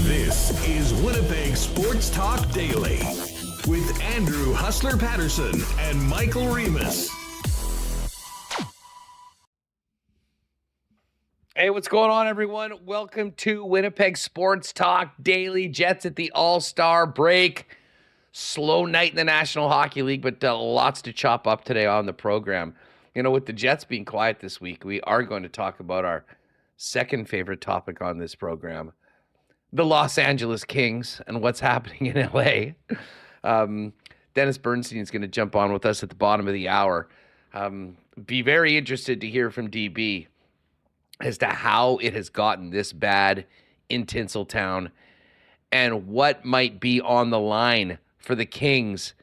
This is Winnipeg Sports Talk Daily with Andrew Hustler Paterson and Michael Remis. Hey, what's going on, everyone? Welcome to Winnipeg Sports Talk Daily. Jets at the All Star Break. Slow night in the National Hockey League, but lots to chop up today on the program. You know, with the Jets being quiet this week, we are going to talk about our second favorite topic on this program, the Los Angeles Kings and what's happening in LA. Dennis Bernstein is going to jump on with us at the bottom of the hour. Be very interested to hear from DB as to how it has gotten this bad in Tinseltown and what might be on the line for the Kings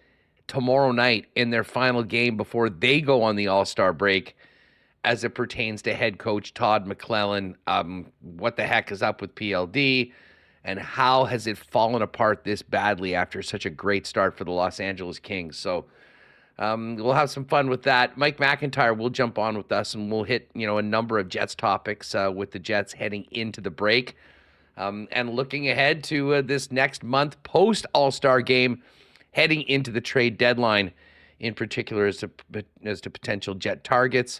tomorrow night in their final game before they go on the All-Star break as it pertains to head coach Todd McClellan. What the heck is up with PLD? And how has it fallen apart this badly after such a great start for the Los Angeles Kings? So we'll have some fun with that. Mike McIntyre will jump on with us, and we'll hit a number of Jets topics with the Jets heading into the break. And looking ahead to this next month post-All-Star game, heading into the trade deadline, in particular as to potential Jet targets,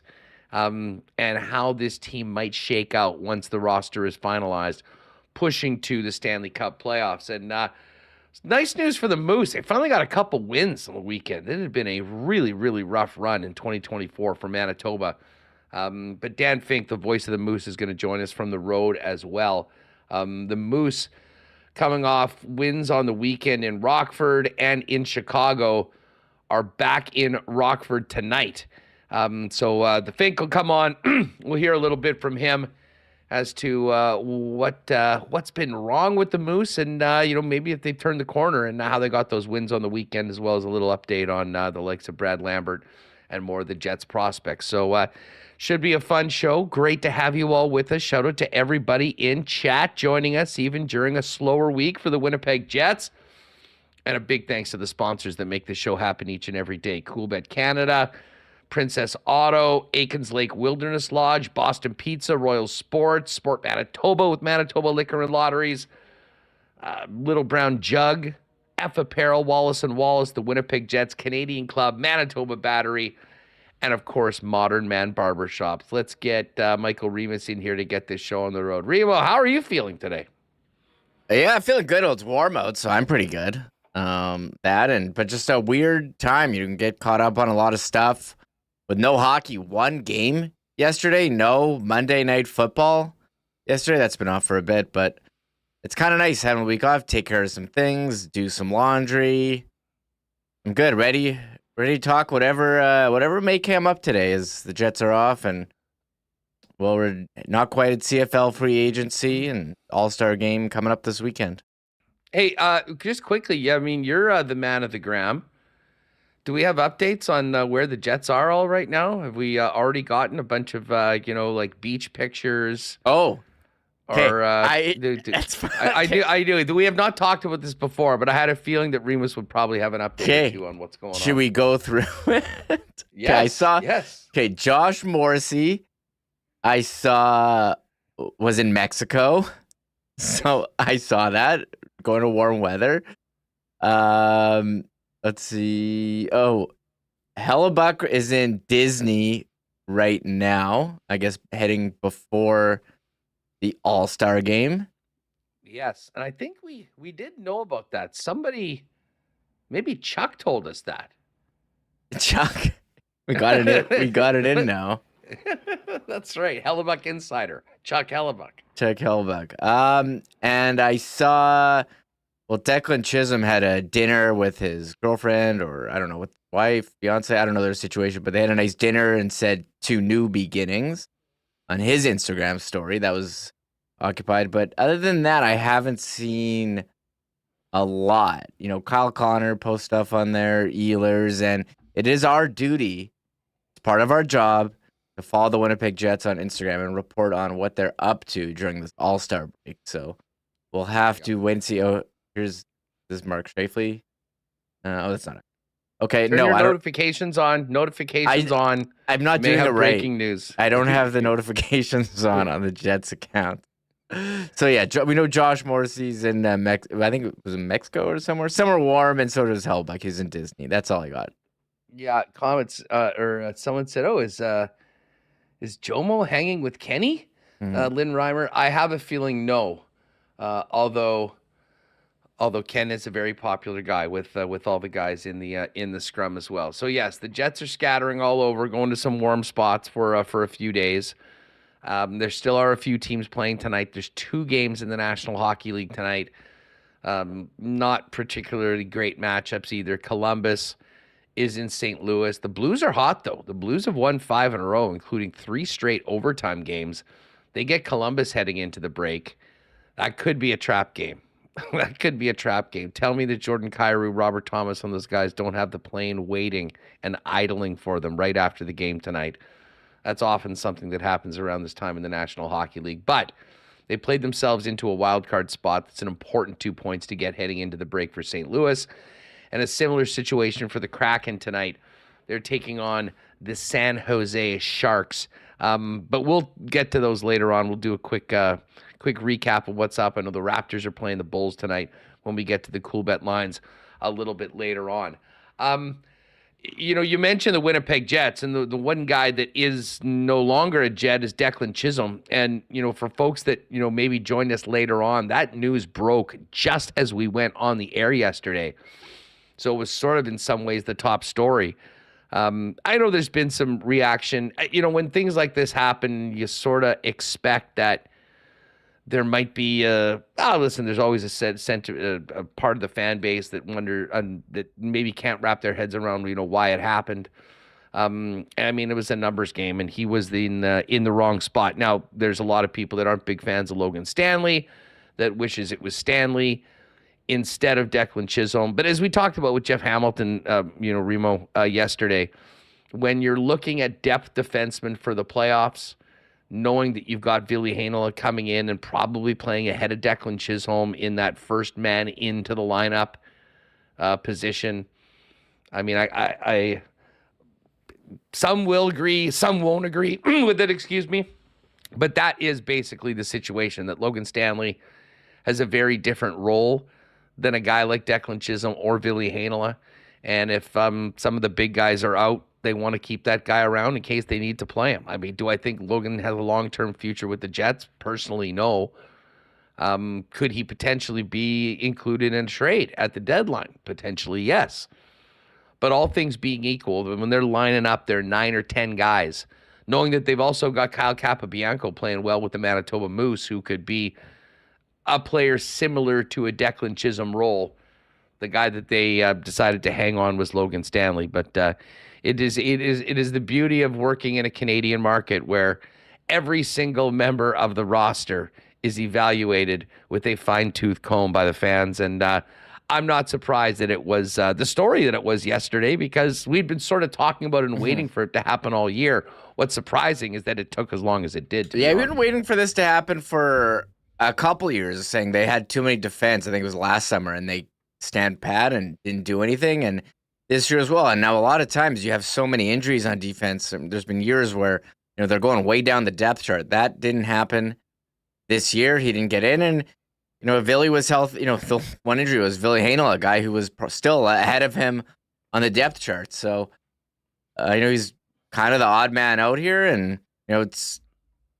and how this team might shake out once the roster is finalized, pushing to the Stanley Cup playoffs. And nice news for the Moose. They finally got a couple wins on the weekend. It had been a really, really rough run in 2024 for Manitoba. But Dan Fink, the voice of the Moose, is going to join us from the road as well. The Moose, coming off wins on the weekend in Rockford and in Chicago, are back in Rockford tonight. So the Fink will come on. We'll hear a little bit from him as to what's been wrong with the Moose, and maybe if they've turned the corner and how they got those wins on the weekend, as well as a little update on the likes of Brad Lambert and more of the Jets prospects. So should be a fun show. Great to have you all with us. Shout out to everybody in chat joining us, even during a slower week for the Winnipeg Jets. And a big thanks to the sponsors that make this show happen each and every day. Coolbet Canada, Princess Auto, Aikens Lake Wilderness Lodge, Boston Pizza, Royal Sports, Sport Manitoba with Manitoba Liquor and Lotteries, Little Brown Jug, F Apparel, Wallace & Wallace, the Winnipeg Jets, Canadian Club, Manitoba Battery, and of course, Modern Man Barbershops. Let's get Michael Remis in here to get this show on the road. Remo, how are you feeling today? Yeah, I'm feeling good. It's warm out, so I'm pretty good. But just a weird time. You can get caught up on a lot of stuff. With no hockey, one game yesterday, no Monday Night Football yesterday. That's been off for a bit, but it's kind of nice having a week off, take care of some things, do some laundry. I'm good, ready to talk whatever may come up today as the Jets are off, and well, we're not quite at CFL free agency and All-Star game coming up this weekend. Hey, just quickly, I mean, you're the man of the gram. Do we have updates on where the Jets are all right now? Have we already gotten a bunch of, like beach pictures? Oh, okay. Or, that's fine. I do. We have not talked about this before, but I had a feeling that Remis would probably have an update or two on what's going on. Should we go through it? Yes. Yes. Okay, Josh Morrissey, I saw, was in Mexico. So I saw that, going to warm weather. Let's see. Oh, Hellebuck is in Disney right now, I guess heading before the All-Star game. Yes, and I think we did know about that. Somebody, maybe Chuck told us that. Chuck, we got it in. We got it in now. That's right, Hellebuck Insider, Chuck Hellebuck. Chuck Hellebuck. And I saw Well, Declan Chisholm had a dinner with his girlfriend, or I don't know, with wife, fiance, I don't know their situation, but they had a nice dinner and said to new beginnings on his Instagram story that was occupied. But other than that, I haven't seen a lot. Kyle Connor posts stuff on there, Ehlers, and it is our duty, it's part of our job, to follow the Winnipeg Jets on Instagram and report on what they're up to during this All Star break. So we'll have to wait and see. Oh, here's this Mark Shafley. That's not it. Okay, Turn no, your I don't. Notifications on. I'm not May doing have it right. breaking news. I don't have the notifications on the Jets account. So yeah, we know Josh Morrissey's in I think it was in Mexico or somewhere warm, and so does Hellbuck. He's in Disney. That's all I got. Yeah, comments or someone said, "Oh, is Jomo hanging with Kenny?" Lynn Reimer. I have a feeling no. Although Ken is a very popular guy with all the guys in the scrum as well. So yes, the Jets are scattering all over, going to some warm spots for a few days. There still are a few teams playing tonight. There's 2 games in the National Hockey League tonight. Not particularly great matchups either. Columbus is in St. Louis. The Blues are hot though. The Blues have won 5 in a row, including 3 straight overtime games. They get Columbus heading into the break. That could be a trap game. That could be a trap game. Tell me that Jordan Kyrou, Robert Thomas, and those guys don't have the plane waiting and idling for them right after the game tonight. That's often something that happens around this time in the National Hockey League. But they played themselves into a wild card spot. That's an important 2 points to get heading into the break for St. Louis. And a similar situation for the Kraken tonight. They're taking on the San Jose Sharks. But we'll get to those later on. We'll do a quick recap of what's up. I know the Raptors are playing the Bulls tonight when we get to the Coolbet Lines a little bit later on. You mentioned the Winnipeg Jets, and the one guy that is no longer a Jet is Declan Chisholm. And, for folks that, maybe joined us later on, that news broke just as we went on the air yesterday. So it was sort of in some ways the top story. I know there's been some reaction. When things like this happen, you sort of expect that there might be listen, there's always a part of the fan base that that maybe can't wrap their heads around, why it happened. It was a numbers game, and he was in the wrong spot. Now, there's a lot of people that aren't big fans of Logan Stanley that wishes it was Stanley instead of Declan Chisholm. But as we talked about with Jeff Hamilton, Remo, yesterday, when you're looking at depth defensemen for the playoffs, knowing that you've got Ville Heinola coming in and probably playing ahead of Declan Chisholm in that first man into the lineup position. I some will agree, some won't agree with it, excuse me. But that is basically the situation, that Logan Stanley has a very different role than a guy like Declan Chisholm or Ville Heinola. And if some of the big guys are out, they want to keep that guy around in case they need to play him. Do I think Logan has a long-term future with the Jets? Personally, no. Could he potentially be included in a trade at the deadline? Potentially, yes. But all things being equal, when they're lining up their 9 or 10 guys, knowing that they've also got Kyle Capobianco playing well with the Manitoba Moose, who could be a player similar to a Declan Chisholm role, the guy that they decided to hang on was Logan Stanley. But it is the beauty of working in a Canadian market where every single member of the roster is evaluated with a fine-tooth comb by the fans. And I'm not surprised that it was the story that it was yesterday, because we'd been sort of talking about it and waiting for it to happen all year. What's surprising is that it took as long as it did. We've been waiting for this to happen for a couple years, saying they had too many defense. I think it was last summer, and they stand pat and didn't do anything. And this year as well. And now a lot of times you have so many injuries on defense. There's been years where they're going way down the depth chart. That didn't happen this year. He didn't get in, and Ville was healthy. The one injury was Ville Heinola, a guy who was still ahead of him on the depth chart. So I know he's kind of the odd man out here, and it's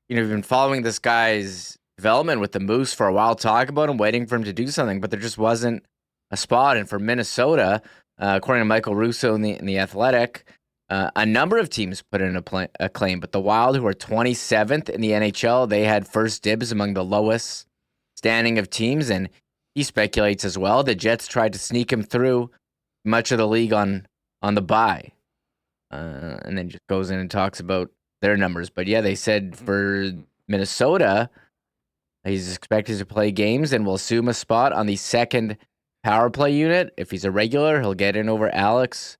we've been following this guy's development with the Moose for a while, talking about him, waiting for him to do something, but there just wasn't a spot. And for Minnesota, according to Michael Russo in the Athletic, a number of teams put in a claim, but the Wild, who are 27th in the NHL, they had first dibs among the lowest standing of teams, and he speculates as well. The Jets tried to sneak him through much of the league on the bye. And then just goes in and talks about their numbers. But yeah, they said for Minnesota, he's expected to play games and will assume a spot on the second power play unit. If he's a regular, he'll get in over Alex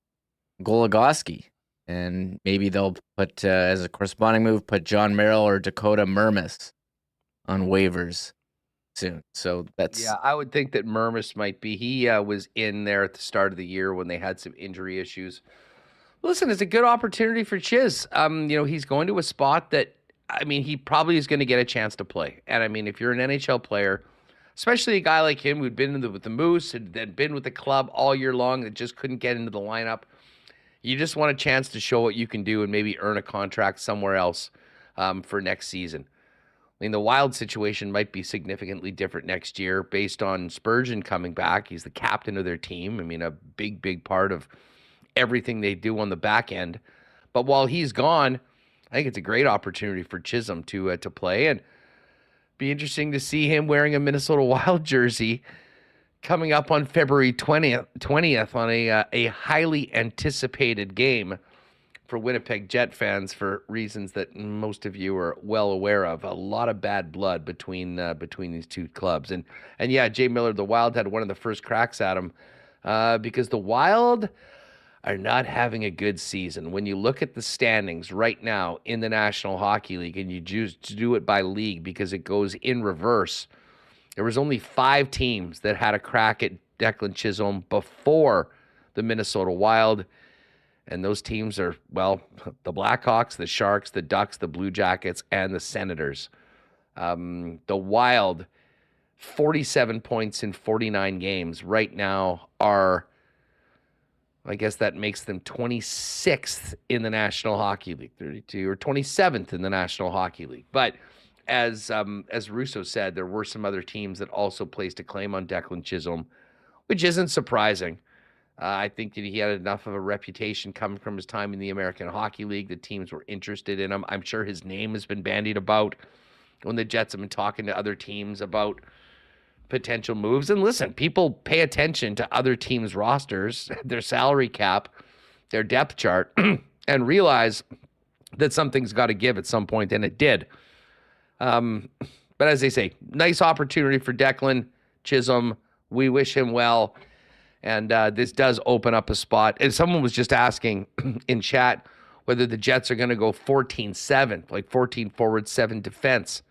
Goligoski. And maybe they'll put, as a corresponding move, put John Merrill or Dakota Mermis on waivers soon. So that's... Yeah, I would think that Mermis might be. He was in there at the start of the year when they had some injury issues. Listen, it's a good opportunity for Chiz. He's going to a spot that, he probably is going to get a chance to play. And if you're an NHL player, especially a guy like him who'd been with the Moose, had then been with the club all year long, that just couldn't get into the lineup, you just want a chance to show what you can do and maybe earn a contract somewhere else for next season. The Wild situation might be significantly different next year based on Spurgeon coming back. He's the captain of their team. A big part of everything they do on the back end. But while he's gone, I think it's a great opportunity for Chisholm to play, and be interesting to see him wearing a Minnesota Wild jersey coming up on February 20th on a highly anticipated game for Winnipeg Jet fans for reasons that most of you are well aware of. A lot of bad blood between these two clubs. And yeah, Jay Miller, the Wild had one of the first cracks at him because the Wild are not having a good season. When you look at the standings right now in the National Hockey League, and you choose to do it by league because it goes in reverse, there was only 5 teams that had a crack at Declan Chisholm before the Minnesota Wild. And those teams are, the Blackhawks, the Sharks, the Ducks, the Blue Jackets, and the Senators. The Wild, 47 points in 49 games right now are, I guess that makes them 26th in the National Hockey League, 32, or 27th in the National Hockey League. But as Russo said, there were some other teams that also placed a claim on Declan Chisholm, which isn't surprising. I think that he had enough of a reputation coming from his time in the American Hockey League that teams were interested in him. I'm sure his name has been bandied about when the Jets have been talking to other teams about potential moves. And listen, people pay attention to other teams' rosters, their salary cap, their depth chart, and realize that something's got to give at some point, and it did. But as they say, nice opportunity for Declan Chisholm. We wish him well. And this does open up a spot. And someone was just asking in chat whether the Jets are going to go 14-7, like 14 forward, 7 defense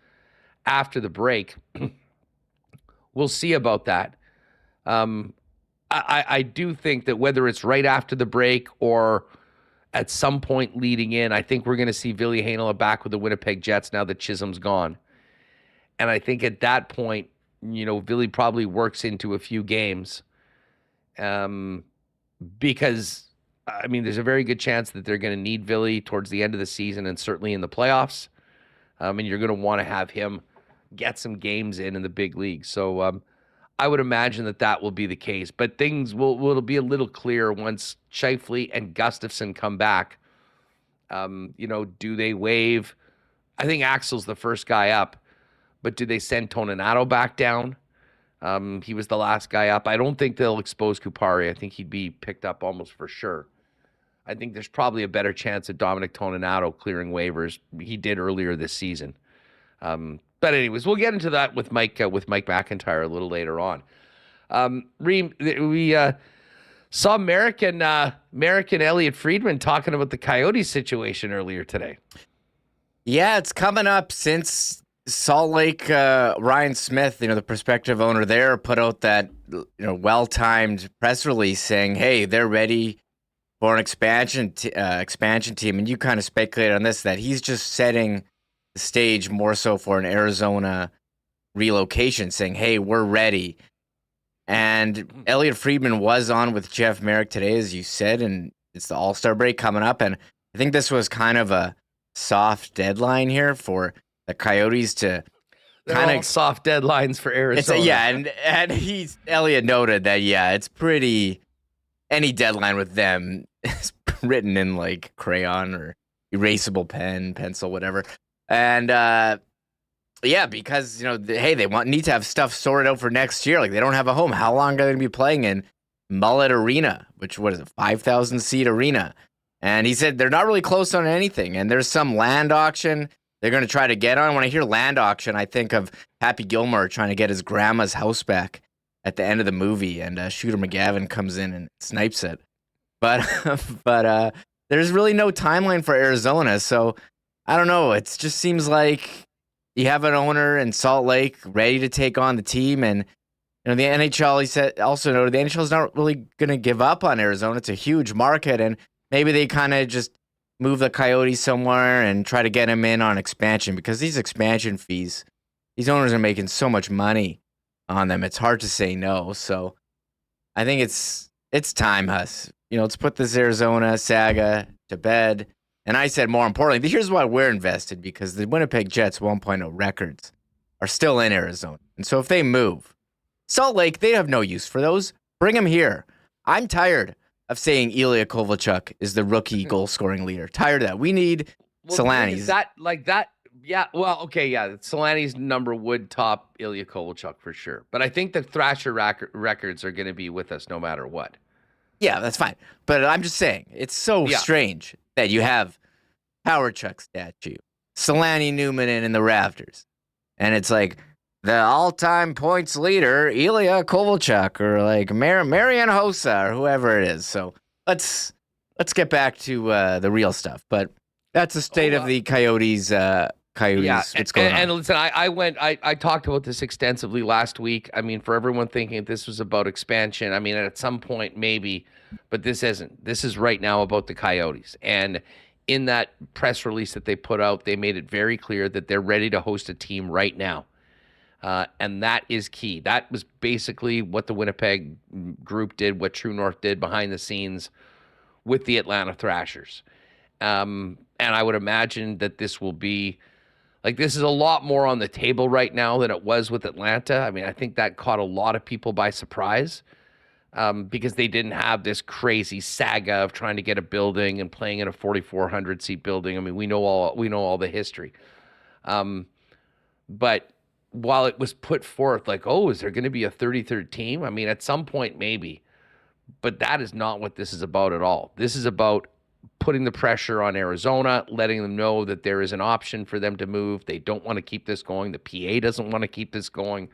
after the break. We'll see about that. I do think that whether it's right after the break or at some point leading in, I think we're going to see Ville Heinola back with the Winnipeg Jets now that Chisholm's gone. And I think at that point, Ville probably works into a few games. Because, there's a very good chance that they're going to need Ville towards the end of the season and certainly in the playoffs. And you're going to want to have him get some games in the big league. So I would imagine that will be the case. But things will be a little clearer once Scheifele and Gustafsson come back. Do they waive? I think Axel's the first guy up. But do they send Toninato back down? He was the last guy up. I don't think they'll expose Kupari. I think he'd be picked up almost for sure. I think there's probably a better chance of Dominic Toninato clearing waivers. He did earlier this season. But anyways, we'll get into that with Mike McIntyre a little later on. Reem, we saw American Elliot Friedman talking about the Coyotes situation earlier today. Yeah, it's coming up since Salt Lake. Ryan Smith, the prospective owner there, put out that well-timed press release saying, "Hey, they're ready for an expansion team." And you kind of speculated on this, that he's just setting the stage more so for an Arizona relocation, saying, "Hey, we're ready." And Elliot Friedman was on with Jeff Merrick today, as you said, and it's the All Star break coming up, and I think this was kind of a soft deadline here for the Coyotes to kind of soft deadlines for Arizona. And Elliot noted that it's pretty, any deadline with them is written in like crayon or erasable pen, pencil, whatever. And Yeah, because hey, they need to have stuff sorted out for next year. Like they don't have a home. How long are they going to be playing in Mullet Arena, which what is it, 5,000 seat arena? And he said they're not really close on anything. And there's some land auction they're going to try to get on. When I hear land auction, I think of Happy Gilmore trying to get his grandma's house back at the end of the movie, and Shooter McGavin comes in and snipes it. But there's really no timeline for Arizona, so I don't know. It just seems like you have an owner in Salt Lake ready to take on the team, and the NHL. He said also noted the NHL is not really going to give up on Arizona. It's a huge market, and maybe they kind of just move the Coyotes somewhere and try to get him in on expansion, because these expansion fees, these owners are making so much money on them. It's hard to say no. So I think it's time, Huss. Let's put this Arizona saga to bed. And I said, more importantly, here's why we're invested, because the Winnipeg Jets 1.0 records are still in Arizona. And so if they move, Salt Lake, they have no use for those. Bring them here. I'm tired of saying Ilya Kovalchuk is the rookie goal-scoring leader. Tired of that. We need Solani's. Yeah, well, okay, yeah. Solani's number would top Ilya Kovalchuk for sure. But I think the Thrasher records are going to be with us no matter what. Yeah, that's fine. But I'm just saying, it's so strange that you have Howard Chuck statue, Solani Newman in the rafters, and it's like the all-time points leader, Ilya Kovalchuk, or like Marian Hossa, or whoever it is. So let's get back to the real stuff. But that's the state of the Coyotes. What's going on? And listen, I talked about this extensively last week. I mean, for everyone thinking this was about expansion, I mean, at some point maybe, but this isn't. This is right now about the Coyotes. And in that press release that they put out, they made it very clear that they're ready to host a team right now. And that is key. That was basically what the Winnipeg group did, what True North did behind the scenes with the Atlanta Thrashers. And I would imagine that this will be, this is a lot more on the table right now than it was with Atlanta. I mean, I think that caught a lot of people by surprise because they didn't have this crazy saga of trying to get a building and playing in a 4,400 seat building. I mean, we know all the history. But while it was put forth is there going to be a 33rd team? I mean, at some point maybe, but that is not what this is about at all. This is about putting the pressure on Arizona, letting them know that there is an option for them to move. They don't want to keep this going. The PA doesn't want to keep this going.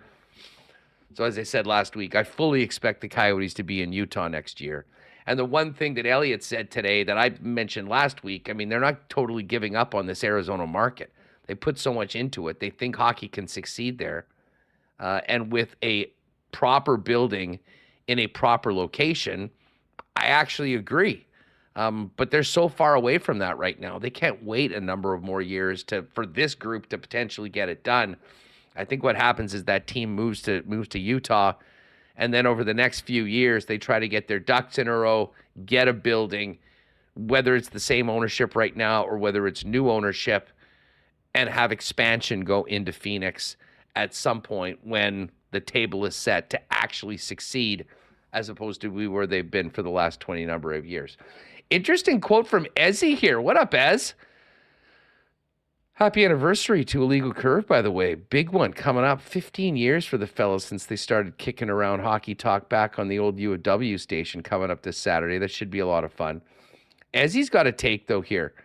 So as I said last week, I fully expect the Coyotes to be in Utah next year. And the one thing that Elliott said today that I mentioned last week, I mean, they're not totally giving up on this Arizona market. They put so much into it. They think hockey can succeed there. And with a proper building in a proper location, I actually agree. But they're so far away from that right now. They can't wait a number of more years for this group to potentially get it done. I think what happens is that team moves to Utah, and then over the next few years, they try to get their ducks in a row, get a building, whether it's the same ownership right now or whether it's new ownership, and have expansion go into Phoenix at some point when the table is set to actually succeed, as opposed to where they've been for the last 20 number of years. Interesting quote from Ezzy here. What up, Ez? Happy anniversary to Illegal Curve, by the way. Big one coming up. 15 years for the fellas since they started kicking around hockey talk back on the old UW station coming up this Saturday. That should be a lot of fun. Ezzy's got a take, though, here.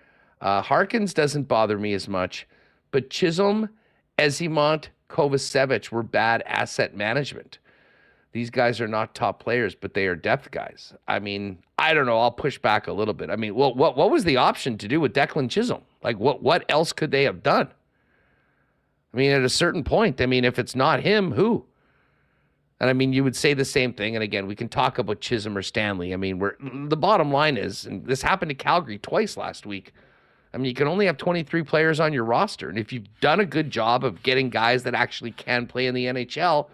Harkins doesn't bother me as much, but Chisholm, Ezimont, Kovacevic were bad asset management. These guys are not top players, but they are depth guys. I mean, I don't know. I'll push back a little bit. I mean, what was the option to do with Declan Chisholm? What else could they have done? I mean, at a certain point, I mean, if it's not him, who? And I mean, you would say the same thing. And again, we can talk about Chisholm or Stanley. I mean, the bottom line is, and this happened to Calgary twice last week, I mean, you can only have 23 players on your roster. And if you've done a good job of getting guys that actually can play in the NHL,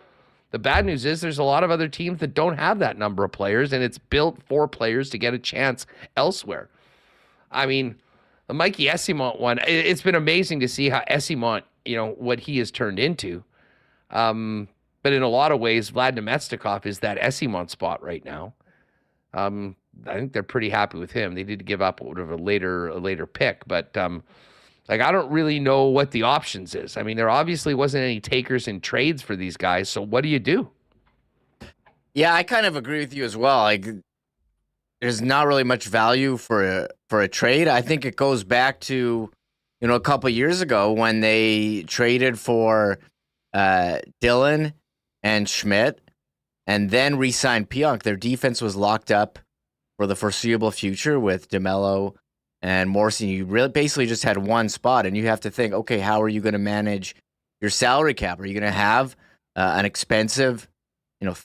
the bad news is there's a lot of other teams that don't have that number of players, and it's built for players to get a chance elsewhere. I mean, the Mikey Esimont one, it's been amazing to see how Esimont, what he has turned into. But in a lot of ways, Vlad Nemestikov is that Esimont spot right now. I think they're pretty happy with him. They did give up a later pick, but Like, I don't really know what the options is. I mean, there obviously wasn't any takers in trades for these guys. So what do you do? Yeah, I kind of agree with you as well. Like, there's not really much value for a trade. I think it goes back to, a couple years ago when they traded for Dillon and Schmidt and then re-signed Pionk. Their defense was locked up for the foreseeable future with DeMello and Morrissey. You really basically just had one spot, and you have to think, okay, how are you going to manage your salary cap? Are you going to have an expensive,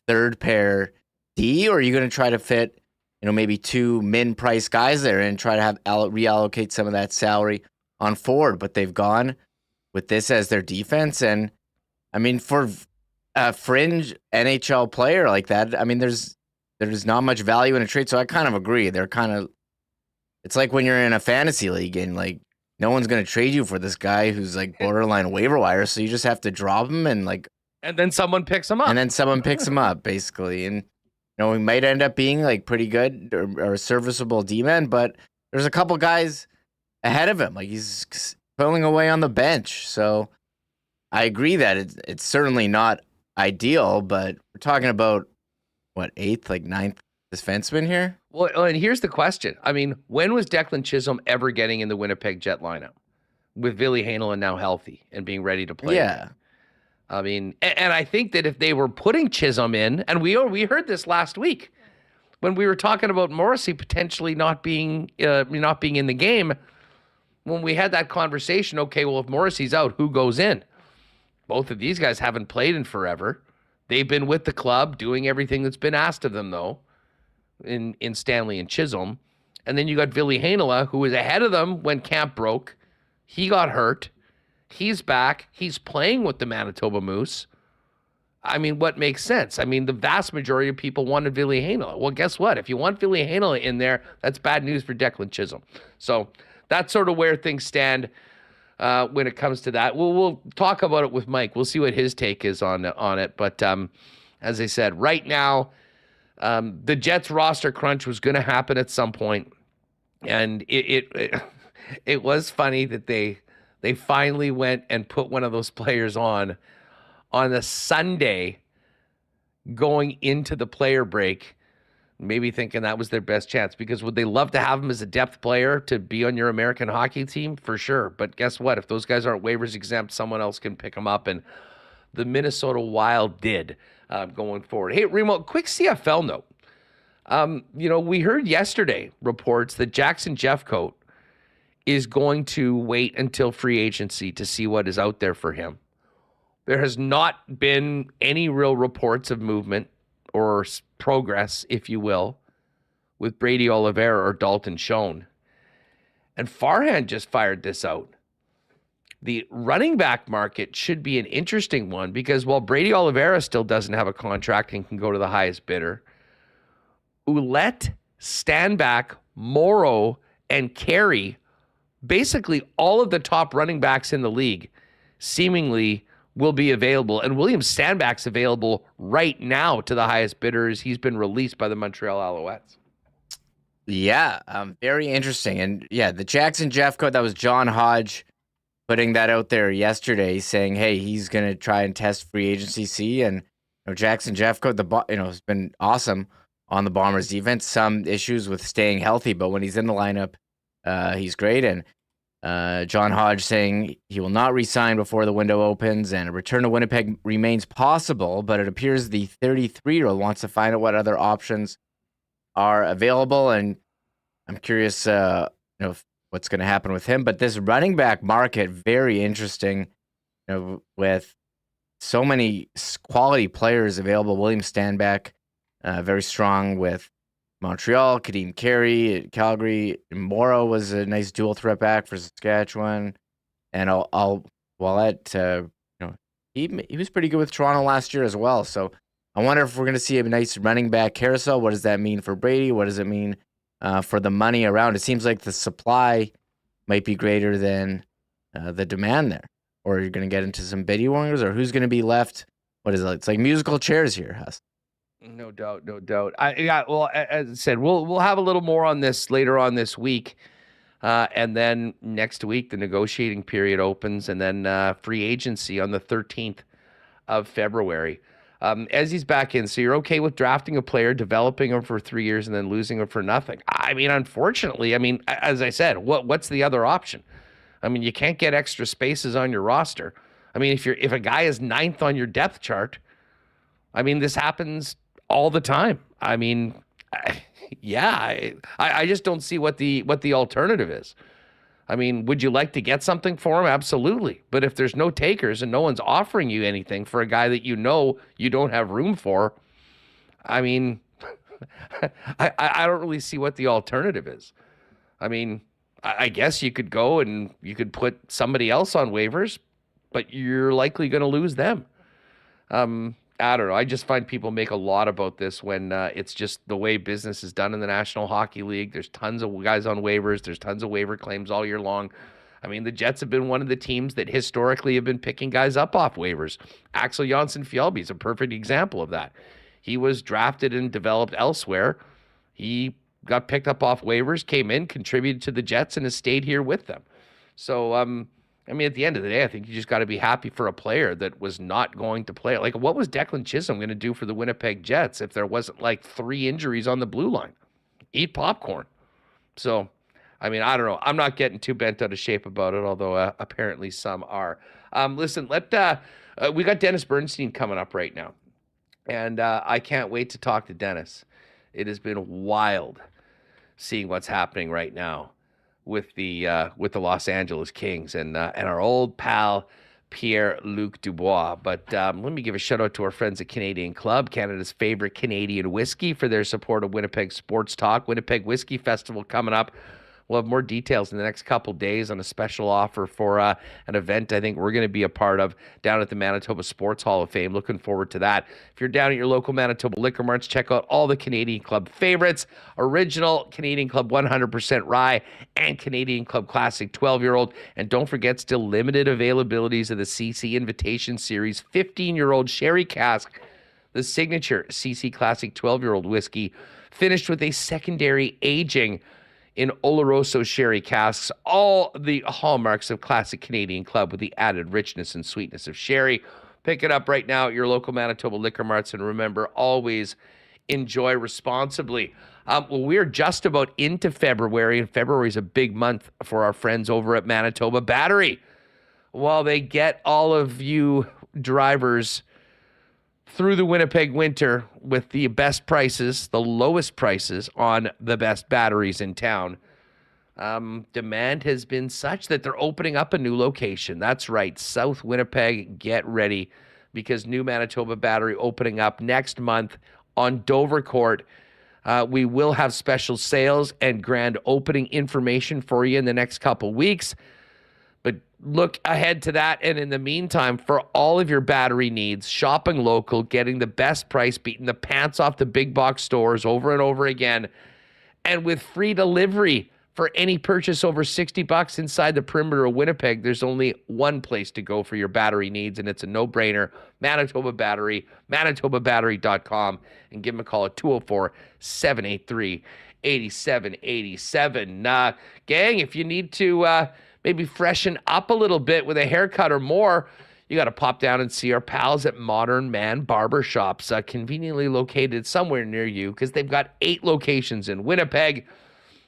third pair D, or are you going to try to fit, maybe two min-price guys there and try to have reallocate some of that salary on forward? But they've gone with this as their defense, and I mean, for a fringe NHL player like that, I mean, there's not much value in a trade. So I kind of agree. It's like when you're in a fantasy league and like no one's going to trade you for this guy who's like borderline waiver wire. So you just have to drop him and then someone picks him up. Basically. And, he might end up being like pretty good or a serviceable D-man, but there's a couple guys ahead of him. Like he's pulling away on the bench. So I agree that it's certainly not ideal, but we're talking about what, 8th, like 9th defenseman here? Well, and here's the question. I mean, when was Declan Chisholm ever getting in the Winnipeg Jet lineup with Ville Heinola now healthy and being ready to play? Yeah. I mean, and I think that if they were putting Chisholm in, and we heard this last week when we were talking about Morrissey potentially not being in the game, when we had that conversation, okay, well, if Morrissey's out, who goes in? Both of these guys haven't played in forever. They've been with the club doing everything that's been asked of them, though, in Stanley and Chisholm. And then you got Ville Heinola, who was ahead of them when camp broke. He got hurt. He's back. He's playing with the Manitoba Moose. I mean, what makes sense? I mean, the vast majority of people wanted Ville Heinola. Well, guess what? If you want Ville Heinola in there, that's bad news for Declan Chisholm. So that's sort of where things stand when it comes to that. We'll talk about it with Mike. We'll see what his take is on it. But as I said, right now, the Jets roster crunch was going to happen at some point, and it was funny that they finally went and put one of those players on the Sunday going into the player break, maybe thinking that was their best chance, because would they love to have him as a depth player to be on your American hockey team? For sure. But guess what? If those guys aren't waivers exempt, someone else can pick them up, and the Minnesota Wild did going forward. Hey, Remo, quick CFL note. We heard yesterday reports that Jackson Jeffcoat is going to wait until free agency to see what is out there for him. There has not been any real reports of movement or progress, if you will, with Brady Oliveira or Dalton Schoen. And Farhan just fired this out. The running back market should be an interesting one, because while Brady Oliveira still doesn't have a contract and can go to the highest bidder, Ouellette, Stanback, Morrow, and Carey, basically all of the top running backs in the league, seemingly will be available. And William Stanback's available right now to the highest bidders. He's been released by the Montreal Alouettes. Yeah, very interesting. And yeah, the Jackson Jeffcoat, that was John Hodge putting that out there yesterday, saying, hey, he's going to try and test free agency C. And Jackson Jeffcoat, has been awesome on the Bombers defense. Some issues with staying healthy, but when he's in the lineup, he's great. And John Hodge saying he will not re-sign before the window opens, and a return to Winnipeg remains possible, but it appears the 33-year-old wants to find out what other options are available. And I'm curious, what's going to happen with him. But this running back market, very interesting, with so many quality players available. William Stanback, very strong with Montreal, Kadeem Carey, Calgary. Morrow was a nice dual threat back for Saskatchewan, and Ouellette, he was pretty good with Toronto last year as well. So I wonder if we're going to see a nice running back carousel. What does that mean for Brady? What does it mean for the money around? It seems like the supply might be greater than the demand there, or you're going to get into some bidding wars, or who's going to be left? What is it? It's like musical chairs here, Huss. No doubt. As I said, we'll have a little more on this later on this week. And then next week, the negotiating period opens, and then free agency on the 13th of February. As he's back in, so you're okay with drafting a player, developing him for 3 years, and then losing him for nothing? I mean, unfortunately, as I said, what's the other option? I mean, you can't get extra spaces on your roster. I mean, if a guy is 9th on your depth chart, I mean, this happens all the time. I mean, I just don't see what the alternative is. I mean, would you like to get something for him? Absolutely. But if there's no takers and no one's offering you anything for a guy that you know you don't have room for, I mean, I don't really see what the alternative is. I mean, I guess you could go and you could put somebody else on waivers, but you're likely going to lose them. I don't know. I just find people make a lot about this when it's just the way business is done in the National Hockey League. There's tons of guys on waivers. There's tons of waiver claims all year long. I mean, the Jets have been one of the teams that historically have been picking guys up off waivers. Axel Jonsson-Fjällby is a perfect example of that. He was drafted and developed elsewhere. He got picked up off waivers, came in, contributed to the Jets, and has stayed here with them. So, I mean, at the end of the day, I think you just got to be happy for a player that was not going to play. Like, what was Declan Chisholm going to do for the Winnipeg Jets if there wasn't like 3 injuries on the blue line? Eat popcorn. So, I mean, I don't know. I'm not getting too bent out of shape about it, although apparently some are. Listen, we got Dennis Bernstein coming up right now, and I can't wait to talk to Dennis. It has been wild seeing what's happening right now with the Los Angeles Kings and our old pal Pierre-Luc Dubois. But let me give a shout out to our friends at Canadian Club, Canada's favorite Canadian whiskey, for their support of Winnipeg Sports Talk. Winnipeg Whiskey Festival coming up. We'll have more details in the next couple days on a special offer for an event I think we're going to be a part of down at the Manitoba Sports Hall of Fame. Looking forward to that. If you're down at your local Manitoba Liquor Marts, check out all the Canadian Club favorites. Original Canadian Club 100% Rye and Canadian Club Classic 12-year-old. And don't forget, still limited availabilities of the CC Invitation Series 15-year-old Sherry Cask, the signature CC Classic 12-year-old whiskey, finished with a secondary aging in Oloroso sherry casks, all the hallmarks of classic Canadian Club with the added richness and sweetness of sherry. Pick it up right now at your local Manitoba Liquor Marts, and remember, always enjoy responsibly. Well, we're just about into February, and February is a big month for our friends over at Manitoba Battery. While they get all of you drivers through the Winnipeg winter with the best prices, the lowest prices on the best batteries in town, demand has been such that they're opening up a new location. That's right, South Winnipeg, get ready, because new Manitoba Battery opening up next month on Dover Court. We will have special sales and grand opening information for you in the next couple weeks. But look ahead to that. And in the meantime, for all of your battery needs, shopping local, getting the best price, beating the pants off the big box stores over and over again, and with free delivery for any purchase over $60 inside the perimeter of Winnipeg, there's only one place to go for your battery needs, and it's a no-brainer. Manitoba Battery, manitobabattery.com, and give them a call at 204-783-8787. Gang, if you need to maybe freshen up a little bit with a haircut or more, you got to pop down and see our pals at Modern Man Barbershops, conveniently located somewhere near you, because they've got 8 locations in Winnipeg,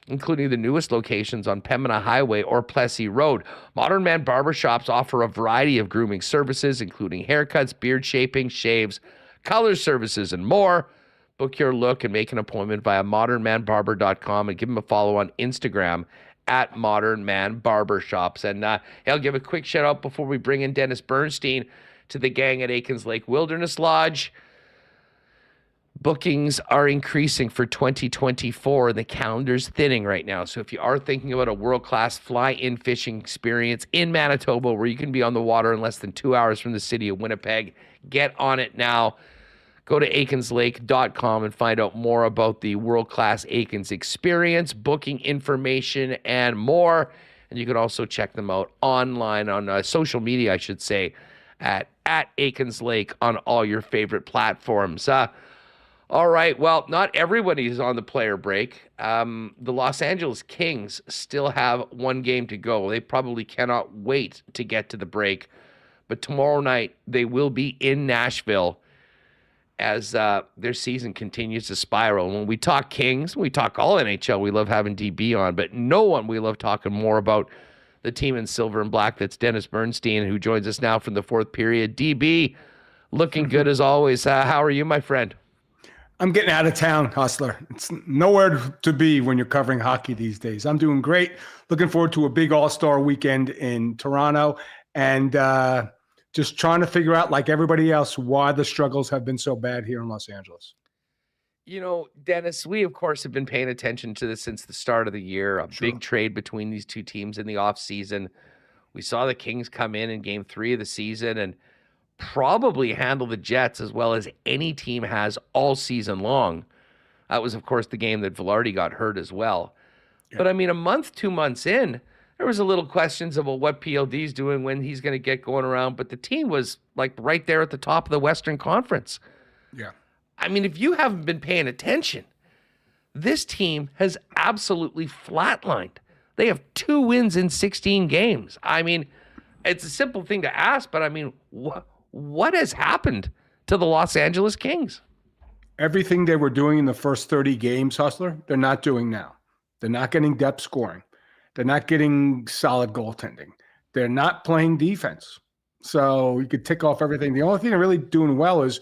including the newest locations on Pembina Highway or Plessis Road. Modern Man Barbershops offer a variety of grooming services, including haircuts, beard shaping, shaves, color services, and more. Book your look and make an appointment via modernmanbarber.com, and give them a follow on Instagram at Modern Man Barbershops. And I'll give a quick shout out before we bring in Dennis Bernstein to the gang at Aitken's Lake Wilderness Lodge. Bookings are increasing for 2024. The calendar's thinning right now. So if you are thinking about a world-class fly-in fishing experience in Manitoba where you can be on the water in less than 2 hours from the city of Winnipeg, get on it now. Go to aikenslake.com and find out more about the world-class Aikens experience, booking information, and more. And you can also check them out online on social media, I should say, at Aikens Lake on all your favorite platforms. All right. Well, not everybody is on the player break. The Los Angeles Kings still have one game to go. They probably cannot wait to get to the break. But tomorrow night, they will be in Nashville as their season continues to spiral. And when we talk Kings, we talk all NHL, we love having DB on, but no one we love talking more about the team in silver and black. That's Dennis Bernstein, who joins us now from the fourth period. DB, looking good as always. How are you, my friend? I'm getting out of town, Hustler. It's nowhere to be when you're covering hockey these days. I'm doing great. Looking forward to a big All-Star weekend in Toronto, and just trying to figure out, like everybody else, why the struggles have been so bad here in Los Angeles. You know, Dennis, we, of course, have been paying attention to this since the start of the year. A big trade between these two teams in the offseason. We saw the Kings come in Game 3 of the season and probably handle the Jets as well as any team has all season long. That was, of course, the game that Balharry got hurt as well. Yeah. But, I mean, a month, 2 months in, there was a little questions about what PLD's doing, when he's going to get going around. But the team was, like, right there at the top of the Western Conference. Yeah. I mean, if you haven't been paying attention, this team has absolutely flatlined. They have 2 wins in 16 games. I mean, it's a simple thing to ask, but I mean, what has happened to the Los Angeles Kings? Everything they were doing in the first 30 games, Hustler, they're not doing now. They're not getting depth scoring. They're not getting solid goaltending. They're not playing defense. So you could tick off everything. The only thing they're really doing well is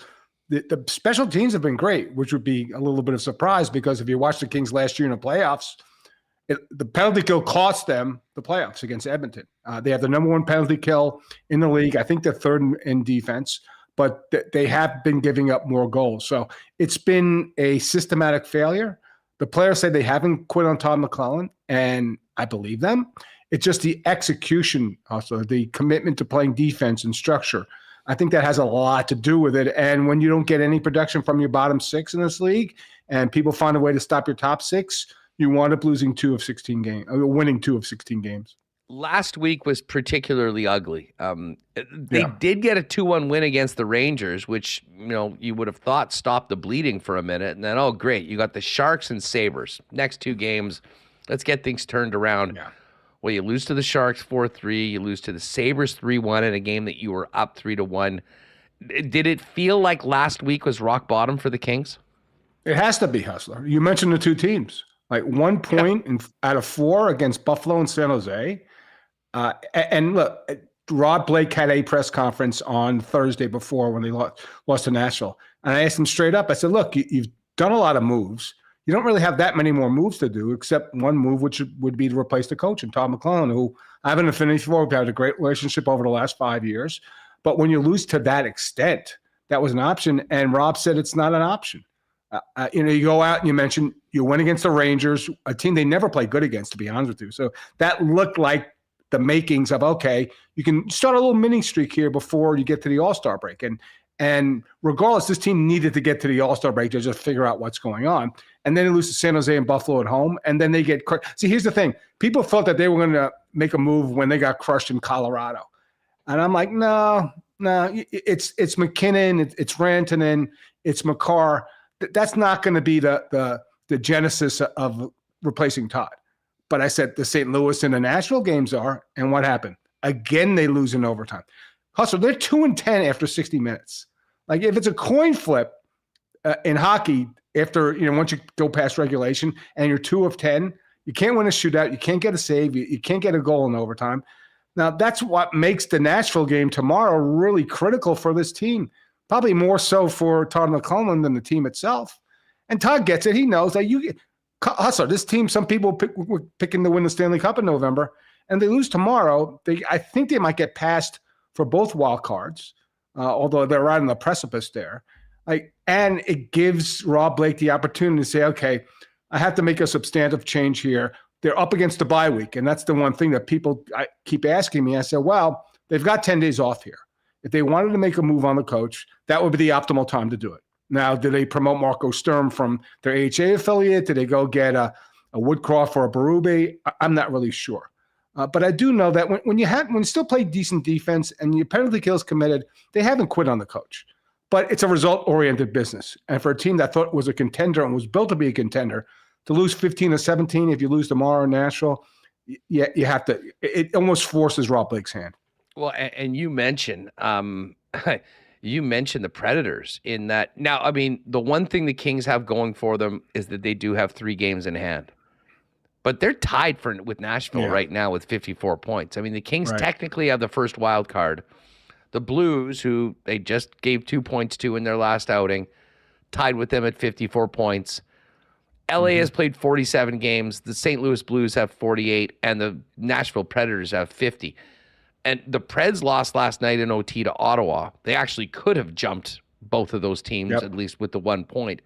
the special teams have been great, which would be a little bit of surprise because if you watch the Kings last year in the playoffs, the penalty kill cost them the playoffs against Edmonton. They have the number 1 penalty kill in the league. I think they're third in defense, but they have been giving up more goals. So it's been a systematic failure. The players say they haven't quit on Todd McLellan, and I believe them. It's just the execution, also the commitment to playing defense and structure. I think that has a lot to do with it. And when you don't get any production from your bottom 6 in this league and people find a way to stop your top 6, you wind up losing 2 of 16 games, winning 2 of 16 games. Last week was particularly ugly. They did get a 2-1 win against the Rangers, which, you know, you would have thought stopped the bleeding for a minute. And then, oh, great, you got the Sharks and Sabres. Next 2 games, let's get things turned around. Yeah. Well, you lose to the Sharks 4-3. You lose to the Sabres 3-1 in a game that you were up 3-1. Did it feel like last week was rock bottom for the Kings? It has to be, Hustler. You mentioned the 2 teams. Like 1 point out of 4 against Buffalo and San Jose. And look, Rob Blake had a press conference on Thursday before when they lost to Nashville. And I asked him straight up, I said, look, you've done a lot of moves. You don't really have that many more moves to do, except one move, which would be to replace the coach, and Todd McLellan, who I have an affinity for. We've had a great relationship over the last 5 years. But when you lose to that extent, that was an option. And Rob said it's not an option. You go out and you mentioned you went against the Rangers, a team they never played good against, to be honest with you. So that looked like the makings of, okay, you can start a little mini streak here before you get to the All Star break. And regardless, this team needed to get to the All Star break to just figure out what's going on. And then they lose to San Jose and Buffalo at home, and then they get – see, here's the thing. People thought that they were going to make a move when they got crushed in Colorado. And I'm like, no, it's McKinnon, it's Rantanen, it's McCarr. That's not going to be the genesis of replacing Todd. But I said the St. Louis and the Nashville games are, and what happened? Again, they lose in overtime. Hustle, they're 2-10 after 60 minutes. Like, if it's a coin flip in hockey – after, once you go past regulation and you're 2 of 10, you can't win a shootout. You can't get a save. You can't get a goal in overtime. Now, that's what makes the Nashville game tomorrow really critical for this team. Probably more so for Todd McLellan than the team itself. And Todd gets it. He knows that Hustler, this team, some people were picking to win the Stanley Cup in November, and they lose tomorrow. I think they might get passed for both wild cards, although they're right on the precipice there. And it gives Rob Blake the opportunity to say, okay, I have to make a substantive change here. They're up against the bye week, and that's the one thing that people keep asking me. I said, well, they've got 10 days off here. If they wanted to make a move on the coach, that would be the optimal time to do it. Now, do they promote Marco Sturm from their AHA affiliate? Did they go get a Woodcroft or a Berube? I'm not really sure. But I do know that when you still play decent defense and your penalty kills committed, they haven't quit on the coach. but it's a result-oriented business. And for a team that thought was a contender and was built to be a contender, to lose 15 or 17, if you lose tomorrow in Nashville, you have to. It almost forces Rob Blake's hand. Well, and you mentioned you mentioned the Predators in that. Now, I mean, the one thing the Kings have going for them is that they do have 3 games in hand. But they're tied with Nashville right now with 54 points. I mean, the Kings technically have the first wild card. The Blues, who they just gave 2 points to in their last outing, tied with them at 54 points. LA has played 47 games. The St. Louis Blues have 48, and the Nashville Predators have 50. And the Preds lost last night in OT to Ottawa. They actually could have jumped both of those teams, at least with the 1 point.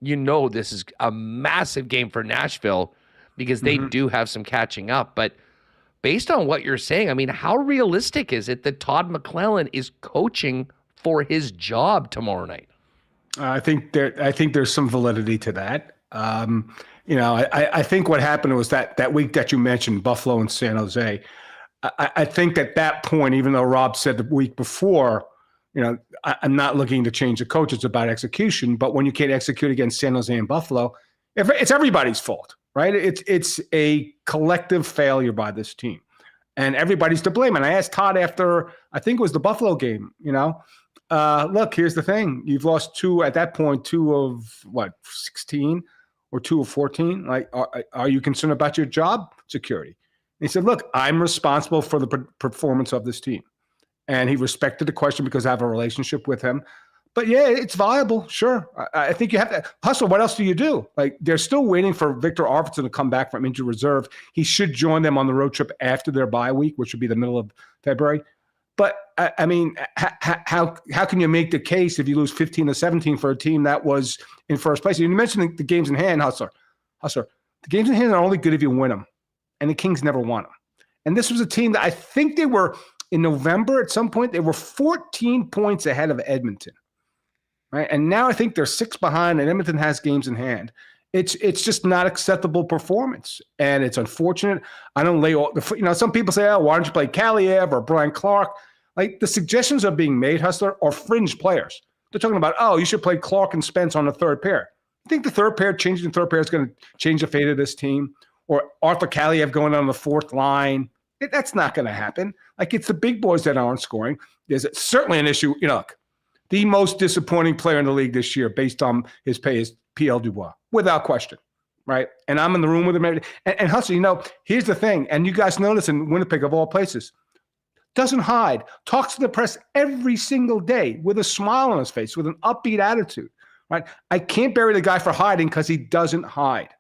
You know this is a massive game for Nashville because they do have some catching up. But based on what you're saying, I mean, how realistic is it that Todd McClellan is coaching for his job tomorrow night? I think there's some validity to that. I think what happened was that week that you mentioned, Buffalo and San Jose. I think at that point, even though Rob said the week before, I'm not looking to change the coach. It's about execution. But when you can't execute against San Jose and Buffalo, it's everybody's fault, right? It's a collective failure by this team, and everybody's to blame. And I asked Todd after, I think it was the Buffalo game, look, here's the thing. You've lost 2 at that point, 2 of 16 or 2 of 14. Like, are you concerned about your job security? And he said, look, I'm responsible for the performance of this team. And he respected the question because I have a relationship with him. But yeah, it's viable. Sure. I think you have to hustle. What else do you do? Like, they're still waiting for Victor Arvidsson to come back from injured reserve. He should join them on the road trip after their bye week, which would be the middle of February. But I mean, how can you make the case if you lose 15 to 17 for a team that was in first place? You mentioned the games in hand, Hustler. The games in hand are only good if you win them, and the Kings never won them. And this was a team that I think they were in November at some point. They were 14 points ahead of Edmonton, right? And now I think they're 6 behind, and Edmonton has games in hand. It's just not acceptable performance, and it's unfortunate. I don't lay all some people say, oh, why don't you play Kaliev or Brian Clark? Like, the suggestions are being made, Hustler, are fringe players. They're talking about, oh, you should play Clark and Spence on the third pair. I think changing the third pair is going to change the fate of this team, or Arthur Kaliev going on the fourth line. That's not going to happen. Like, it's the big boys that aren't scoring. There's certainly an issue. Look, the most disappointing player in the league this year based on his pay is P.L. Dubois, without question, right? And I'm in the room with him. And Hustle, here's the thing, and you guys know this in Winnipeg of all places, doesn't hide, talks to the press every single day with a smile on his face, with an upbeat attitude, right? I can't bury the guy for hiding because he doesn't hide.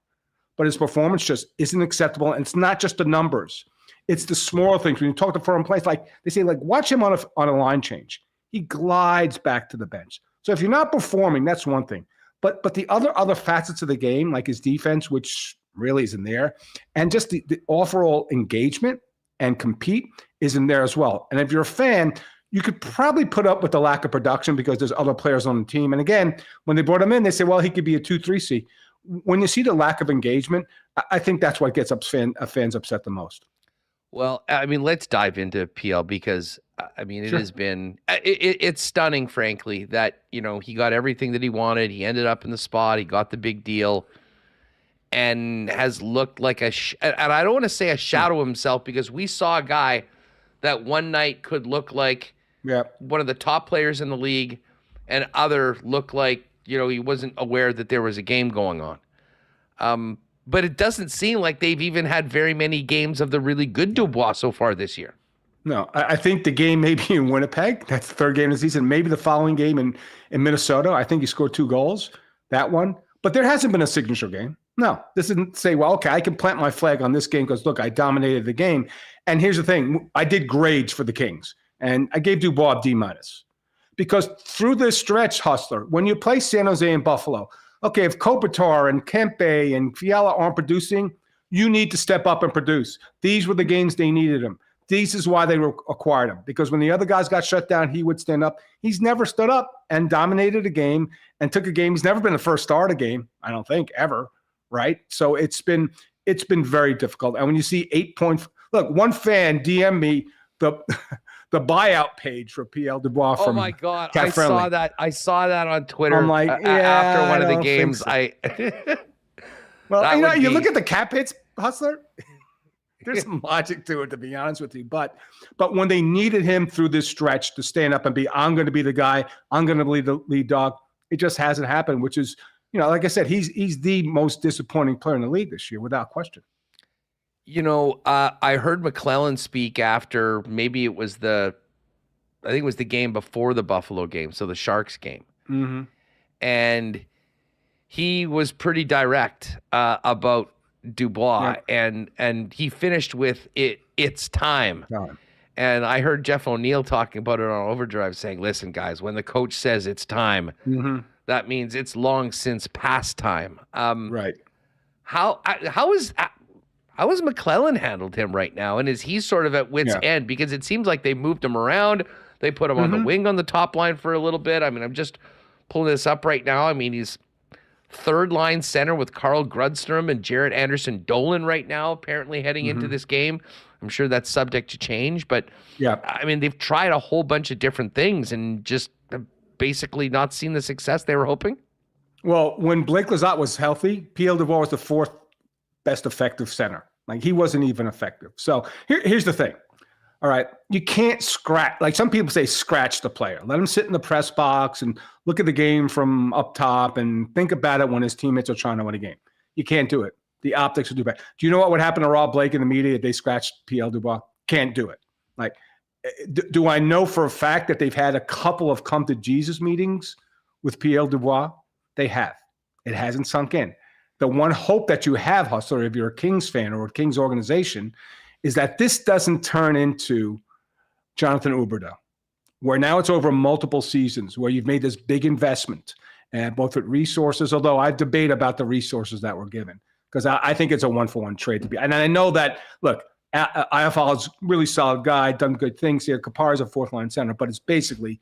But his performance just isn't acceptable, and it's not just the numbers. It's the small things. When you talk to foreign players, like they say, like, watch him on a line change. He glides back to the bench. So if you're not performing, that's one thing. But the other facets of the game, like his defense, which really isn't there, and just the overall engagement and compete isn't there as well. And if you're a fan, you could probably put up with the lack of production because there's other players on the team. And again, when they brought him in, they say, well, he could be a 2-3C. When you see the lack of engagement, I think that's what gets fans upset the most. Well, I mean, let's dive into PL because, I mean, it has been it's stunning, frankly, that, he got everything that he wanted. He ended up in the spot. He got the big deal and has looked like and I don't want to say a shadow of himself, because we saw a guy that one night could look like one of the top players in the league and other look like, he wasn't aware that there was a game going on. But it doesn't seem like they've even had very many games of the really good Dubois so far this year. No, I think the game may be in Winnipeg. That's the third game of the season. Maybe the following game in Minnesota. I think he scored 2 goals, that one. But there hasn't been a signature game. No, this isn't say, well, okay, I can plant my flag on this game because, look, I dominated the game. And here's the thing. I did grades for the Kings, and I gave Dubois D-. Because through this stretch, Hustler, when you play San Jose and Buffalo, okay, if Kopitar and Kempe and Fiala aren't producing, you need to step up and produce. These were the games they needed him. This is why they acquired him, because when the other guys got shut down, he would stand up. He's never stood up and dominated a game and took a game. He's never been the first star of a game, I don't think, ever, right? So it's been very difficult. And when you see 8 points, look, one fan DM'd me the the buyout page for PL Dubois Oh from my God. Cat I Friendly. saw that. I saw that on Twitter. I'm like, after one of the I don't games. think I Well, That you know, would you be- look at the cap hits, Hustler. There's some logic to it, to be honest with you. But when they needed him through this stretch to stand up and be, I'm going to be the guy, I'm going to be the lead dog, it just hasn't happened, which is, you know, like I said, he's the most disappointing player in the league this year, without question. You know, I heard McClellan speak after, maybe it was I think it was the game before the Buffalo game, so the Sharks game. Mm-hmm. And he was pretty direct about Dubois, and he finished with it's time. And I heard Jeff O'Neill talking about it on Overdrive, saying, listen, guys, when the coach says it's time, that means it's long since past time. Right. How has McClellan handled him right now? And is he sort of at wit's end? Because it seems like they moved him around. They put him on the wing on the top line for a little bit. I mean, I'm just pulling this up right now. I mean, he's third line center with Carl Grudstrom and Jarrett Anderson Dolan right now, apparently heading into this game. I'm sure that's subject to change, but I mean, they've tried a whole bunch of different things and just basically not seen the success they were hoping. Well, when Blake Lizotte was healthy, P.L. Dubois was the fourth best effective center. Like, he wasn't even effective. So here's the thing. All right, you can't scratch, like some people say, scratch the player. Let him sit in the press box and look at the game from up top and think about it when his teammates are trying to win a game. You can't do it. The optics will do bad. Do you know what would happen to Rob Blake in the media if they scratched PL Dubois? Can't do it. Like, do I know for a fact that they've had a couple of come to Jesus meetings with PL Dubois? They have. It hasn't sunk in. The one hope that you have, Hustler, if you're a Kings fan or a Kings organization, is that this doesn't turn into Jonathan Huberdeau, where now it's over multiple seasons, where you've made this big investment, both with resources, although I debate about the resources that were given, because I think it's a one-for-one trade to be. And I know that, look, IFL is a really solid guy, done good things here. Kapar is a fourth-line center, but it's basically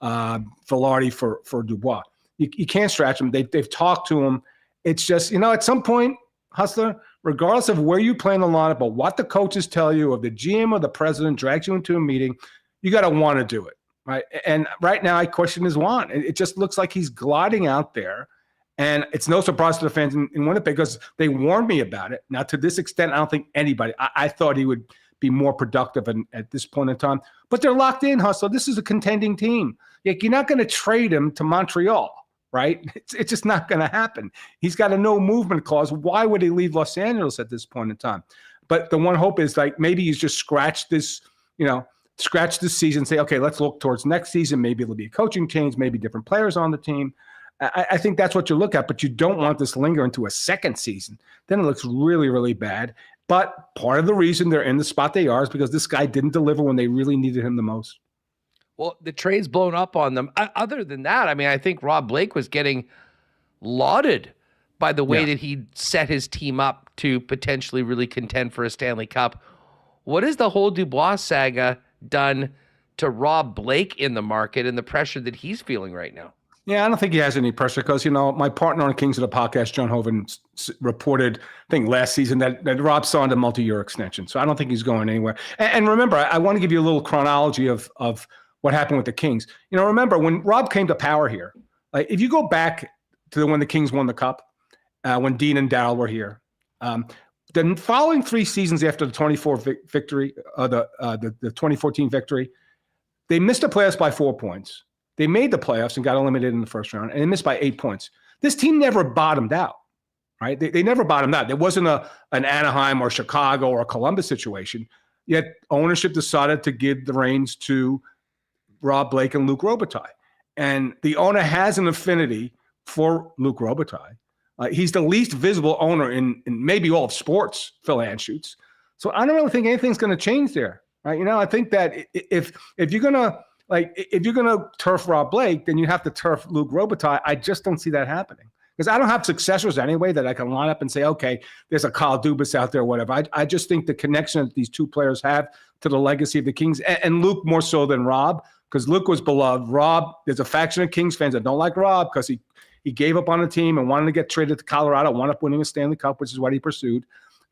Velarde for Dubois. You can't stretch him. They've talked to him. It's just, you know, at some point, Hustler, regardless of where you play in the lineup, but what the coaches tell you, or the GM or the president drags you into a meeting, you got to want to do it, right? And right now, I question his want. It just looks like he's gliding out there, and it's no surprise to the fans in Winnipeg, because they warned me about it. Now, to this extent, I don't think anybody. I thought he would be more productive at this point in time, but they're locked in, Hustler. This is a contending team. You're not going to trade him to Montreal. Right? It's just not going to happen. He's got a no movement clause. Why would he leave Los Angeles at this point in time? But the one hope is, like, maybe he's just scratch this season, say, okay, let's look towards next season. Maybe it'll be a coaching change, maybe different players on the team. I think that's what you look at, but you don't want this linger into a second season. Then it looks really, really bad. But part of the reason they're in the spot they are is because this guy didn't deliver when they really needed him the most. Well, the trade's blown up on them. Other than that, I mean, I think Rob Blake was getting lauded by the way that he set his team up to potentially really contend for a Stanley Cup. What has the whole Dubois saga done to Rob Blake in the market and the pressure that he's feeling right now? Yeah, I don't think he has any pressure because, you know, my partner on Kings of the Podcast, John Hoven, reported, I think last season, that Rob signed a multi-year extension. So I don't think he's going anywhere. And remember, I want to give you a little chronology of what happened with the Kings. You know, remember when Rob came to power here, like if you go back to when the Kings won the Cup, when Dean and Darryl were here, the following 3 seasons after the 2014 victory, they missed the playoffs by 4 points. They made the playoffs and got eliminated in the first round, and they missed by 8 points. This team never bottomed out, right? They never bottomed out. There wasn't an Anaheim or Chicago or a Columbus situation, yet ownership decided to give the reins to Rob Blake and Luc Robitaille. And the owner has an affinity for Luc Robitaille. He's the least visible owner in maybe all of sports, Phil Anschutz. So I don't really think anything's going to change there, right? You know, I think that if you're gonna turf Rob Blake, then you have to turf Luc Robitaille. I just don't see that happening because I don't have successors anyway that I can line up and say, okay, there's a Kyle Dubas out there, or whatever. I just think the connection that these two players have to the legacy of the Kings, and Luc more so than Rob, because Luc was beloved. Rob, there's a faction of Kings fans that don't like Rob because he gave up on the team and wanted to get traded to Colorado, wound up winning a Stanley Cup, which is what he pursued.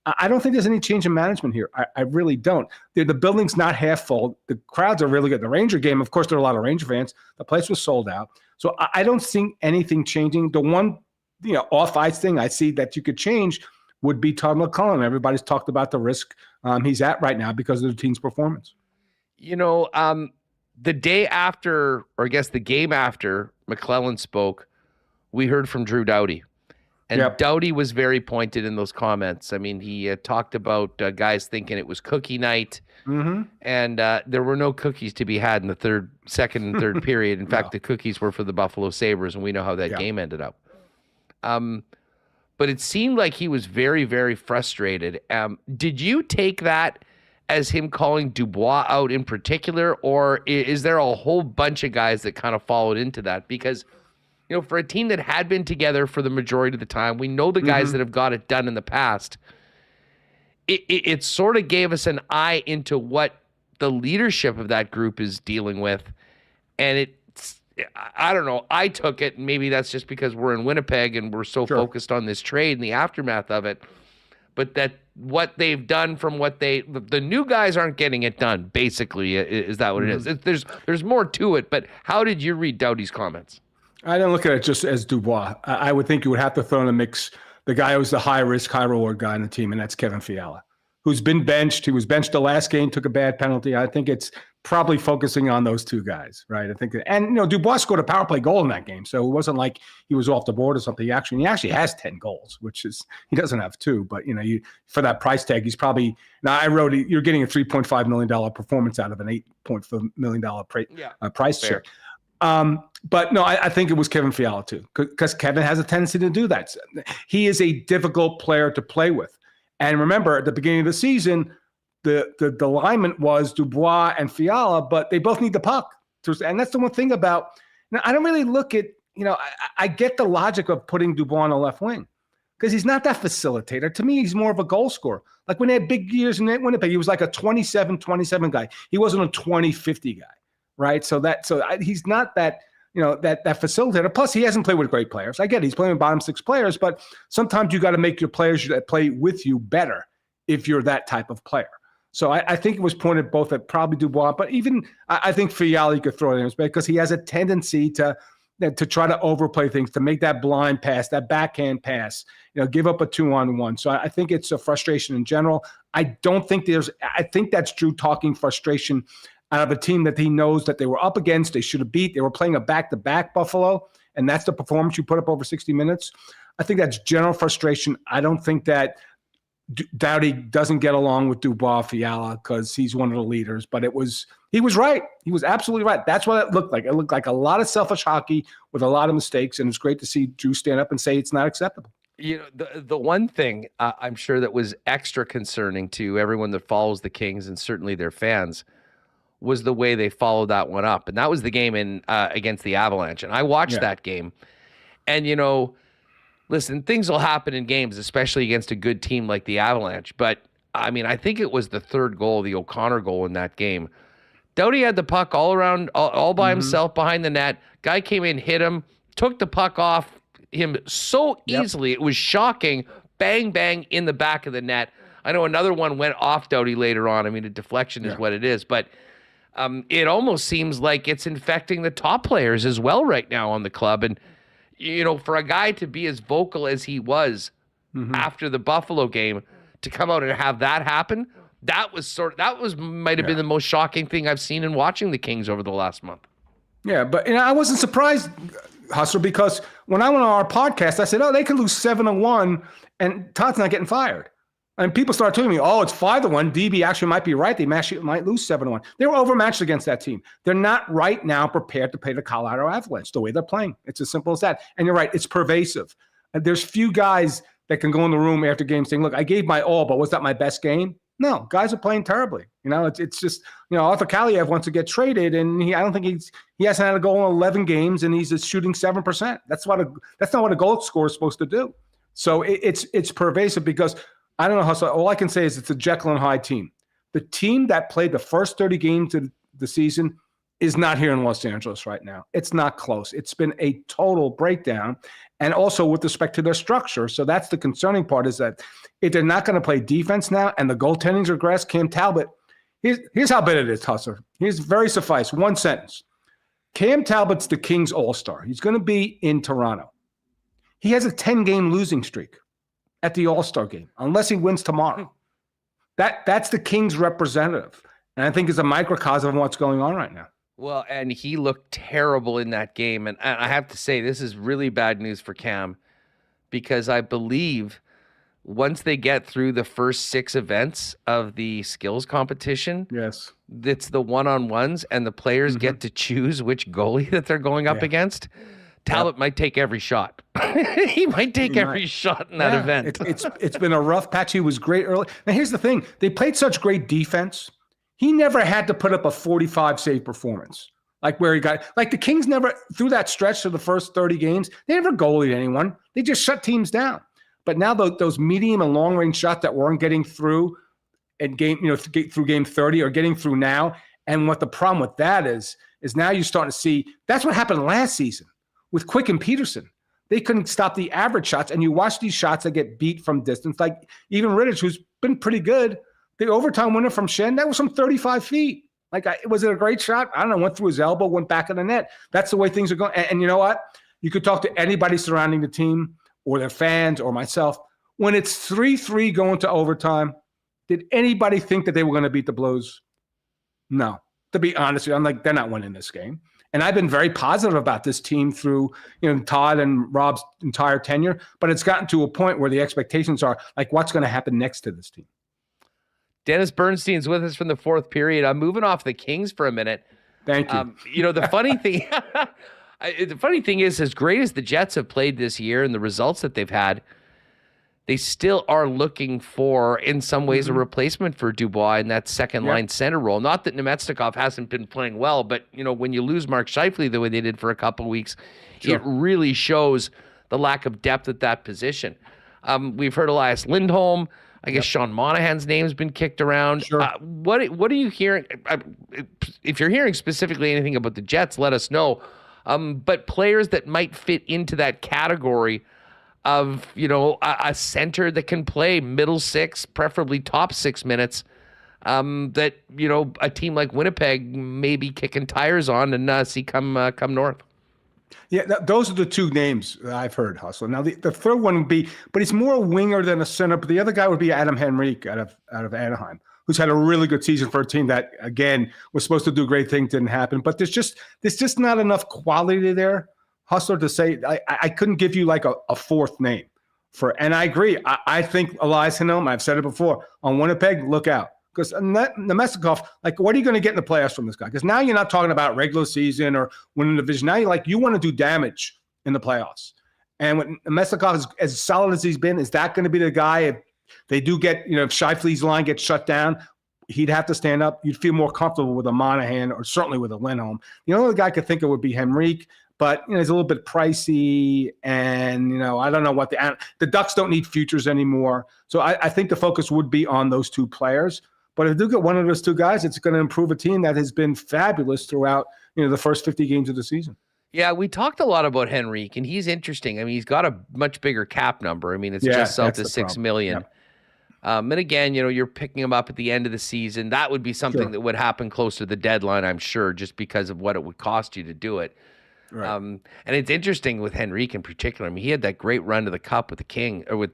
I don't think there's any change in management here. I really don't. The building's not half full. The crowds are really good. The Ranger game, of course, there are a lot of Ranger fans. The place was sold out. So I don't see anything changing. The one, off-ice thing I see that you could change would be Todd McCullum. Everybody's talked about the risk he's at right now because of the team's performance. The day after, or I guess the game after McClellan spoke, we heard from Drew Doughty. And Doughty was very pointed in those comments. I mean, he talked about guys thinking it was cookie night, and there were no cookies to be had in the second and third period. In fact, the cookies were for the Buffalo Sabres, and we know how that game ended up. But it seemed like he was very, very frustrated. Did you take that as him calling Dubois out in particular, or is there a whole bunch of guys that kind of followed into that? Because for a team that had been together for the majority of the time, we know the guys that have got it done in the past. It sort of gave us an eye into what the leadership of that group is dealing with. And I don't know, I took it, and maybe that's just because we're in Winnipeg and we're so focused on this trade and the aftermath of it, but that what they've done from the new guys aren't getting it done, basically. Is that what it is? There's more to it, but how did you read Doughty's comments? I don't look at it just as Dubois. I would think you would have to throw in the mix the guy who's the high-risk, high-reward guy in the team, and that's Kevin Fiala, who's been benched. He was benched the last game, took a bad penalty. I think it's probably focusing on those two guys, right? I think Dubois scored a power play goal in that game, so it wasn't like he was off the board or something. He actually has 10 goals, which is he doesn't have 2, but for that price tag, he's probably now. I wrote you're getting a $3.5 million performance out of an $8.5 million price tag. But no, I think it was Kevin Fiala too, because Kevin has a tendency to do that. He is a difficult player to play with. And remember, at the beginning of the season, the alignment was Dubois and Fiala, but they both need the puck. And that's the one thing about – now, I don't really look at – I get the logic of putting Dubois on the left wing because he's not that facilitator. To me, he's more of a goal scorer. Like when they had big years in Winnipeg, he was like a 27 guy. He wasn't a 20-50 guy. Right. So he's not that, that facilitator. Plus, he hasn't played with great players. I get it. He's playing with bottom 6 players, but sometimes you got to make your players that play with you better if you're that type of player. So I think it was pointed both at probably Dubois, but even I think Fiala you could throw in because he has a tendency to try to overplay things, to make that blind pass, that backhand pass, give up a 2-on-1. So I think it's a frustration in general. I think that's Drew talking frustration out of a team that he knows that they were up against, they should have beat. They were playing a back-to-back Buffalo, and that's the performance you put up over 60 minutes. I think that's general frustration. I don't think that Doughty doesn't get along with Dubois Fiala because he's one of the leaders, but he was right. He was absolutely right. That's what it looked like. It looked like a lot of selfish hockey with a lot of mistakes, and it's great to see Drew stand up and say it's not acceptable. The one thing I'm sure that was extra concerning to everyone that follows the Kings and certainly their fans was the way they followed that one up. And that was the game against the Avalanche. And I watched that game. And, listen, things will happen in games, especially against a good team like the Avalanche. But, I think it was the third goal, the O'Connor goal in that game. Doughty had the puck all around, all by himself behind the net. Guy came in, hit him, took the puck off him so easily. It was shocking. Bang, bang in the back of the net. I know another one went off Doughty later on. A deflection is what it is. But it almost seems like it's infecting the top players as well right now on the club. And, for a guy to be as vocal as he was after the Buffalo game, to come out and have that happen, might have been the most shocking thing I've seen in watching the Kings over the last month. Yeah, but I wasn't surprised, Hustler, because when I went on our podcast, I said, they could lose 7-1 and Todd's not getting fired. And people started telling me, it's 5-1. DB actually might be right. They might lose 7-1. They were overmatched against that team. They're not right now prepared to play the Colorado Avalanche the way they're playing. It's as simple as that. And you're right. It's pervasive. There's few guys that can go in the room after games saying, look, I gave my all, but was that my best game? No, guys are playing terribly. It's just, Arthur Kaliev wants to get traded, and I don't think he hasn't had a goal in 11 games, and he's just shooting 7%. That's not what a goal scorer is supposed to do. So it's pervasive because I don't know how. All I can say is it's a Jekyll and Hyde team. The team that played the first 30 games of the season is not here in Los Angeles right now. It's not close. It's been a total breakdown. And also with respect to their structure. So that's the concerning part, is that if they're not going to play defense now and the goaltending's regressed, Cam Talbot, here's how bad it is, Hustler. Here's very suffice. One sentence. Cam Talbot's the Kings All-Star. He's going to be in Toronto. He has a 10-game losing streak at the All-Star game, unless he wins tomorrow. That's the Kings representative. And I think it's a microcosm of what's going on right now. Well, and he looked terrible in that game. And I have to say, this is really bad news for Cam, because I believe once they get through the first 6 events of the skills competition, yes, it's the one-on-ones, and the players get to choose which goalie that they're going up against. Talbot might take every shot. He might take every shot in that event. It's been a rough patch. He was great early. Now, here's the thing. They played such great defense. He never had to put up a 45 save performance. Like where he got, like the Kings never, through that stretch of the first 30 games, they never goalied anyone. They just shut teams down. But now those medium and long range shots that weren't getting through at game, through game 30 are getting through now. And what the problem with that is now you're starting to see, that's what happened last season with Quick and Paterson. They couldn't stop the average shots. And you watch these shots that get beat from distance, like even Rittich, who's been pretty good. The overtime winner from Shen, that was from 35 feet. Was it a great shot? I don't know. Went through his elbow, went back in the net. That's the way things are going. And you know what? You could talk to anybody surrounding the team or their fans or myself. When it's 3-3 going to overtime, did anybody think that they were going to beat the Blues? No. To be honest with you, I'm like, they're not winning this game. And I've been very positive about this team through, Todd and Rob's entire tenure. But it's gotten to a point where the expectations are like, what's going to happen next to this team? Dennis Bernstein's with us from the 4th period. I'm moving off the Kings for a minute. Thank you. The funny thing, is, as great as the Jets have played this year and the results that they've had, they still are looking for, in some ways, a replacement for Dubois in that second line center role. Not that Nemetsnikov hasn't been playing well, but when you lose Mark Scheifele the way they did for a couple of weeks, it really shows the lack of depth at that position. We've heard Elias Lindholm. I guess Sean Monahan's name's been kicked around. Sure. What are you hearing? If you're hearing specifically anything about the Jets, let us know. But players that might fit into that category of, a center that can play middle 6, preferably top 6 minutes, that, a team like Winnipeg may be kicking tires on and see come north. Yeah, those are the 2 names that I've heard, Hustler. Now, the third one would be, but he's more a winger than a center, but the other guy would be Adam Henrique out of Anaheim, who's had a really good season for a team that, again, was supposed to do great things, didn't happen. But there's just not enough quality there, Hustler, to say I couldn't give you like a 4th name. And I agree. I think Elias Lindholm, I've said it before, on Winnipeg, look out. Because Nemetsnikov, what are you going to get in the playoffs from this guy? Because now you're not talking about regular season or winning the division. Now you want to do damage in the playoffs. And when Nemetsnikov is as solid as he's been, is that going to be the guy? If they do get, if Scheifele's line gets shut down, he'd have to stand up. You'd feel more comfortable with a Monahan or certainly with a Lindholm. The only guy I could think of would be Henrique, but he's a little bit pricey. And, I don't know what the Ducks don't need futures anymore. So I think the focus would be on those 2 players. But if you do get one of those 2 guys, it's going to improve a team that has been fabulous throughout, the first 50 games of the season. Yeah, we talked a lot about Henrique, and he's interesting. I mean, he's got a much bigger cap number. I mean, it's just south of $6 million. Yep. And again, you're picking him up at the end of the season. That would be something that would happen close to the deadline, I'm sure, just because of what it would cost you to do it. Right. And it's interesting with Henrique in particular. I mean, he had that great run to the Cup with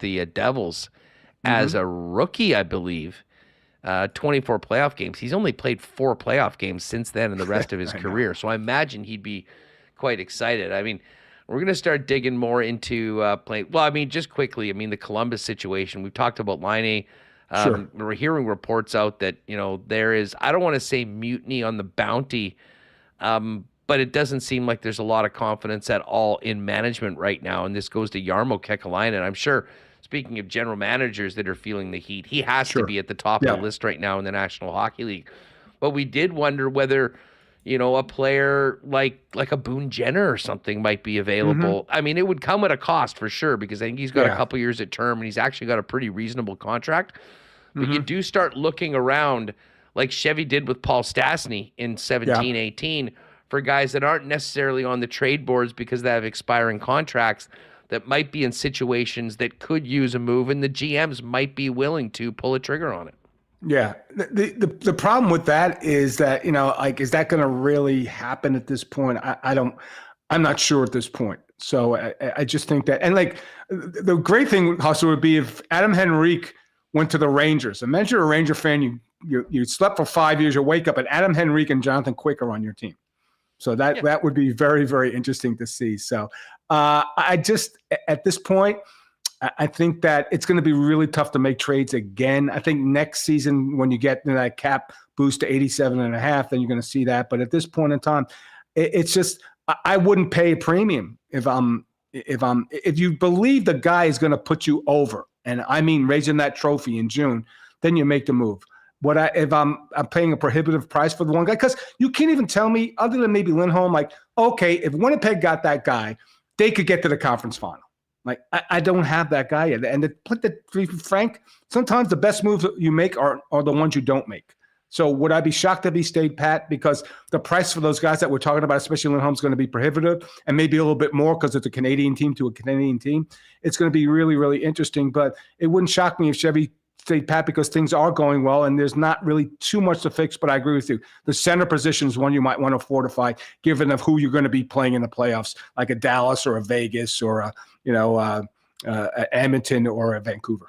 the Devils as a rookie, I believe. 24 playoff games. He's only played 4 playoff games since then in the rest of his career. So I imagine he'd be quite excited. I mean, we're going to start digging more into playing. Well, I mean, just quickly, the Columbus situation. We've talked about Laine. We're hearing reports out that, there is, I don't want to say mutiny on the bounty, but it doesn't seem like there's a lot of confidence at all in management right now. And this goes to Jarmo Kekalainen. I'm sure, speaking of general managers that are feeling the heat, he has to be at the top of the list right now in the National Hockey League. But we did wonder whether, a player like a Boone Jenner or something might be available. I mean, it would come at a cost for sure, because I think he's got a couple years at term and he's actually got a pretty reasonable contract. But you do start looking around, like Chevy did with Paul Stastny in 17-18 for guys that aren't necessarily on the trade boards because they have expiring contracts that might be in situations that could use a move, and the GMs might be willing to pull a trigger on it. Yeah. The problem with that is that, like, is that going to really happen at this point? I'm not sure at this point. So I just think that, and like the great thing also would be if Adam Henrique went to the Rangers. Imagine you're a Ranger fan, you slept for 5 years, you wake up and Adam Henrique and Jonathan Quick are on your team. So that would be very, very interesting to see. So I just, at this point, I think that it's going to be really tough to make trades again. I think next season, when you get that cap boost to 87.5, then you're going to see that. But at this point in time, it's just, I wouldn't pay a premium if you believe the guy is going to put you over, and I mean raising that trophy in June, then you make the move. If I'm paying a prohibitive price for the one guy, because you can't even tell me, other than maybe Lindholm, like, okay, if Winnipeg got that guy, they could get to the conference final. Like, I don't have that guy yet. And to put the frank, sometimes the best moves you make are the ones you don't make. So would I be shocked if he stayed pat? Because the price for those guys that we're talking about, especially Lindholm's going to be prohibitive, and maybe a little bit more because it's a Canadian team to a Canadian team. It's going to be really, really interesting. But it wouldn't shock me if Chevy stayed pat because things are going well and there's not really too much to fix. But I agree with you. The center position is one you might want to fortify, given of who you're going to be playing in the playoffs, like a Dallas or a Vegas or a Edmonton or a Vancouver.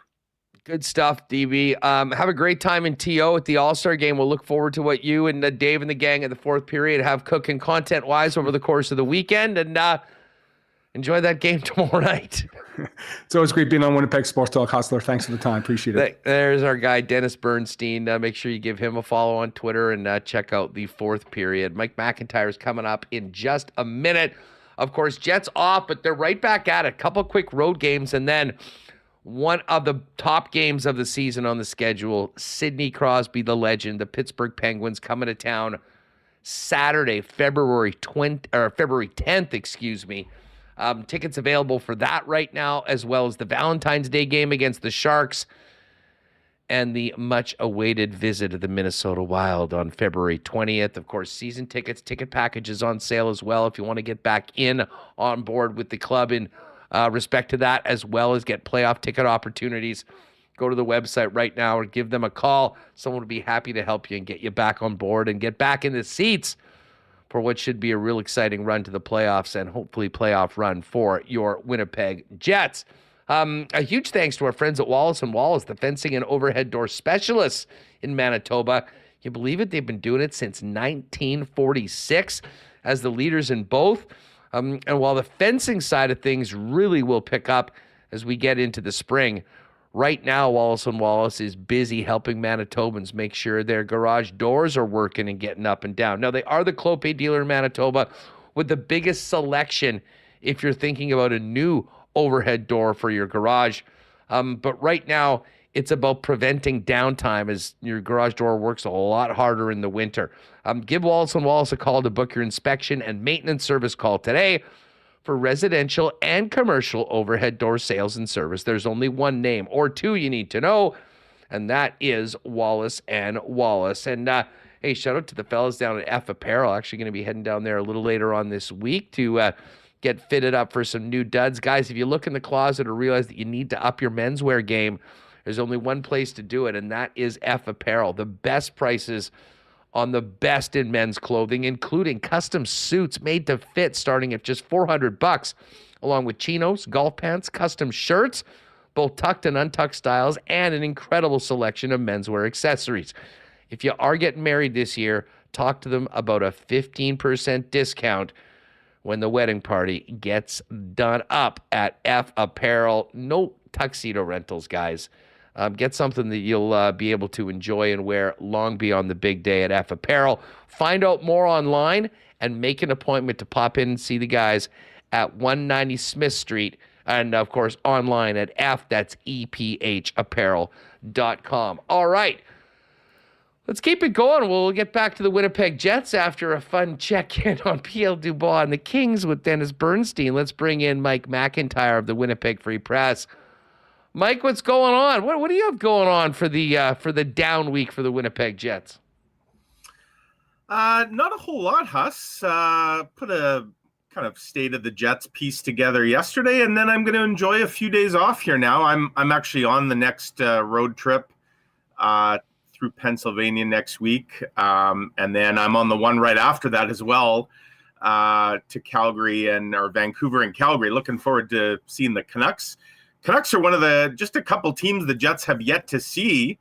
Good stuff, DB. Have a great time in TO at the All-Star game. We'll look forward to what you and Dave and the gang at the fourth period have cooking content-wise over the course of the weekend, and enjoy that game tomorrow night. It's always great being on Winnipeg Sports Talk, Hustler. Thanks for the time. Appreciate it. There's our guy, Dennis Bernstein. Make sure you give him a follow on Twitter and check out the fourth period. Mike McIntyre is coming up in just a minute. Of course, Jets off, but they're right back at it. A couple quick road games, and then one of the top games of the season on the schedule, Sidney Crosby, the legend, the Pittsburgh Penguins coming to town Saturday, February 10th, excuse me. Tickets available for that right now, as well as the Valentine's Day game against the Sharks and the much-awaited visit of the Minnesota Wild on February 20th. Of course, season tickets, ticket packages on sale as well if you want to get back on board with the club in respect to that, as well as get playoff ticket opportunities. Go to the website right now or give them a call. Someone would be happy to help you and get you back on board and get back in the seats for what should be a real exciting run to the playoffs and hopefully playoff run for your Winnipeg Jets. A huge thanks to our friends at Wallace & Wallace, the fencing and overhead door specialists in Manitoba. You believe it? They've been doing it since 1946 as the leaders in both. And while the fencing side of things really will pick up as we get into the spring, right now Wallace & Wallace is busy helping Manitobans make sure their garage doors are working and getting up and down. Now, they are the Clopay dealer in Manitoba with the biggest selection if you're thinking about a new overhead door for your garage. But right now, it's about preventing downtime as your garage door works a lot harder in the winter. Give Wallace & Wallace a call to book your inspection and maintenance service call today for residential and commercial overhead door sales and service. There's only one name or two you need to know, and that is Wallace & Wallace. And hey, shout out to the fellas down at F Apparel. Actually going to be heading down there a little later on this week to get fitted up for some new duds. Guys, if you look in the closet or realize that you need to up your menswear game, there's only one place to do it, and that is F Apparel. The best prices on the best in men's clothing, including custom suits made to fit starting at just $400, along with chinos, golf pants, custom shirts, both tucked and untucked styles, and an incredible selection of menswear accessories. If you are getting married this year, talk to them about a 15% discount when the wedding party gets done up at F Apparel. No tuxedo rentals, guys. Get something that you'll be able to enjoy and wear long beyond the big day at F Apparel. Find out more online and make an appointment to pop in and see the guys at 190 Smith Street. And, of course, online at that's EPHapparel.com. All right. Let's keep it going. We'll get back to the Winnipeg Jets after a fun check-in on P.L. Dubois and the Kings with Dennis Bernstein. Let's bring in Mike McIntyre of the Winnipeg Free Press. Mike, what's going on? What do you have going on for the down week for the Winnipeg Jets? Not a whole lot, Huss. Put a kind of state of the Jets piece together yesterday, and then I'm going to enjoy a few days off here now. I'm actually on the next road trip through Pennsylvania next week, and then I'm on the one right after that as well to Calgary or Vancouver and Calgary. Looking forward to seeing the Canucks. Canucks are one of just a couple teams the Jets have yet to see,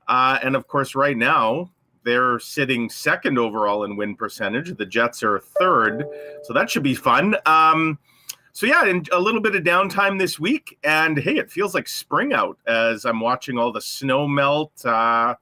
and of course, right now, they're sitting second overall in win percentage. The Jets are third, so that should be fun. So yeah, and a little bit of downtime this week, and hey, it feels like spring out as I'm watching all the snow melt. Can't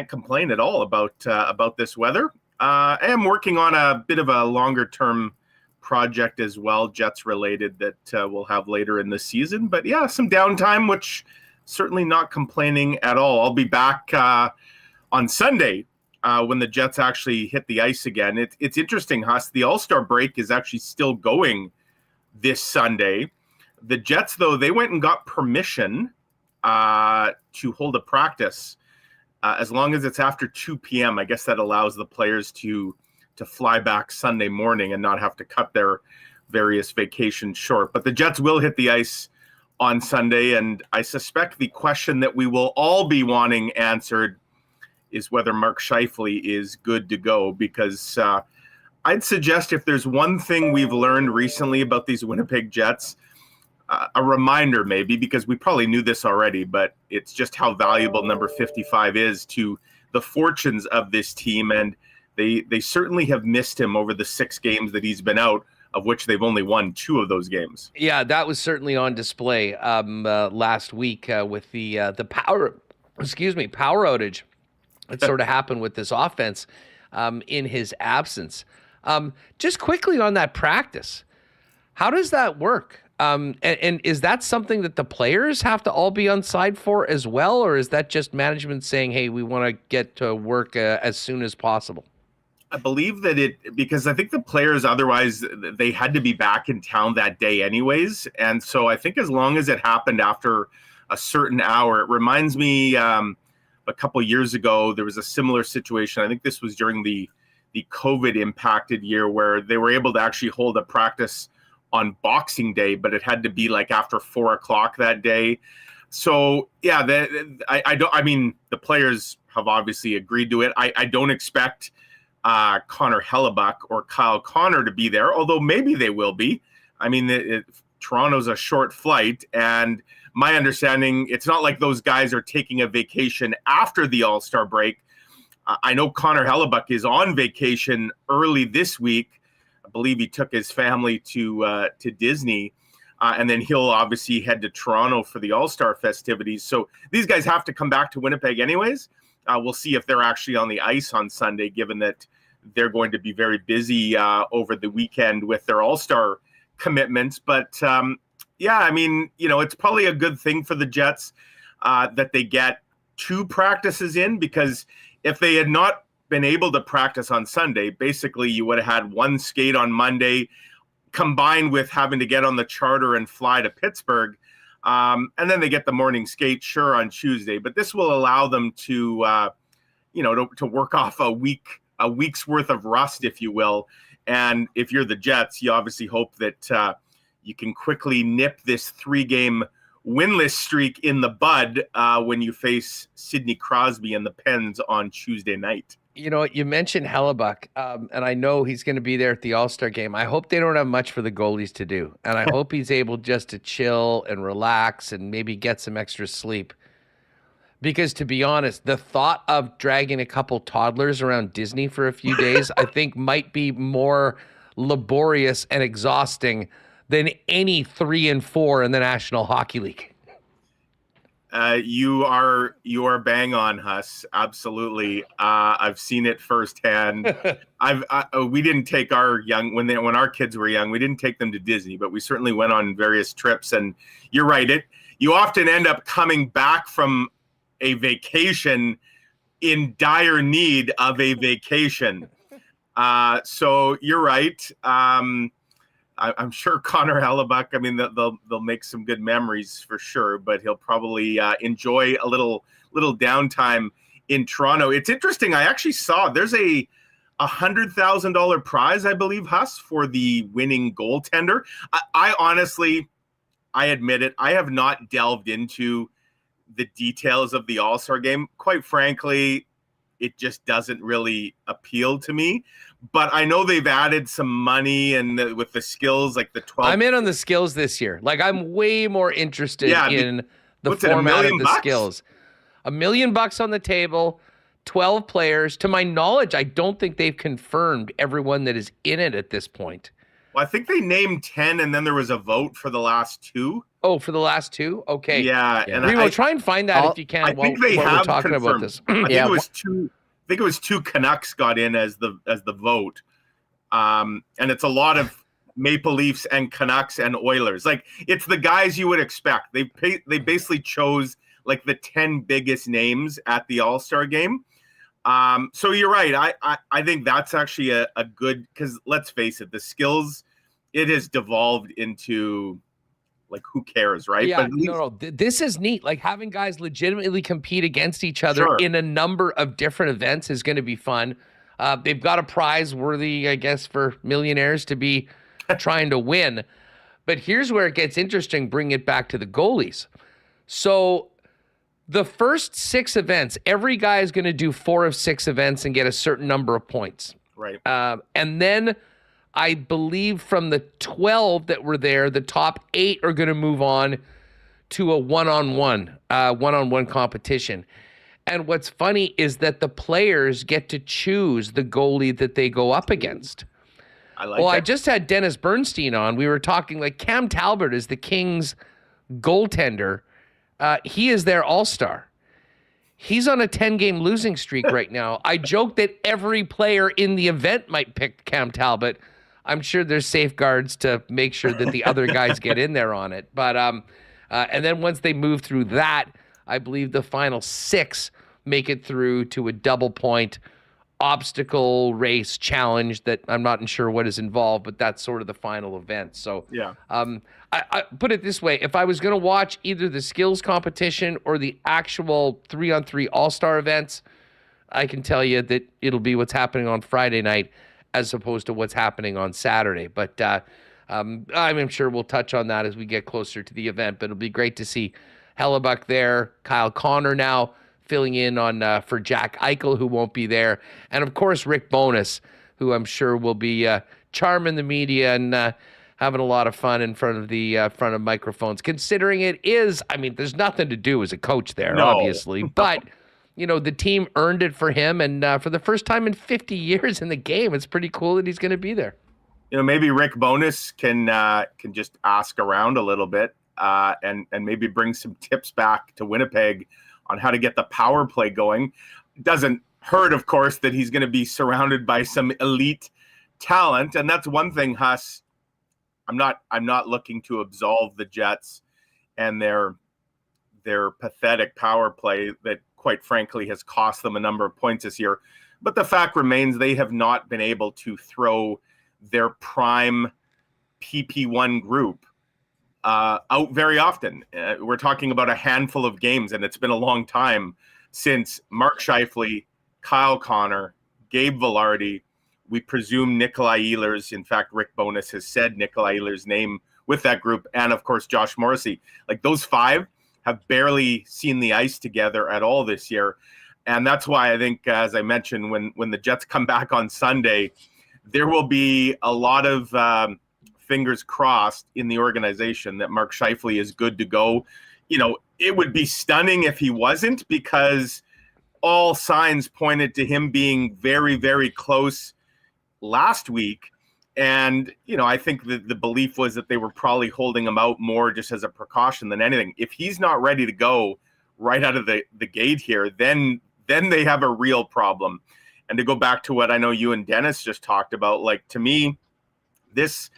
complain at all about this weather. I am working on a bit of a longer term project as well, Jets related, that we'll have later in the season. But yeah, some downtime, which certainly not complaining at all. I'll be back on Sunday when the Jets actually hit the ice again. It's interesting, Huss. The All Star break is actually still going this Sunday. The Jets, though, they went and got permission to hold a practice as long as it's after 2 p.m. I guess that allows the players to fly back Sunday morning and not have to cut their various vacations short. But the Jets will hit the ice on Sunday, and I suspect the question that we will all be wanting answered is whether Mark Scheifele is good to go, because I'd suggest if there's one thing we've learned recently about these Winnipeg Jets, a reminder maybe, because we probably knew this already, but it's just how valuable number 55 is to the fortunes of this team, and they certainly have missed him over the 6 games that he's been out, of which they've only won 2 of those games. Yeah, that was certainly on display last week with the power outage that sort of happened with this offense in his absence. Just quickly on that practice, how does that work? And is that something that the players have to all be on side for as well, or is that just management saying, hey, we want to get to work as soon as possible? I believe that because I think the players, otherwise they had to be back in town that day anyways. And so I think as long as it happened after a certain hour, it reminds me a couple years ago, there was a similar situation. I think this was during the COVID impacted year where they were able to actually hold a practice on Boxing Day, but it had to be like after 4:00 that day. So yeah, the players have obviously agreed to it. I don't expect Connor Hellebuyck or Kyle Connor to be there, although maybe they will be. I mean, Toronto's a short flight, and my understanding, it's not like those guys are taking a vacation after the All Star break. I know Connor Hellebuyck is on vacation early this week. I believe he took his family to Disney, and then he'll obviously head to Toronto for the All-Star festivities. So these guys have to come back to Winnipeg anyways. We'll see if they're actually on the ice on Sunday, given that they're going to be very busy over the weekend with their All-Star commitments. But yeah, I mean, it's probably a good thing for the Jets that they get 2 practices in, because if they had not been able to practice on Sunday, basically you would have had 1 skate on Monday combined with having to get on the charter and fly to Pittsburgh. And then they get the morning skate, sure, on Tuesday. But this will allow them to work off a week's worth of rust, if you will. And if you're the Jets, you obviously hope that you can quickly nip this 3-game winless streak in the bud when you face Sidney Crosby and the Pens on Tuesday night. You mentioned Hellebuyck, and I know he's going to be there at the All-Star game. I hope they don't have much for the goalies to do, and I hope he's able just to chill and relax and maybe get some extra sleep. Because to be honest, the thought of dragging a couple toddlers around Disney for a few days, I think might be more laborious and exhausting than any 3 and 4 in the National Hockey League. You are bang on, Huss. Absolutely. I've seen it firsthand. We didn't take our when our kids were young, we didn't take them to Disney, but we certainly went on various trips. And you're right. You often end up coming back from a vacation in dire need of a vacation. So you're right. I'm sure Connor Hellebuyck, I mean, they'll make some good memories for sure, but he'll probably enjoy a little downtime in Toronto. It's interesting. I actually saw there's a $100,000 prize, I believe, Huss, for the winning goaltender. I honestly, I admit it, I have not delved into the details of the All-Star game. Quite frankly, it just doesn't really appeal to me. But I know they've added some money and with the skills, like the 12. I'm in on the skills this year. Like, I'm way more interested in the format of the skills. $1 million on the table, 12 players. To my knowledge, I don't think they've confirmed everyone that is in it at this point. Well, I think they named 10, and then there was a vote for the last 2. Oh, for the last 2? Okay. Yeah. And Remo, try and find that if you can. I think they have we're talking confirmed. about this. I think it was 2. I think it was 2 Canucks got in as the vote, and it's a lot of Maple Leafs and Canucks and Oilers. Like, it's the guys you would expect. They basically chose like the 10 biggest names at the All-Star game. So you're right. I think that's actually a good, because let's face it, the skills, it has devolved into like, who cares, right? Yeah, this is neat. Like, having guys legitimately compete against each other in a number of different events is going to be fun. They've got a prize worthy, I guess, for millionaires to be trying to win. But here's where it gets interesting, bring it back to the goalies. So the first 6 events, every guy is going to do 4 of 6 events and get a certain number of points. Right. And then I believe from the 12 that were there, the top 8 are going to move on to a one-on-one competition. And what's funny is that the players get to choose the goalie that they go up against. I just had Dennis Bernstein on. We were talking, like, Cam Talbot is the Kings goaltender. He is their all-star. He's on a 10-game losing streak right now. I joke that every player in the event might pick Cam Talbot. I'm sure there's safeguards to make sure that the other guys get in there on it. But and then once they move through that, I believe the final 6 make it through to a double-point obstacle race challenge that I'm not sure what is involved, but that's sort of the final event. So yeah. I put it this way. If I was going to watch either the skills competition or the actual 3-on-3 all-star events, I can tell you that it'll be what's happening on Friday night as opposed to what's happening on Saturday. But I'm sure we'll touch on that as we get closer to the event, but it'll be great to see Hellebuck there, Kyle Connor now filling in on for Jack Eichel, who won't be there, and of course Rick Bowness, who I'm sure will be charming the media and having a lot of fun in front of microphones. Considering it is, there's nothing to do as a coach there, obviously, but the team earned it for him, and for the first time in 50 years in the game, it's pretty cool that he's going to be there. Maybe Rick Bowness can just ask around a little bit and maybe bring some tips back to Winnipeg on how to get the power play going. Doesn't hurt, of course, that he's going to be surrounded by some elite talent, and that's one thing, Huss. I'm not looking to absolve the Jets and their pathetic power play that, quite frankly, has cost them a number of points this year. But the fact remains they have not been able to throw their prime PP1 group out very often. We're talking about a handful of games, and it's been a long time since Mark Scheifele, Kyle Connor, Gabe Vilardi, we presume Nikolai Ehlers. In fact, Rick Bowness has said Nikolai Ehlers' name with that group, and of course Josh Morrissey. Like, those 5 have barely seen the ice together at all this year. And that's why I think, as I mentioned, when the Jets come back on Sunday, there will be a lot of fingers crossed in the organization that Mark Scheifele is good to go. It would be stunning if he wasn't, because all signs pointed to him being very, very close last week. And, I think the belief was that they were probably holding him out more just as a precaution than anything. If he's not ready to go right out of the gate here, then they have a real problem. And to go back to what I know you and Dennis just talked about, like, to me, this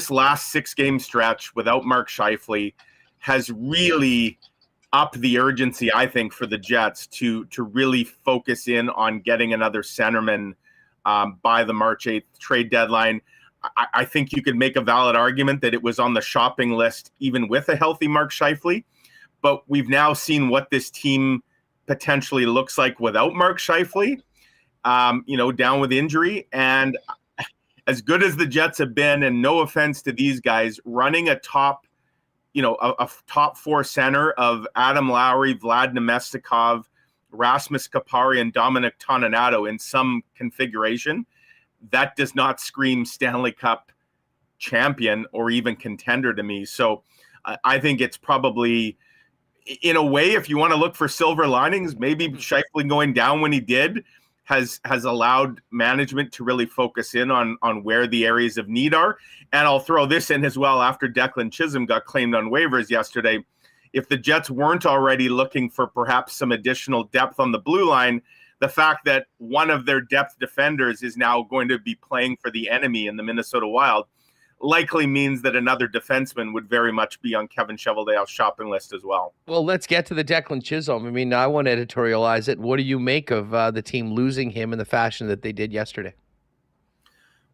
last 6-game stretch without Mark Scheifele has really upped the urgency, I think, for the Jets to really focus in on getting another centerman by the March 8th trade deadline. I think you could make a valid argument that it was on the shopping list even with a healthy Mark Scheifele, but we've now seen what this team potentially looks like without Mark Scheifele, down with injury. And as good as the Jets have been, and no offense to these guys, running a top four center of Adam Lowry, Vlad Nemestikov, Rasmus Kapari, and Dominic Toninato in some configuration, that does not scream Stanley Cup champion or even contender to me. So I think it's probably, in a way, if you want to look for silver linings, maybe Scheifele going down when he did has allowed management to really focus in on where the areas of need are. And I'll throw this in as well. After Declan Chisholm got claimed on waivers yesterday, if the Jets weren't already looking for perhaps some additional depth on the blue line, the fact that one of their depth defenders is now going to be playing for the enemy in the Minnesota Wild likely means that another defenseman would very much be on Kevin Cheveldale's shopping list as well. Well, let's get to the Declan Chisholm. I mean, I want to editorialize it. What do you make of the team losing him in the fashion that they did yesterday?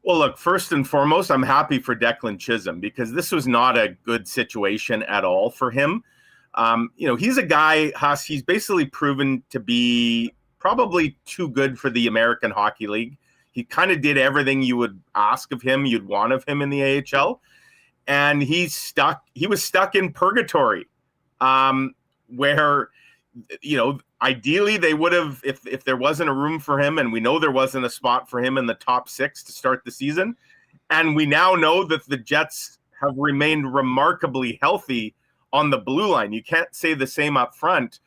Well, look, first and foremost, I'm happy for Declan Chisholm because this was not a good situation at all for him. He's a guy, Huss, he's basically proven to be probably too good for the American Hockey League. He kind of did everything you would ask of him, you'd want of him in the AHL. And he was stuck in purgatory, where, ideally they would have, if there wasn't a room for him, and we know there wasn't a spot for him in the top 6 to start the season. And we now know that the Jets have remained remarkably healthy on the blue line. You can't say the same up front.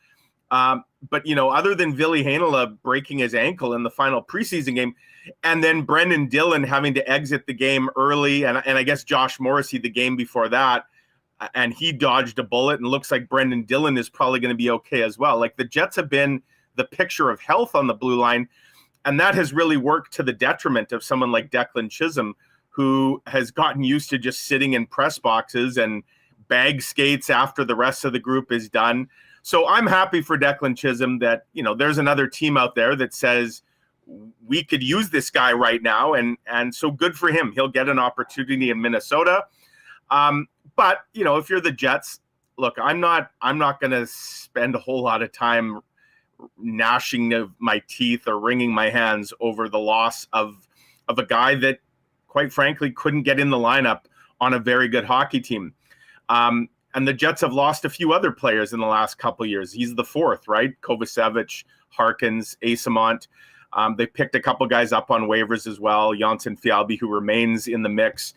But, other than Ville Heinola breaking his ankle in the final preseason game, and then Brendan Dillon having to exit the game early, and I guess Josh Morrissey the game before that, and he dodged a bullet, and looks like Brendan Dillon is probably going to be okay as well. Like, the Jets have been the picture of health on the blue line, and that has really worked to the detriment of someone like Declan Chisholm, who has gotten used to just sitting in press boxes and bag skates after the rest of the group is done. So I'm happy for Declan Chisholm that, there's another team out there that says we could use this guy right now. And so good for him. He'll get an opportunity in Minnesota. But, if you're the Jets, look, I'm not going to spend a whole lot of time gnashing of my teeth or wringing my hands over the loss of a guy that, quite frankly, couldn't get in the lineup on a very good hockey team. And the Jets have lost a few other players in the last couple of years. He's the fourth, right? Kovacevic, Harkins, Asamont. They picked a couple guys up on waivers as well. Janssen Fialbi, who remains in the mix.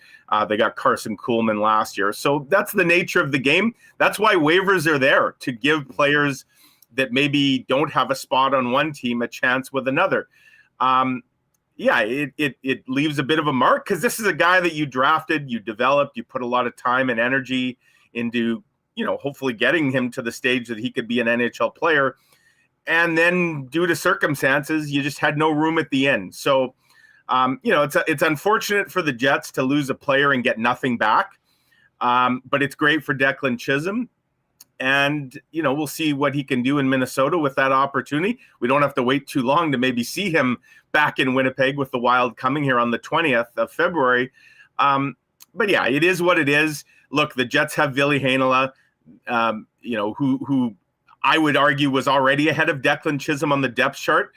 They got Carson Kuhlman last year. So that's the nature of the game. That's why waivers are there, to give players that maybe don't have a spot on one team a chance with another. It leaves a bit of a mark because this is a guy that you drafted, you developed, you put a lot of time and energy into, hopefully getting him to the stage that he could be an NHL player. And then due to circumstances, you just had no room at the end. So, it's unfortunate for the Jets to lose a player and get nothing back. But it's great for Declan Chisholm. And, we'll see what he can do in Minnesota with that opportunity. We don't have to wait too long to maybe see him back in Winnipeg with the Wild coming here on the 20th of February. But yeah, it is what it is. Look, the Jets have Ville Heinola, who I would argue was already ahead of Declan Chisholm on the depth chart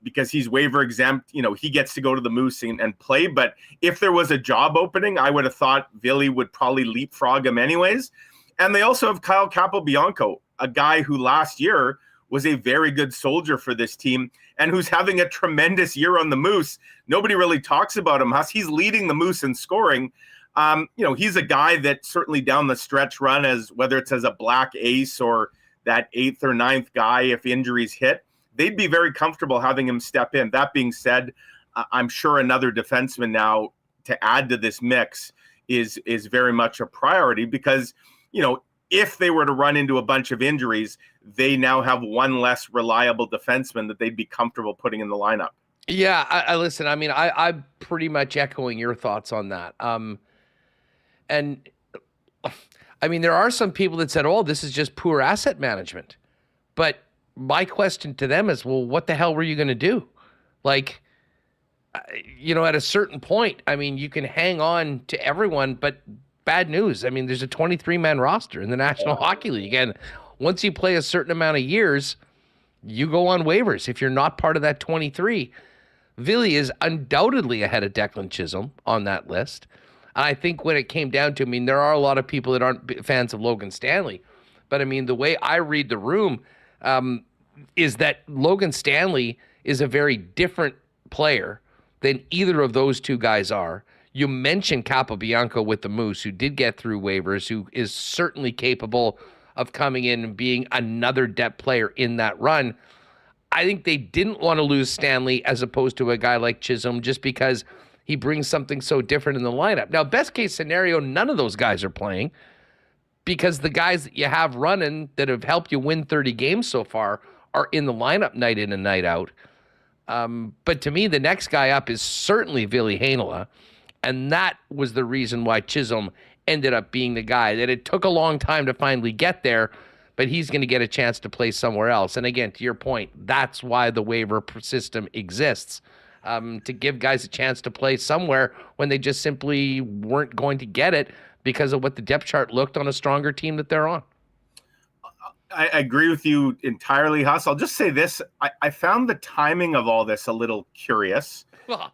because he's waiver exempt. He gets to go to the Moose and play. But if there was a job opening, I would have thought Ville would probably leapfrog him anyways. And they also have Kyle Capobianco, a guy who last year was a very good soldier for this team and who's having a tremendous year on the Moose. Nobody really talks about him, Huss. He's leading the Moose in scoring. He's a guy that certainly down the stretch run, as whether it's as a black ace or that 8th or 9th guy, if injuries hit, they'd be very comfortable having him step in. That being said, I'm sure another defenseman now to add to this mix is very much a priority because, if they were to run into a bunch of injuries, they now have one less reliable defenseman that they'd be comfortable putting in the lineup. Yeah, I listen. I mean, I'm pretty much echoing your thoughts on that. And I mean, there are some people that said, "Oh, this is just poor asset management." But my question to them is, well, what the hell were you going to do? Like, at a certain point, I mean, you can hang on to everyone, but bad news. I mean, there's a 23-man roster in the National Hockey League. And once you play a certain amount of years, you go on waivers. If you're not part of that 23, Villy is undoubtedly ahead of Declan Chisholm on that list. And I think when it came down to, I mean, there are a lot of people that aren't fans of Logan Stanley, but I mean, the way I read the room is that Logan Stanley is a very different player than either of those two guys are. You mentioned Capobianco with the Moose, who did get through waivers, who is certainly capable of coming in and being another depth player in that run. I think they didn't want to lose Stanley as opposed to a guy like Chisholm just because he brings something so different in the lineup. Now, best case scenario, none of those guys are playing because the guys that you have running that have helped you win 30 games so far are in the lineup night in and night out. But to me, the next guy up is certainly Ville Heinola, and that was the reason why Chisholm ended up being the guy that it took a long time to finally get there, but he's going to get a chance to play somewhere else. And again, to your point, that's why the waiver system exists, to give guys a chance to play somewhere when they just simply weren't going to get it because of what the depth chart looked on a stronger team that they're on. I agree with you entirely, Huss. I'll just say this. I found the timing of all this a little curious. Well,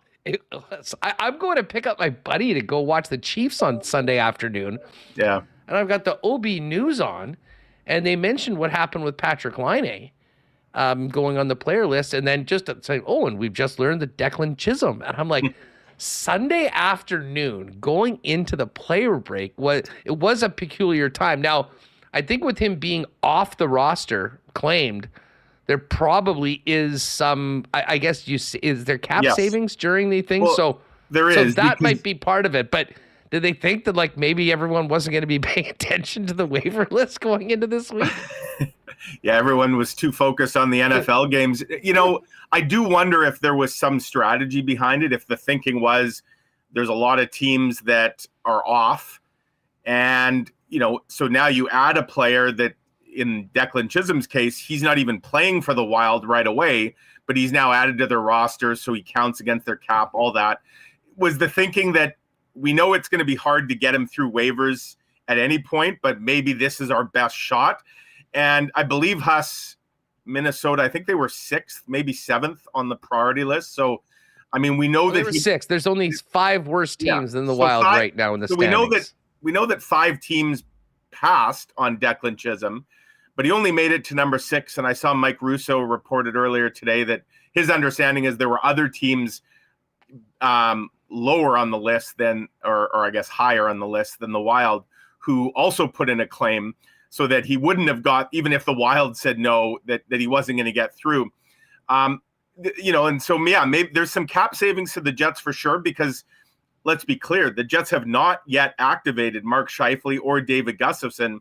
I'm going to pick up my buddy to go watch the Chiefs on Sunday afternoon. Yeah. And I've got the OB News on, and they mentioned what happened with Patrick Laine going on the player list, and then just saying, oh, and we've just learned that Declan Chisholm. And I'm like, Sunday afternoon going into the player break, it was a peculiar time. Now, I think with him being off the roster, claimed, there probably is some, I guess, is there cap savings during the thing? Well, so there is. So that might be part of it. But did they think that like maybe everyone wasn't going to be paying attention to the waiver list going into this week? Yeah, everyone was too focused on the NFL games. You know, I do wonder if there was some strategy behind it, if the thinking was there's a lot of teams that are off. And, you know, so now you add a player that in Declan Chisholm's case, he's not even playing for the Wild right away, but he's now added to their roster, so he counts against their cap, all that. Was the thinking that we know it's going to be hard to get him through waivers at any point, but maybe this is our best shot? And I believe Huss, Minnesota, I think they were 6th, maybe 7th on the priority list. So, I mean, we know that they were 6th. There's only 5 worse teams than the Wild right now in the standings. We know that 5 teams passed on Declan Chisholm, but he only made it to number 6. And I saw Mike Russo reported earlier today that his understanding is there were other teams lower on the list than, or I guess higher on the list than the Wild, who also put in a claim so that he wouldn't have got, even if the Wild said no, that he wasn't going to get through. You know, and so, yeah, maybe there's some cap savings to the Jets for sure, because let's be clear, the Jets have not yet activated Mark Scheifele or David Gustafsson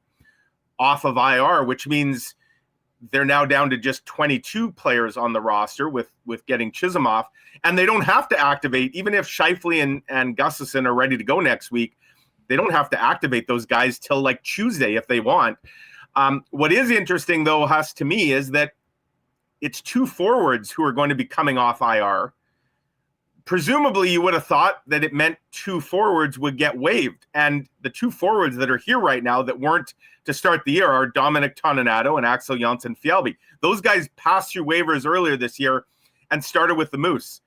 off of IR, which means they're now down to just 22 players on the roster with getting Chisholm off. And they don't have to activate, even if Scheifele and Gustafsson are ready to go next week, they don't have to activate those guys till like Tuesday if they want. What is interesting, though, Huss, to me, is that it's 2 forwards who are going to be coming off IR. Presumably, you would have thought that it meant 2 forwards would get waived. And the 2 forwards that are here right now that weren't to start the year are Dominic Toninato and Axel Jonsson-Fjällby. Those guys passed through waivers earlier this year and started with the Moose.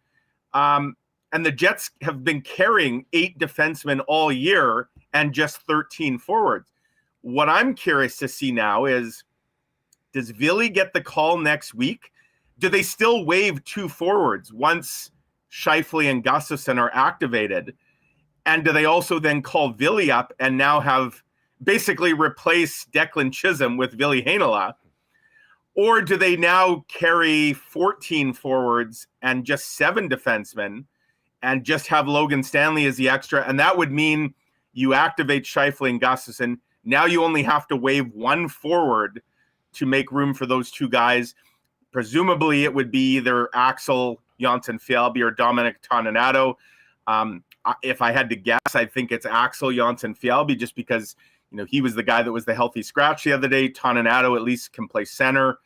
And the Jets have been carrying 8 defensemen all year and just 13 forwards. What I'm curious to see now is, does Ville get the call next week? Do they still waive 2 forwards once Scheifele and Gustafsson are activated? And do they also then call Ville up and now have basically replace Declan Chisholm with Ville Heinola? Or do they now carry 14 forwards and just 7 defensemen and just have Logan Stanley as the extra? And that would mean you activate Scheifele and Gustafsson. Now you only have to waive 1 forward to make room for those 2 guys. Presumably it would be either Axel Jonsson-Fjällby or Dominic Toninato. If I had to guess, I think it's Axel Jonsson-Fjällby, just because, you know, he was the guy that was the healthy scratch the other day. Toninato at least can play center,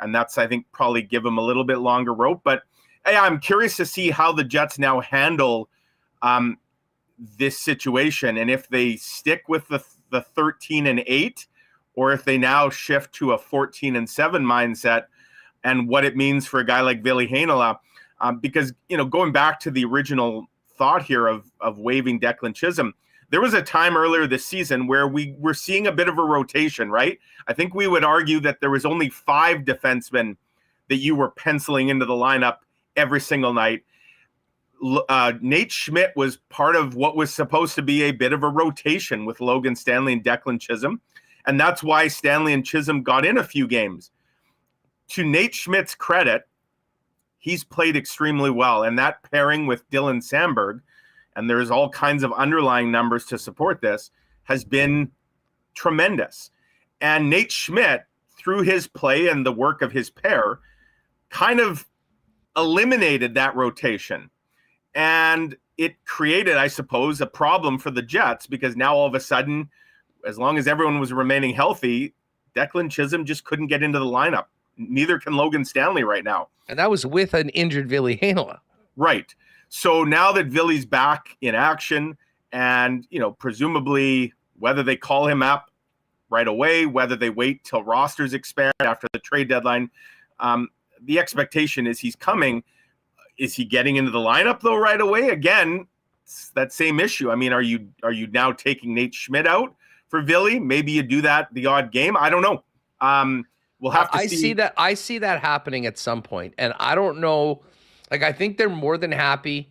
and that's, I think, probably give him a little bit longer rope. But hey, I'm curious to see how the Jets now handle this situation, and if they stick with the 13-8, or if they now shift to a 14-7 mindset. and what it means for a guy like Ville Heinola. Because, going back to the original thought here of waiving Declan Chisholm, there was a time earlier this season where we were seeing a bit of a rotation, right? I think we would argue that there was only 5 defensemen that you were penciling into the lineup every single night. Nate Schmidt was part of what was supposed to be a bit of a rotation with Logan Stanley and Declan Chisholm. And that's why Stanley and Chisholm got in a few games. To Nate Schmidt's credit, he's played extremely well. And that pairing with Dylan Samberg, and there's all kinds of underlying numbers to support this, has been tremendous. And Nate Schmidt, through his play and the work of his pair, kind of eliminated that rotation. And it created, I suppose, a problem for the Jets, because now all of a sudden, as long as everyone was remaining healthy, Declan Chisholm just couldn't get into the lineup. Neither can Logan Stanley right now. And that was with an injured Ville Heinola. Right. So now that Ville's back in action, and, presumably whether they call him up right away, whether they wait till rosters expand after the trade deadline, the expectation is he's coming. Is he getting into the lineup though right away? Again, it's that same issue. I mean, are you now taking Nate Schmidt out for Ville? Maybe you do that the odd game. I don't know. We'll have to see. I see that happening at some point, and I don't know. Like, I think they're more than happy,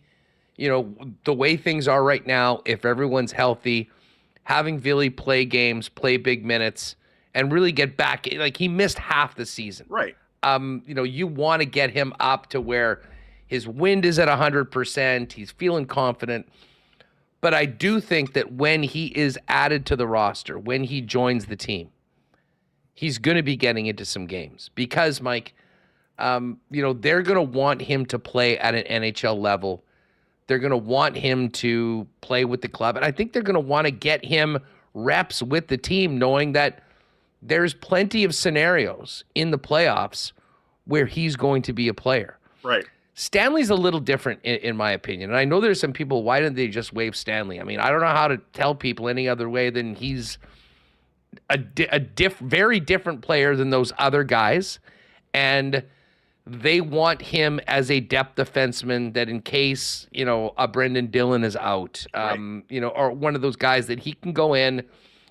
the way things are right now. If everyone's healthy, having Ville play games, play big minutes, and really get back. Like, he missed half the season. Right. You want to get him up to where his wind is at 100%. He's feeling confident. But I do think that when he is added to the roster, when he joins the team, he's going to be getting into some games because, Mike, they're going to want him to play at an NHL level. They're going to want him to play with the club. And I think they're going to want to get him reps with the team, knowing that there's plenty of scenarios in the playoffs where he's going to be a player. Right. Stanley's a little different, in my opinion. And I know there's some people, why didn't they just waive Stanley? I mean, I don't know how to tell people any other way than he's a very different player than those other guys. And they want him as a depth defenseman that in case, a Brendan Dillon is out, or one of those guys that he can go in.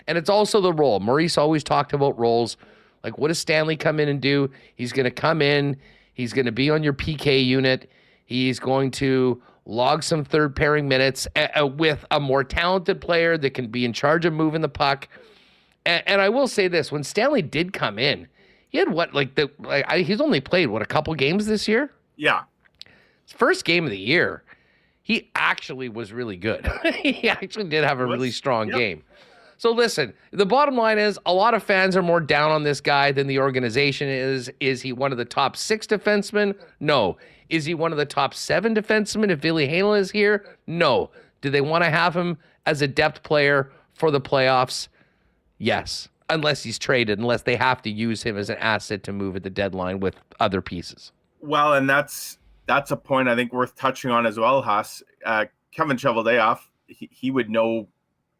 And it's also the role. Maurice always talked about roles. Like, what does Stanley come in and do? He's going to come in. He's going to be on your PK unit. He's going to log some third pairing minutes with a more talented player that can be in charge of moving the puck. And I will say this, when Stanley did come in, he had he's only played a couple games this year? Yeah. His first game of the year, he actually was really good. He actually did have a really strong game. So listen, the bottom line is a lot of fans are more down on this guy than the organization is. Is he one of the top 6 defensemen? No. Is he one of the top 7 defensemen if Ville Heinola is here? No. Do they want to have him as a depth player for the playoffs? Yes. Unless he's traded, unless they have to use him as an asset to move at the deadline with other pieces. Well, and that's a point I think worth touching on as well, Huss. Kevin Cheveldayoff, he would know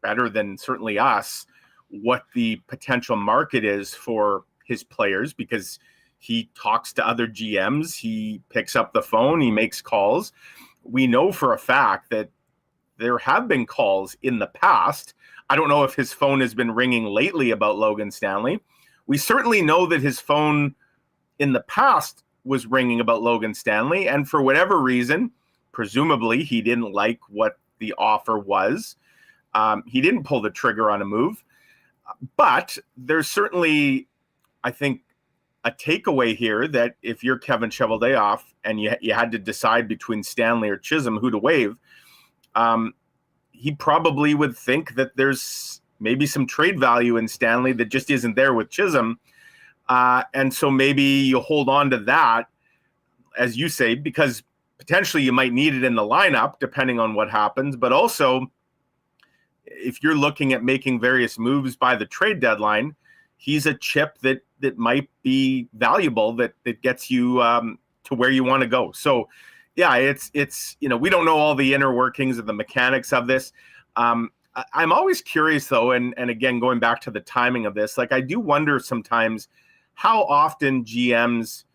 better than certainly us what the potential market is for his players, because he talks to other GMs, he picks up the phone, he makes calls. We know for a fact that there have been calls in the past. I don't know if his phone has been ringing lately about Logan Stanley. We certainly know that his phone in the past was ringing about Logan Stanley, and for whatever reason, presumably he didn't like what the offer was. He didn't pull the trigger on a move, but there's certainly, I think, a takeaway here that if you're Kevin Cheveldayoff and you had to decide between Stanley or Chisholm who to waive, he probably would think that there's maybe some trade value in Stanley that just isn't there with Chisholm. And so maybe you hold on to that, as you say, because potentially you might need it in the lineup depending on what happens, but also if you're looking at making various moves by the trade deadline, he's a chip that might be valuable that gets you to where you want to go. So, yeah, it's we don't know all the inner workings of the mechanics of this. I'm always curious, though, and again, going back to the timing of this, like I do wonder sometimes how often GMs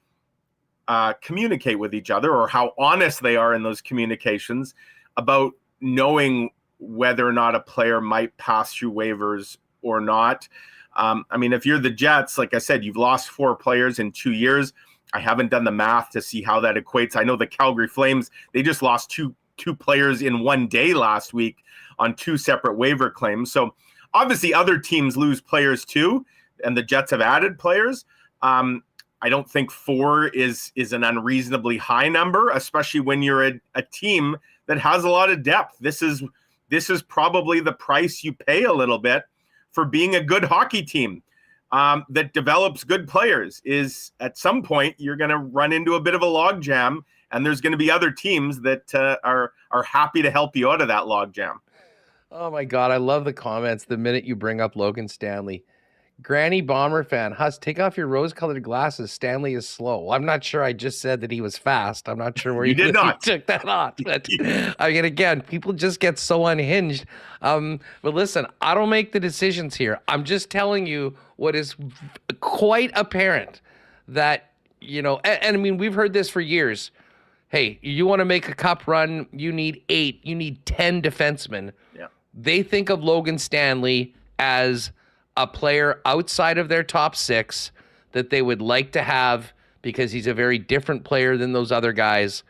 communicate with each other, or how honest they are in those communications about knowing whether or not a player might pass through waivers or not. I mean, if you're the Jets, like I said, you've lost 4 players in 2 years. I haven't done the math to see how that equates. I know the Calgary Flames, they just lost two players in one day last week on 2 separate waiver claims. So obviously other teams lose players too, and the Jets have added players. I don't think 4 is an unreasonably high number, especially when you're a team that has a lot of depth. This is probably the price you pay a little bit for being a good hockey team that develops good players. Is at some point you're going to run into a bit of a logjam, and there's going to be other teams that are happy to help you out of that logjam. Oh my God, I love the comments the minute you bring up Logan Stanley. Granny Bomber fan, Huss, take off your rose-colored glasses. Stanley is slow. Well, I'm not sure I just said that he was fast. I'm not sure where you did not took that off. But I mean, again, people just get so unhinged. But listen, I don't make the decisions here. I'm just telling you what is quite apparent that, you know, and I mean, we've heard this for years. Hey, you want to make a cup run, you need 8, you need 10 defensemen. Yeah. They think of Logan Stanley as a player outside of their top 6 that they would like to have because he's a very different player than those other guys,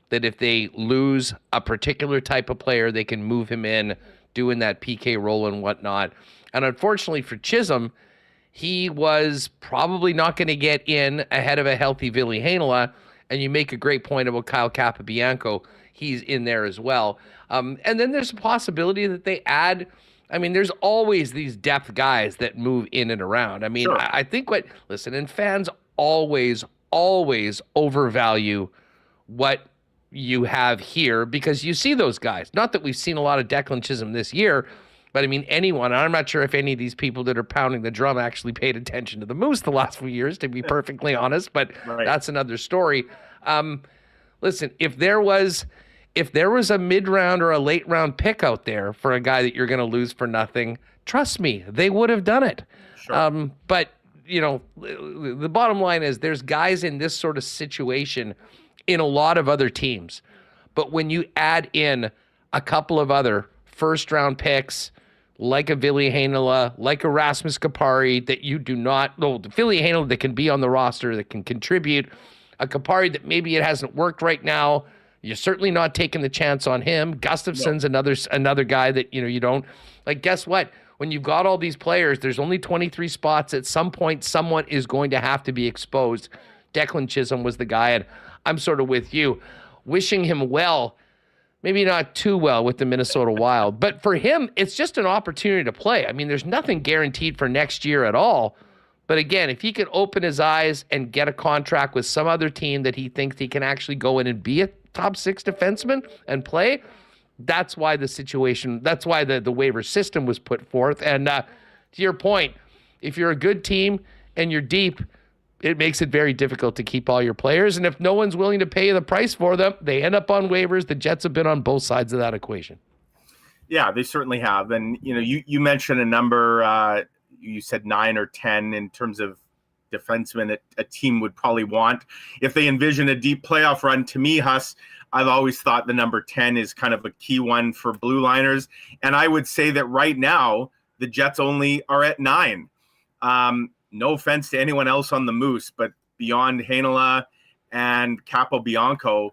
that if they lose a particular type of player, they can move him in, doing that PK role and whatnot. And unfortunately for Chisholm, he was probably not going to get in ahead of a healthy Ville Heinola. And you make a great point about Kyle Capobianco. He's in there as well. And then there's a possibility that they add, I mean, there's always these depth guys that move in and around. I mean, sure. I think and fans always overvalue what you have here because you see those guys. Not that we've seen a lot of Declan Chisholm this year, but I mean, anyone, I'm not sure if any of these people that are pounding the drum actually paid attention to the Moose the last few years, to be perfectly honest, but right. That's another story. Listen, if there was a mid-round or a late-round pick out there for a guy that you're going to lose for nothing, trust me, they would have done it. Sure. But, you know, the bottom line is there's guys in this sort of situation in a lot of other teams. But when you add in a couple of other first-round picks, like a Ville Heinola, like a Rasmus Kupari, that you do not, the Ville Heinola that can be on the roster, that can contribute, a Kupari that maybe it hasn't worked right now, you're certainly not taking the chance on him. Gustafson's another guy that, you know, you don't, like, guess what? When you've got all these players, there's only 23 spots. At some point, someone is going to have to be exposed. Declan Chisholm was the guy, and I'm sort of with you, wishing him well, maybe not too well with the Minnesota Wild, but for him, it's just an opportunity to play. I mean, there's nothing guaranteed for next year at all. But again, if he could open his eyes and get a contract with some other team that he thinks he can actually go in and be a top 6 defenseman and play, that's why the waiver system was put forth. And to your point, if you're a good team and you're deep, it makes it very difficult to keep all your players. And if no one's willing to pay the price for them, they end up on waivers. The Jets have been on both sides of that equation. Yeah, they certainly have. And, you know, you mentioned a number, you said 9 or 10 in terms of defensemen a team would probably want. If they envision a deep playoff run, to me, Huss, I've always thought the number 10 is kind of a key one for blue liners. And I would say that right now, the Jets only are at 9. No offense to anyone else on the Moose, but beyond Heinola and Capobianco,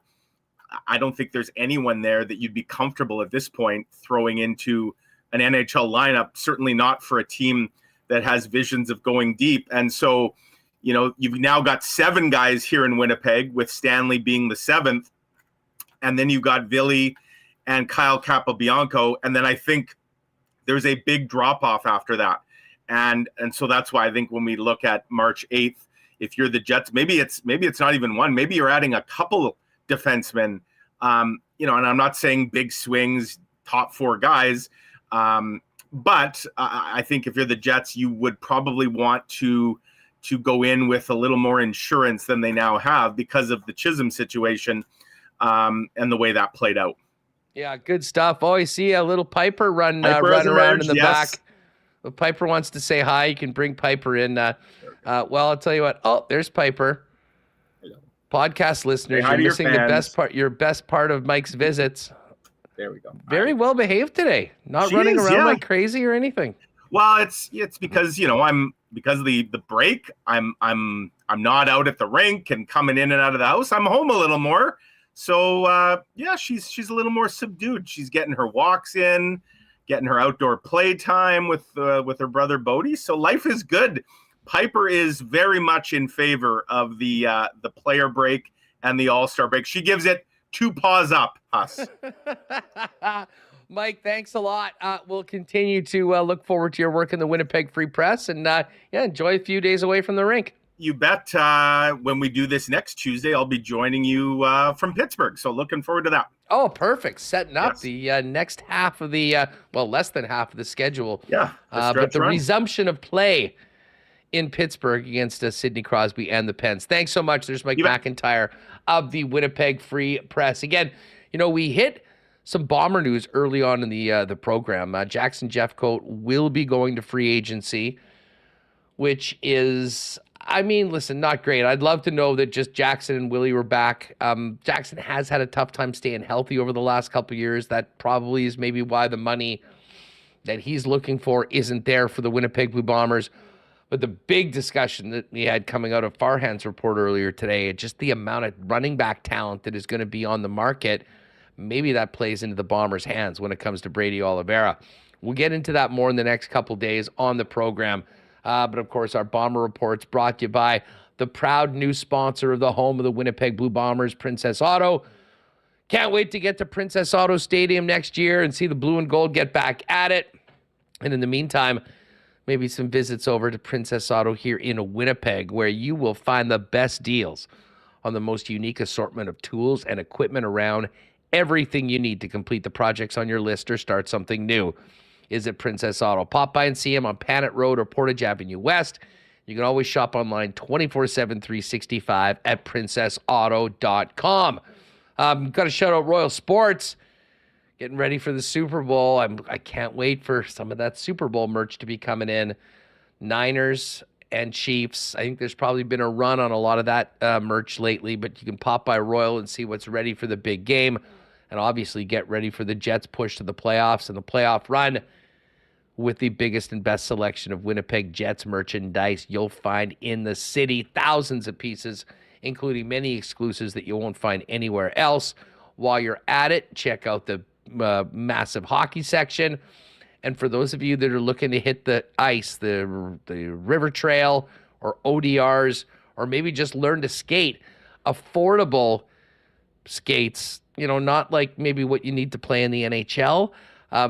I don't think there's anyone there that you'd be comfortable at this point throwing into an NHL lineup, certainly not for a team that has visions of going deep. And so, you know, you've now got 7 guys here in Winnipeg, with Stanley being the 7th. And then you've got Ville and Kyle Capobianco. And then I think there's a big drop-off after that. And so that's why I think when we look at March 8th, if you're the Jets, maybe it's not even one, maybe you're adding a couple defensemen, you know, and I'm not saying big swings, top 4 guys, but I think if you're the Jets, you would probably want to go in with a little more insurance than they now have because of the Chisholm situation and the way that played out. Yeah, good stuff. Oh, I see a little Piper run around in the back. If Piper wants to say hi, you can bring Piper in. Well, I'll tell you what. Oh, there's Piper. Podcast listeners, hi you're to your missing the fans. best part of Mike's visits. There we go. Very well behaved today. Not She running is, around yeah. like crazy or anything. Well, it's because because of the break, I'm not out at the rink and coming in and out of the house. I'm home a little more. So she's a little more subdued. She's getting her walks in, getting her outdoor play time with her brother Bodie. So life is good. Piper is very much in favor of the player break and the All Star break. She gives it 2 paws up, Huss. Mike, thanks a lot. We'll continue to look forward to your work in the Winnipeg Free Press and enjoy a few days away from the rink. You bet. When we do this next Tuesday, I'll be joining you from Pittsburgh. So looking forward to that. Oh, perfect. Setting up Yes. the next half of the, less than half of the schedule. Yeah. But the resumption of play in Pittsburgh against Sidney Crosby and the Pens. Thanks so much. There's Mike McIntyre of the Winnipeg Free Press. Again, we hit some Bomber news early on in the program. Jackson Jeffcoat will be going to free agency, which is, listen, not great. I'd love to know that just Jackson and Willie were back. Jackson has had a tough time staying healthy over the last couple of years. That probably is maybe why the money that he's looking for isn't there for the Winnipeg Blue Bombers. But the big discussion that we had coming out of Farhan's report earlier today, just the amount of running back talent that is going to be on the market, maybe that plays into the Bombers' hands when it comes to Brady Oliveira. We'll get into that more in the next couple days on the program. But, of course, our Bomber Report's brought to you by the proud new sponsor of the home of the Winnipeg Blue Bombers, Princess Auto. Can't wait to get to Princess Auto Stadium next year and see the blue and gold get back at it. And in the meantime, maybe some visits over to Princess Auto here in Winnipeg, where you will find the best deals on the most unique assortment of tools and equipment around. Everything you need to complete the projects on your list or start something new is at Princess Auto. Pop by and see them on Panet Road or Portage Avenue West. You can always shop online 24/7, 365 at princessauto.com. Got to shout out Royal Sports. Getting ready for the Super Bowl. I can't wait for some of that Super Bowl merch to be coming in. Niners and Chiefs. I think there's probably been a run on a lot of that merch lately, but you can pop by Royal and see what's ready for the big game. And obviously get ready for the Jets' push to the playoffs and the playoff run with the biggest and best selection of Winnipeg Jets merchandise you'll find in the city. Thousands of pieces, including many exclusives that you won't find anywhere else. While you're at it, check out the massive hockey section. And for those of you that are looking to hit the ice, the river trail or ODRs, or maybe just learn to skate, affordable skates, not like maybe what you need to play in the NHL.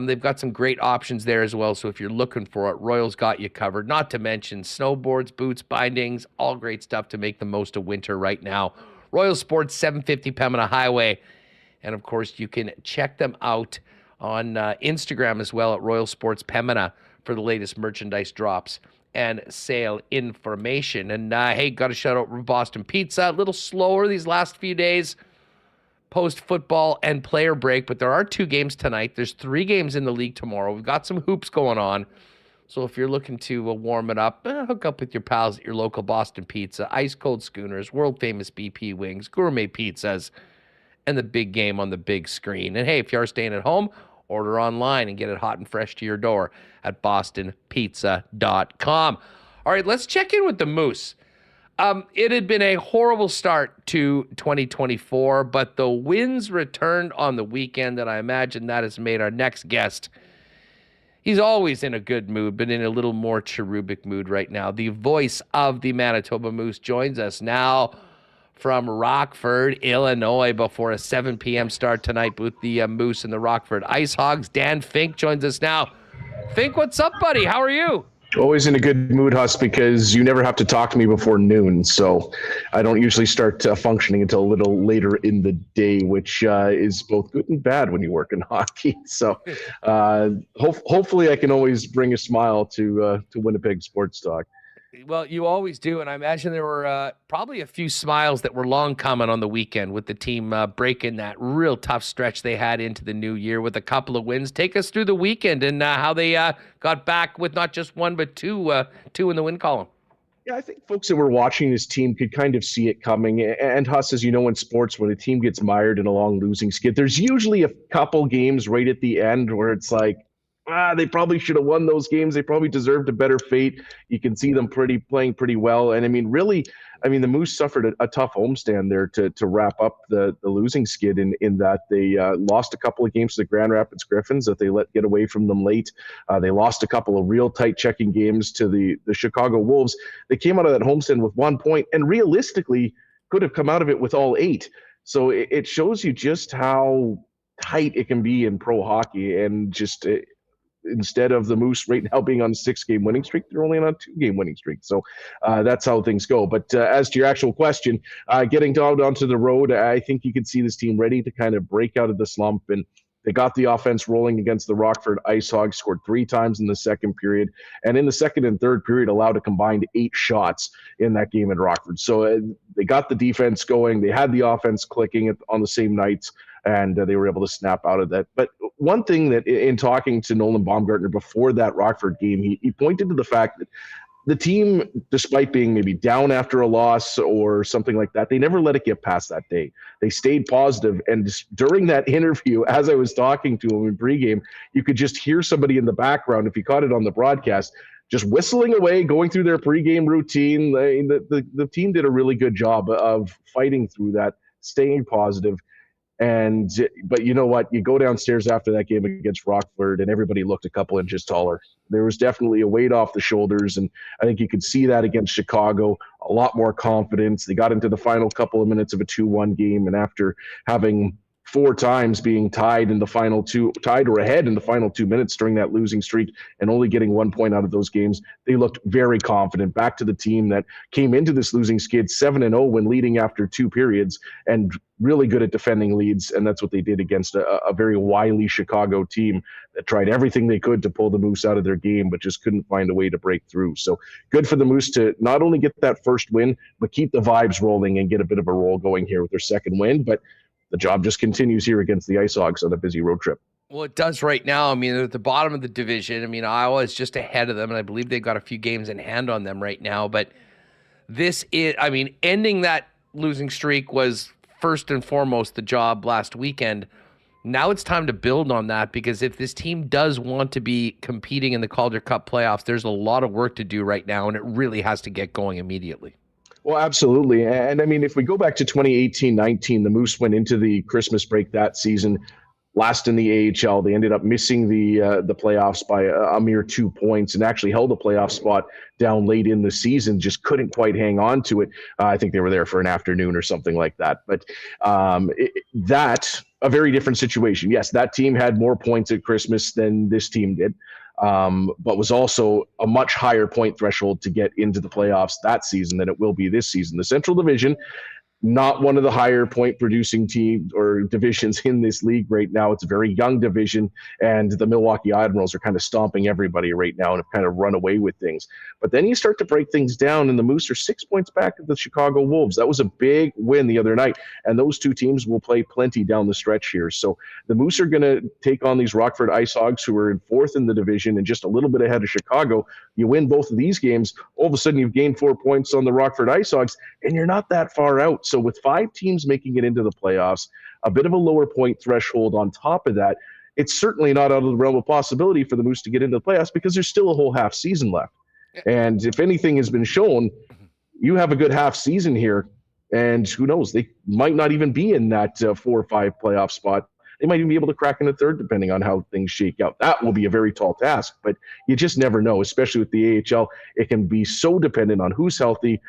They've got some great options there as well. So if you're looking for it, Royal's got you covered. Not to mention snowboards, boots, bindings, all great stuff to make the most of winter right now. Royal Sports, 750 Pembina Highway. And, of course, you can check them out on Instagram as well at Royal Sports Pembina for the latest merchandise drops and sale information. And, hey, got to shout out Boston Pizza. A little slower these last few days post-football and player break, but there are 2 games tonight. There's 3 games in the league tomorrow. We've got some hoops going on. So if you're looking to warm it up, hook up with your pals at your local Boston Pizza, ice-cold schooners, world-famous BP wings, gourmet pizzas, and the big game on the big screen. And hey, if you are staying at home, order online and get it hot and fresh to your door at bostonpizza.com. All right, let's check in with the Moose. It had been a horrible start to 2024, but the wins returned on the weekend, and I imagine that has made our next guest, he's always in a good mood, but in a little more cherubic mood right now. The voice of the Manitoba Moose joins us now from Rockford, Illinois, before a 7 p.m. start tonight with the Moose and the Rockford Ice Hogs. Dan Fink joins us now. Fink, what's up, buddy? How are you? Always in a good mood, Huss, because you never have to talk to me before noon. So I don't usually start functioning until a little later in the day, which is both good and bad when you work in hockey. So hopefully I can always bring a smile to Winnipeg Sports Talk. Well, you always do, and I imagine there were probably a few smiles that were long coming on the weekend with the team breaking that real tough stretch they had into the new year with a couple of wins. Take us through the weekend and how they got back with not just one but two in the win column. Yeah, I think folks that were watching this team could kind of see it coming. And Huss, as you know, in sports, when a team gets mired in a long losing skid, there's usually a couple games right at the end where it's like, they probably should have won those games. They probably deserved a better fate. You can see them playing pretty well. And I mean, really, the Moose suffered a tough homestand there to wrap up the losing skid in that they lost a couple of games to the Grand Rapids Griffins that they let get away from them late. They lost a couple of real tight checking games to the Chicago Wolves. They came out of that homestand with 1 point and realistically could have come out of it with all 8. So it shows you just how tight it can be in pro hockey, and just instead of the Moose right now being on a 6-game winning streak, they're only on a 2-game winning streak. So that's how things go. But as to your actual question, getting down onto the road, I think you can see this team ready to kind of break out of the slump. And they got the offense rolling against the Rockford Ice Hogs, scored 3 times in the second period. And in the second and third period, allowed a combined 8 shots in that game in Rockford. So they got the defense going. They had the offense clicking on the same nights, and they were able to snap out of that. But one thing that in talking to Nolan Baumgartner before that Rockford game, he pointed to the fact that the team, despite being maybe down after a loss or something like that, they never let it get past that day. They stayed positive. And during that interview, as I was talking to him in pregame, you could just hear somebody in the background, if you caught it on the broadcast, just whistling away, going through their pregame routine. The team did a really good job of fighting through that, staying positive. But you know what? You go downstairs after that game against Rockford, and everybody looked a couple inches taller. There was definitely a weight off the shoulders, and I think you could see that against Chicago. A lot more confidence. They got into the final couple of minutes of a 2-1 game, and after having 4 times being tied or ahead in the final 2 minutes during that losing streak, and only getting 1 point out of those games, they looked very confident. Back to the team that came into this losing skid 7-0 when leading after 2 periods, and really good at defending leads. And that's what they did against a very wily Chicago team that tried everything they could to pull the Moose out of their game, but just couldn't find a way to break through. So good for the Moose to not only get that first win, but keep the vibes rolling and get a bit of a roll going here with their second win. But the job just continues here against the Ice Hogs on a busy road trip. Well, it does right now. They're at the bottom of the division. Iowa is just ahead of them, and I believe they've got a few games in hand on them right now. But this is, ending that losing streak was first and foremost the job last weekend. Now it's time to build on that, because if this team does want to be competing in the Calder Cup playoffs, there's a lot of work to do right now, and it really has to get going immediately. Well, absolutely. And if we go back to 2018-19, the Moose went into the Christmas break that season last in the AHL. They ended up missing the playoffs by a mere 2 points, and actually held a playoff spot down late in the season, just couldn't quite hang on to it. I think they were there for an afternoon or something like that. But that's a very different situation. Yes, that team had more points at Christmas than this team did. But was also a much higher point threshold to get into the playoffs that season than it will be this season. The Central Division, not one of the higher point producing teams or divisions in this league right now. It's a very young division, and the Milwaukee Admirals are kind of stomping everybody right now and have kind of run away with things. But then you start to break things down, and the Moose are 6 points back of the Chicago Wolves. That was a big win the other night, and those two teams will play plenty down the stretch here. So the Moose are going to take on these Rockford Ice Hogs, who are in 4th in the division and just a little bit ahead of Chicago. You win both of these games, all of a sudden you've gained 4 points on the Rockford Ice Hogs, and you're not that far out. So with 5 teams making it into the playoffs, a bit of a lower point threshold on top of that, it's certainly not out of the realm of possibility for the Moose to get into the playoffs, because there's still a whole half season left. And if anything has been shown, you have a good half season here, and who knows, they might not even be in that 4 or 5 playoff spot. They might even be able to crack in the third, depending on how things shake out. That will be a very tall task, but you just never know, especially with the AHL. It can be so dependent on who's healthy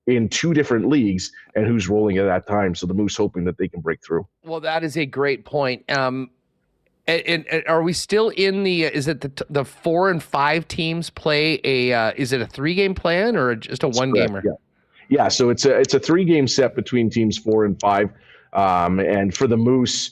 in 2 different leagues and who's rolling at that time. So the Moose hoping that they can break through. Well, that is a great point. And are we still in the, is it the 4 and 5 teams play is it a 3-game plan or just a 1-gamer? Yeah. So it's a 3-game set between teams 4 and 5. And for the Moose,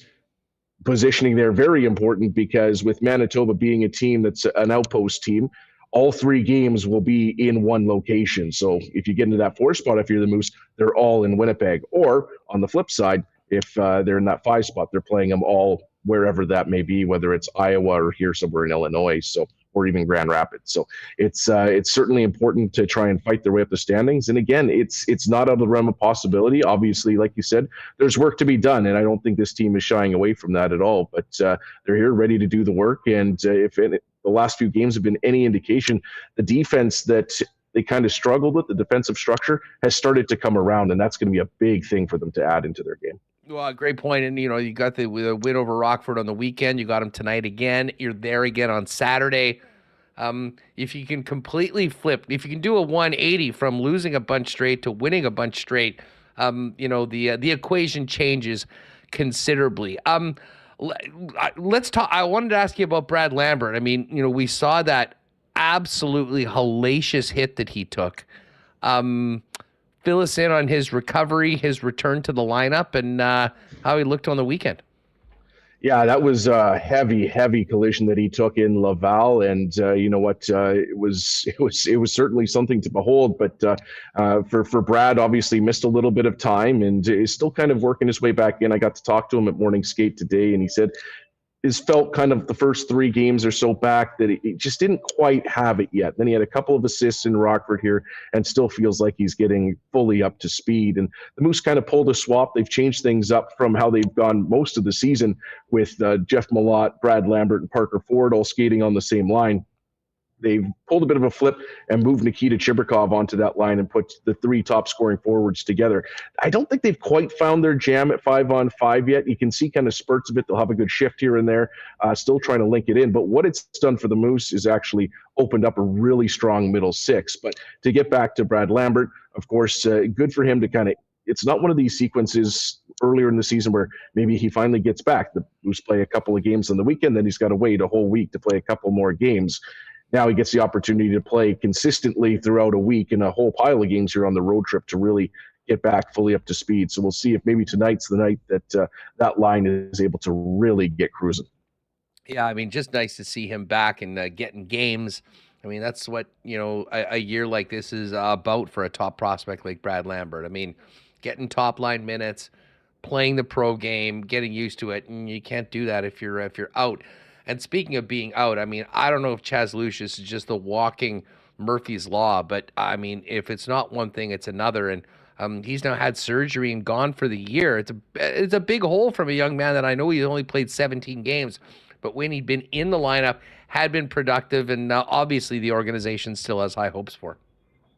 positioning there, very important, because with Manitoba being a team that's an outpost team, all 3 games will be in one location. So if you get into that 4 spot, if you're the Moose, they're all in Winnipeg. Or on the flip side, if they're in that 5 spot, they're playing them all wherever that may be, whether it's Iowa or here somewhere in Illinois. So or even Grand Rapids. So it's certainly important to try and fight their way up the standings. And again, it's not out of the realm of possibility. Obviously, like you said, there's work to be done, and I don't think this team is shying away from that at all. But they're here ready to do the work. And the last few games have been any indication, the defense that they kind of struggled with, the defensive structure, has started to come around, and that's going to be a big thing for them to add into their game. Well, great point. And, you got the win over Rockford on the weekend. You got them tonight again. You're there again on Saturday. If you can completely flip, if you can do a 180 from losing a bunch straight to winning a bunch straight, the equation changes considerably. Let's talk. I wanted to ask you about Brad Lambert. I mean, we saw that absolutely hellacious hit that he took. Fill us in on his recovery, his return to the lineup, and how he looked on the weekend. Yeah, that was a heavy collision that he took in Laval, and you know what? It was certainly something to behold. But for Brad, obviously missed a little bit of time and is still kind of working his way back in. I got to talk to him at morning skate today, and he said has felt kind of the first 3 games or so back that he just didn't quite have it yet. Then he had a couple of assists in Rockford here and still feels like he's getting fully up to speed. And the Moose kind of pulled a swap. They've changed things up from how they've gone most of the season with Jeff Malott, Brad Lambert, and Parker Ford all skating on the same line. They've pulled a bit of a flip and moved Nikita Chibrikov onto that line and put the 3 top scoring forwards together. I don't think they've quite found their jam at 5-on-5 yet. You can see kind of spurts of it. They'll have a good shift here and there, still trying to link it in. But what it's done for the Moose is actually opened up a really strong middle 6. But to get back to Brad Lambert, of course, good for him to kind of, it's not one of these sequences earlier in the season where maybe he finally gets back. The Moose play a couple of games on the weekend, then he's got to wait a whole week to play a couple more games. Now he gets the opportunity to play consistently throughout a week and a whole pile of games here on the road trip to really get back fully up to speed. So we'll see if maybe tonight's the night that that line is able to really get cruising. Yeah, I mean, just nice to see him back and getting games. I mean, that's what, a year like this is about for a top prospect like Brad Lambert. I mean, getting top line minutes, playing the pro game, getting used to it, and you can't do that if you're out. And speaking of being out, I mean, I don't know if Chaz Lucius is just the walking Murphy's Law, but I mean, if it's not one thing, it's another. And he's now had surgery and gone for the year. It's a big hole from a young man that I know he only played 17 games, but when he'd been in the lineup, had been productive, and obviously the organization still has high hopes for.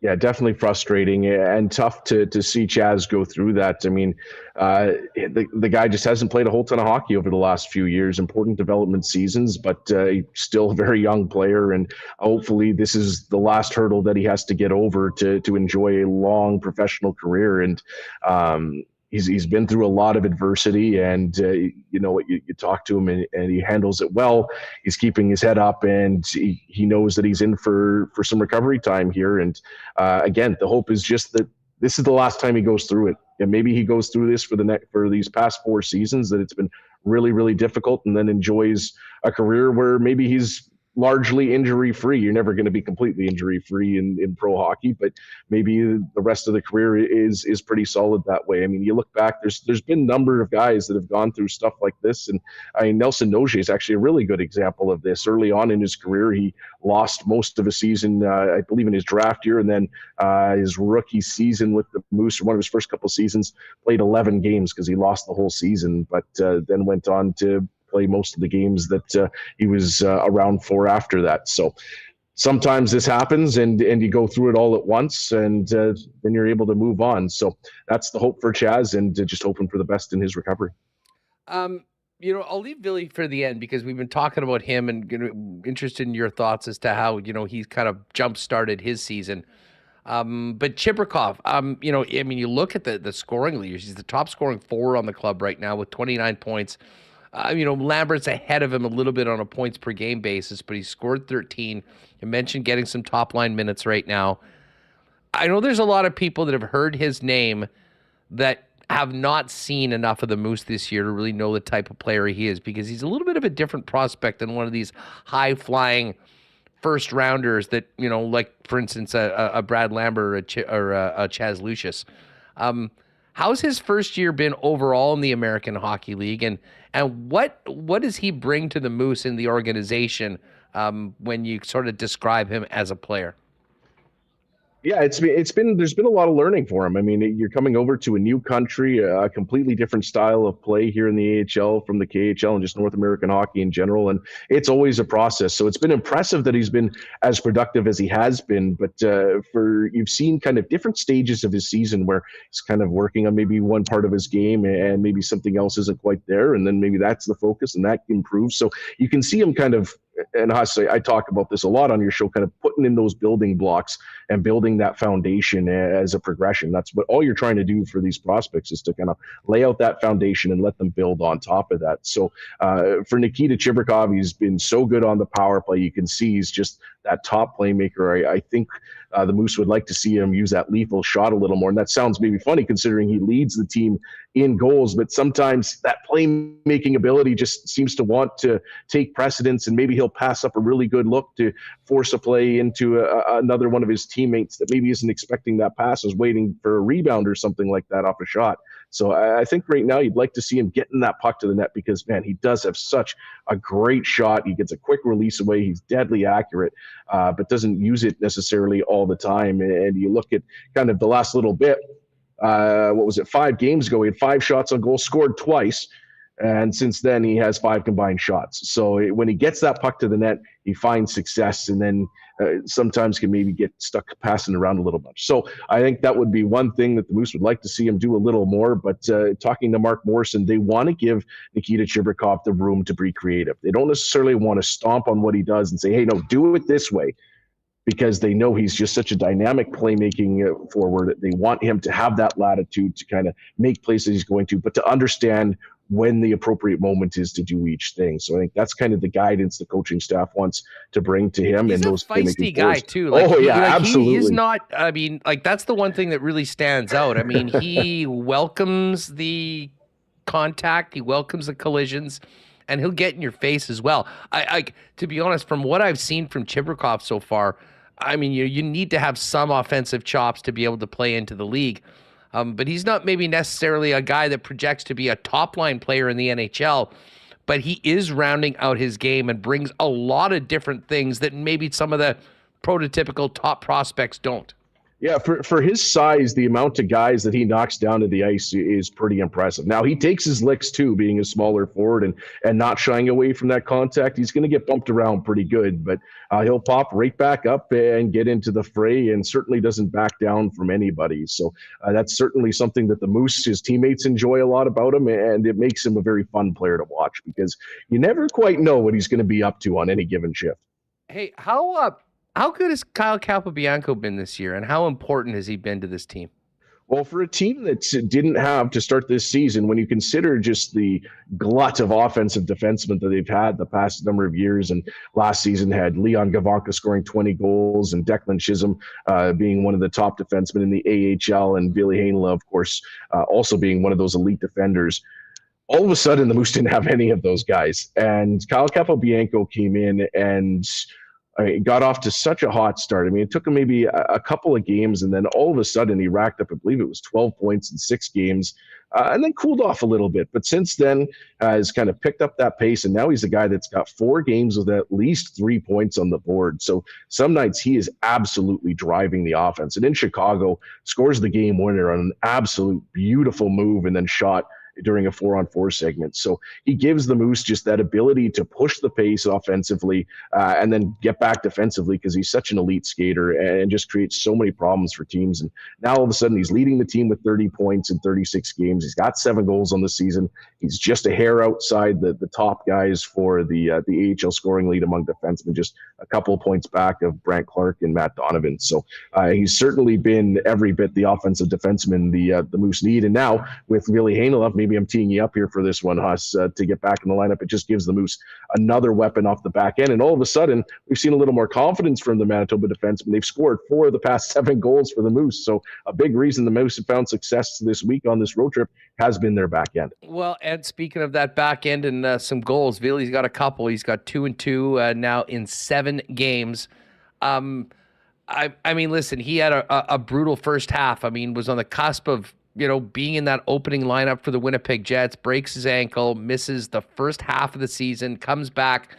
Yeah, definitely frustrating and tough to see Chaz go through that. I mean, the guy just hasn't played a whole ton of hockey over the last few years, important development seasons, but still a very young player. And hopefully this is the last hurdle that he has to get over to enjoy a long professional career. And he's been through a lot of adversity, and you talk to him and he handles it well. He's keeping his head up, and he knows that he's in for some recovery time here. And again, the hope is just that this is the last time he goes through it, and maybe he goes through this for these past 4 seasons that it's been really, really difficult, and then enjoys a career where maybe he's largely injury-free. You're never going to be completely injury-free in pro hockey, but maybe the rest of the career is pretty solid that way. I mean, you look back, there's been a number of guys that have gone through stuff like this, and I mean, Nelson Nogier is actually a really good example of this. Early on in his career, he lost most of a season, I believe in his draft year, and then his rookie season with the Moose, one of his first couple seasons, played 11 games because he lost the whole season, but then went on to play most of the games that he was around for after that. So sometimes this happens and you go through it all at once, and then you're able to move on. So that's the hope for Chaz, and just hoping for the best in his recovery. I'll leave Billy for the end because we've been talking about him and interested in your thoughts as to how, he's kind of jump-started his season. But Chibrikov, you look at the scoring leaders. He's the top scoring forward on the club right now with 29 points. Lambert's ahead of him a little bit on a points per game basis, but he scored 13. You mentioned getting some top line minutes right now. I know there's a lot of people that have heard his name that have not seen enough of the Moose this year to really know the type of player he is, because he's a little bit of a different prospect than one of these high flying first rounders that, like for instance, a Brad Lambert or a Chaz Lucius. How's his first year been overall in the American Hockey League, and what does he bring to the Moose in the organization when you sort of describe him as a player? Yeah, it's been there's been a lot of learning for him. I mean, you're coming over to a new country, a completely different style of play here in the AHL from the KHL and just North American hockey in general, and it's always a process. So it's been impressive that he's been as productive as he has been. But you've seen kind of different stages of his season where he's kind of working on maybe one part of his game and maybe something else isn't quite there, and then maybe that's the focus and that improves. So you can see him kind of. And I talk about this a lot on your show, kind of putting in those building blocks and building that foundation as a progression. That's what all you're trying to do for these prospects is to kind of lay out that foundation and let them build on top of that. So for Nikita Chibrikov, he's been so good on the power play. You can see he's just that top playmaker. I think the Moose would like to see him use that lethal shot a little more. And that sounds maybe funny considering he leads the team in goals, but sometimes that playmaking ability just seems to want to take precedence, and maybe he'll pass up a really good look to force a play into another one of his teammates that maybe isn't expecting that pass, is waiting for a rebound or something like that off a shot. So I think right now you'd like to see him getting that puck to the net because, man, he does have such a great shot. He gets a quick release away. He's deadly accurate, but doesn't use it necessarily all the time. And you look at kind of the last little bit, 5 games ago, he had 5 shots on goal, scored twice. And since then, he has 5 combined shots. So when he gets that puck to the net, he finds success, and then sometimes can maybe get stuck passing around a little much. So I think that would be one thing that the Moose would like to see him do a little more. But talking to Mark Morrison, they want to give Nikita Chibrikov the room to be creative. They don't necessarily want to stomp on what he does and say, hey, no, do it this way, because they know he's just such a dynamic playmaking forward. They want him to have that latitude to kind of make plays that he's going to, but to understand when the appropriate moment is to do each thing. So I think that's kind of the guidance the coaching staff wants to bring to him. He's and those feisty guy too. Absolutely. He's not, I mean, like that's the one thing that really stands out. I mean, he welcomes the contact, he welcomes the collisions, and he'll get in your face as well. I to be honest, from what I've seen from Chibrikov so far, I mean, you need to have some offensive chops to be able to play into the league. But he's not maybe necessarily a guy that projects to be a top-line player in the NHL, but he is rounding out his game and brings a lot of different things that maybe some of the prototypical top prospects don't. Yeah, for his size, the amount of guys that he knocks down to the ice is pretty impressive. Now, he takes his licks, too, being a smaller forward and not shying away from that contact. He's going to get bumped around pretty good, but he'll pop right back up and get into the fray and certainly doesn't back down from anybody. So that's certainly something that the Moose, his teammates, enjoy a lot about him, and it makes him a very fun player to watch because you never quite know what he's going to be up to on any given shift. Hey, how good has Kyle Capobianco been this year, and how important has he been to this team? Well, for a team that didn't have to start this season, when you consider just the glut of offensive defensemen that they've had the past number of years, and last season had Leon Gavanka scoring 20 goals and Declan Chisholm being one of the top defensemen in the AHL, and Ville Heinola, of course, also being one of those elite defenders. All of a sudden, the Moose didn't have any of those guys. And Kyle Capobianco came in and got off to such a hot start. I mean, it took him maybe a couple of games, and then all of a sudden he racked up, I believe it was 12 points in 6 games, and then cooled off a little bit. But since then has kind of picked up that pace, and now he's a guy that's got 4 games with at least 3 points on the board. So some nights he is absolutely driving the offense. And in Chicago, scores the game winner on an absolute beautiful move and then shot during a 4-on-4 segment. So he gives the Moose just that ability to push the pace offensively and then get back defensively because he's such an elite skater and just creates so many problems for teams. And now all of a sudden he's leading the team with 30 points in 36 games. He's got 7 goals on the season. He's just a hair outside the top guys for the AHL scoring lead among defensemen, just a couple of points back of Brant Clark and Matt Donovan. So he's certainly been every bit the offensive defenseman the Moose need. And now with Ville Heinola, maybe I'm teeing you up here for this one, Huss, to get back in the lineup. It just gives the Moose another weapon off the back end. And all of a sudden, we've seen a little more confidence from the Manitoba defensemen. They've scored 4 of the past 7 goals for the Moose. So a big reason the Moose have found success this week on this road trip has been their back end. Well, and speaking of that back end and some goals, Ville's got a couple. He's got 2 and 2 now in 7 games. I mean, listen, he had a brutal first half. I mean, was on the cusp of being in that opening lineup for the Winnipeg Jets, breaks his ankle, misses the first half of the season, comes back.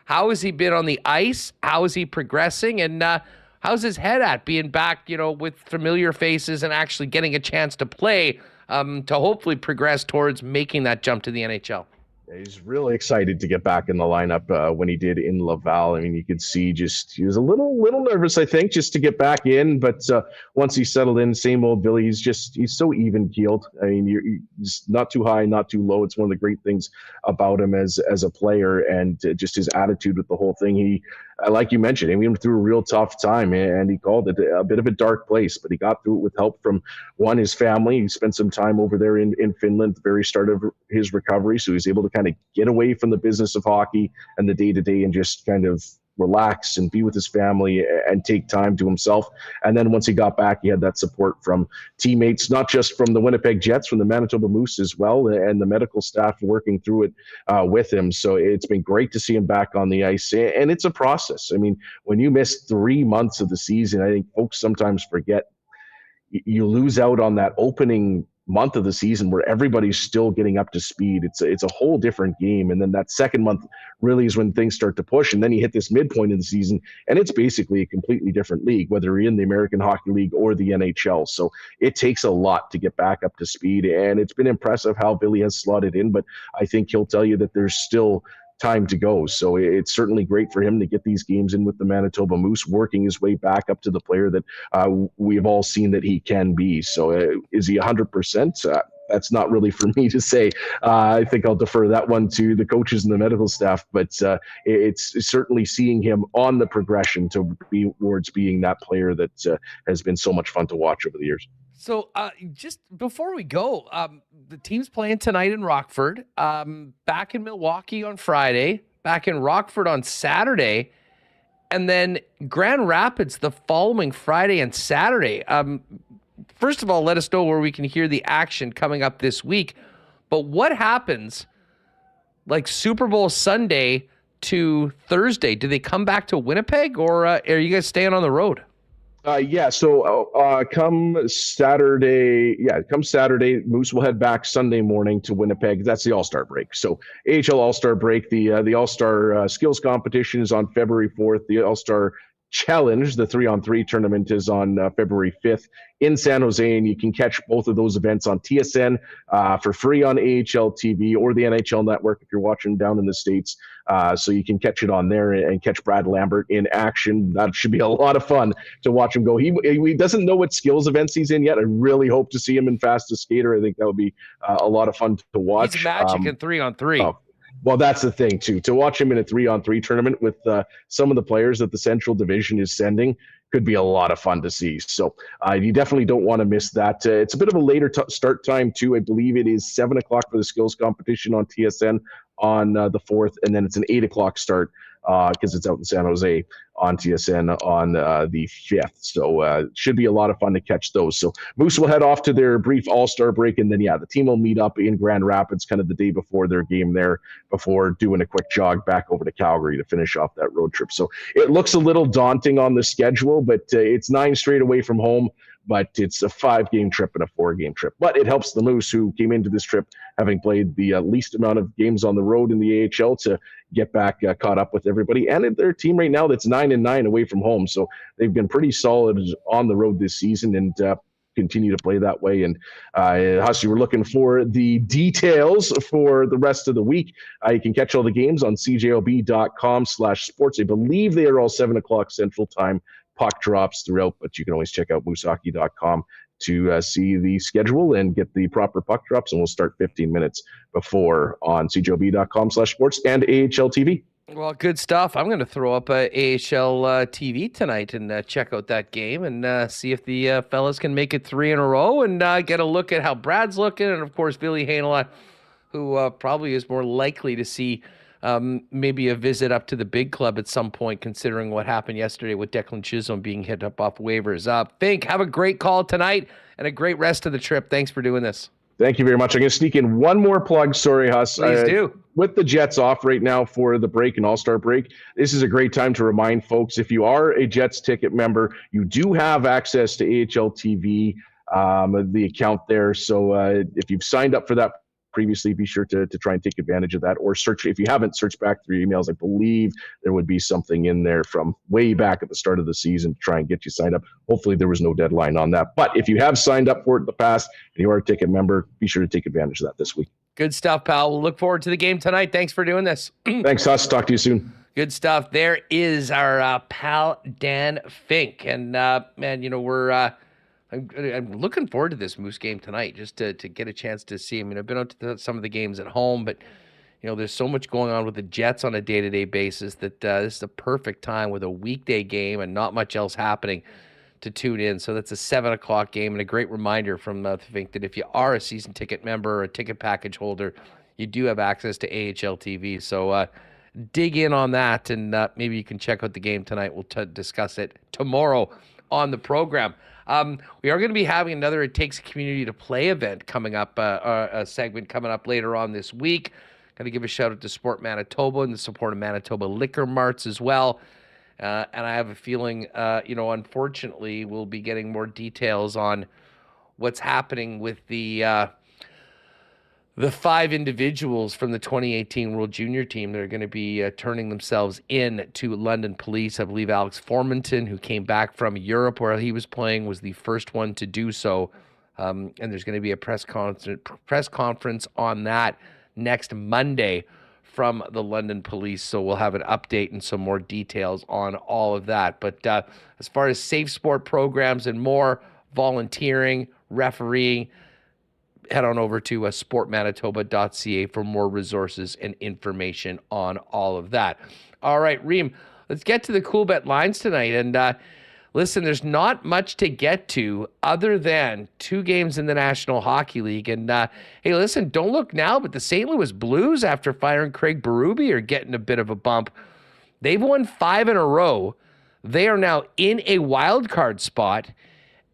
How has he been on the ice? How is he progressing? And how's his head at being back, with familiar faces and actually getting a chance to play to hopefully progress towards making that jump to the NHL? He's really excited to get back in the lineup when he did in Laval. I mean, you could see he was a little nervous, I think, just to get back in. But once he settled in, same old Billy, he's so even keeled. I mean, he's not too high, not too low. It's one of the great things about him as a player, and just his attitude with the whole thing. He, like you mentioned, he went through a real tough time, and he called it a bit of a dark place, but he got through it with help from his family. He spent some time over there in Finland at the very start of his recovery, so he was able to kind of get away from the business of hockey and the day-to-day and just kind of relax and be with his family and take time to himself. And then once he got back, he had that support from teammates, not just from the Winnipeg Jets, from the Manitoba Moose as well, and the medical staff working through it with him. So it's been great to see him back on the ice, and it's a process. I mean, when you miss 3 months of the season, I think folks sometimes forget you lose out on that opening month of the season where everybody's still getting up to speed. It's a whole different game. And then that second month really is when things start to push. And then you hit this midpoint of the season, and it's basically a completely different league, whether you're in the American Hockey League or the NHL. So it takes a lot to get back up to speed. And it's been impressive how Billy has slotted in, but I think he'll tell you that there's still time to go. So it's certainly great for him to get these games in with the Manitoba Moose, working his way back up to the player that we've all seen that he can be. So is he 100%? That's not really for me to say. I think I'll defer that one to the coaches and the medical staff, but it's certainly seeing him on the progression towards being that player that has been so much fun to watch over the years. So just before we go, the team's playing tonight in Rockford, back in Milwaukee on Friday, back in Rockford on Saturday, and then Grand Rapids the following Friday and Saturday. First of all, let us know where we can hear the action coming up this week. But what happens like Super Bowl Sunday to Thursday? Do they come back to Winnipeg, or are you guys staying on the road? So come Saturday, Moose will head back Sunday morning to Winnipeg. That's the All Star Break. So AHL All Star Break, the All Star skills competition is on February 4th. The All Star Challenge, the 3-on-3 tournament, is on February 5th in San Jose, and you can catch both of those events on TSN for free on AHL TV or the NHL Network if you're watching down in the States. So you can catch it on there and catch Brad Lambert in action. That should be a lot of fun to watch him go. He doesn't know what skills events he's in yet. I really hope to see him in Fastest Skater. I think that would be a lot of fun to watch. He's magic in 3-on-3. Oh. Well, that's the thing, too. To watch him in a 3-on-3 tournament with some of the players that the Central Division is sending could be a lot of fun to see. So you definitely don't want to miss that. It's a bit of a later start time, too. I believe it is 7 o'clock for the skills competition on TSN on the 4th, and then it's an 8 o'clock start because it's out in San Jose on TSN on the 5th. So it should be a lot of fun to catch those. So Moose will head off to their brief All-Star break, and then, the team will meet up in Grand Rapids kind of the day before their game there before doing a quick jog back over to Calgary to finish off that road trip. So it looks a little daunting on the schedule, but it's 9 straight away from home. But it's a 5-game trip and a 4-game trip. But it helps the Moose, who came into this trip having played the least amount of games on the road in the AHL, to get back caught up with everybody. And their team right now that's 9-9 away from home. So they've been pretty solid on the road this season and continue to play that way. And Huss, you were looking for the details for the rest of the week. You can catch all the games on cjob.com/sports. I believe they are all 7 o'clock Central Time. Puck drops throughout, but you can always check out moosehockey.com to see the schedule and get the proper puck drops, and we'll start 15 minutes before on cjob.com/sports and AHL TV. Well, good stuff. I'm going to throw up AHL TV tonight and check out that game and see if the fellas can make it 3 in a row and get a look at how Brad's looking, and of course Billy Hainalot, who probably is more likely to see maybe a visit up to the big club at some point, considering what happened yesterday with Declan Chisholm being hit up off waivers. Fink, have a great call tonight and a great rest of the trip. Thanks for doing this. Thank you very much. I'm going to sneak in one more plug. Sorry, Huss. Please do. With the Jets off right now for the break and All-Star break, this is a great time to remind folks, if you are a Jets ticket member, you do have access to AHL TV the account there. So if you've signed up for that previously, be sure to try and take advantage of that, or search. If you haven't, search back through your emails. I believe there would be something in there from way back at the start of the season to try and get you signed up. Hopefully there was no deadline on that. But if you have signed up for it in the past and you are a ticket member, be sure to take advantage of that this week. Good stuff, pal. We'll look forward to the game tonight. Thanks for doing this. Thanks, Huss. Talk to you soon. Good stuff. There is our pal Dan Fink, and man, we're I'm looking forward to this Moose game tonight, just to get a chance to see. I mean, I've been out to some of the games at home, but there's so much going on with the Jets on a day-to-day basis that this is a perfect time with a weekday game and not much else happening to tune in. So that's a 7:00 game, and a great reminder from Fink that if you are a season ticket member or a ticket package holder, you do have access to AHL TV. So dig in on that, and maybe you can check out the game tonight. We'll discuss it tomorrow on the program. We are going to be having another It Takes a Community to Play event coming up, a segment coming up later on this week. Got to give a shout out to Sport Manitoba and the support of Manitoba Liquor Marts as well. And I have a feeling, unfortunately, we'll be getting more details on what's happening with the 5 individuals from the 2018 World Junior team that are going to be turning themselves in to London police. I believe Alex Formanton, who came back from Europe where he was playing, was the first one to do so. And there's going to be a press conference on that next Monday from the London police. So we'll have an update and some more details on all of that. But as far as safe sport programs and more, volunteering, refereeing, head on over to sportmanitoba.ca for more resources and information on all of that. All right, Reem, let's get to the Coolbet Lines tonight. And listen, there's not much to get to other than 2 games in the National Hockey League. And hey, listen, don't look now, but the St. Louis Blues, after firing Craig Berube, are getting a bit of a bump. They've won 5 in a row. They are now in a wild card spot,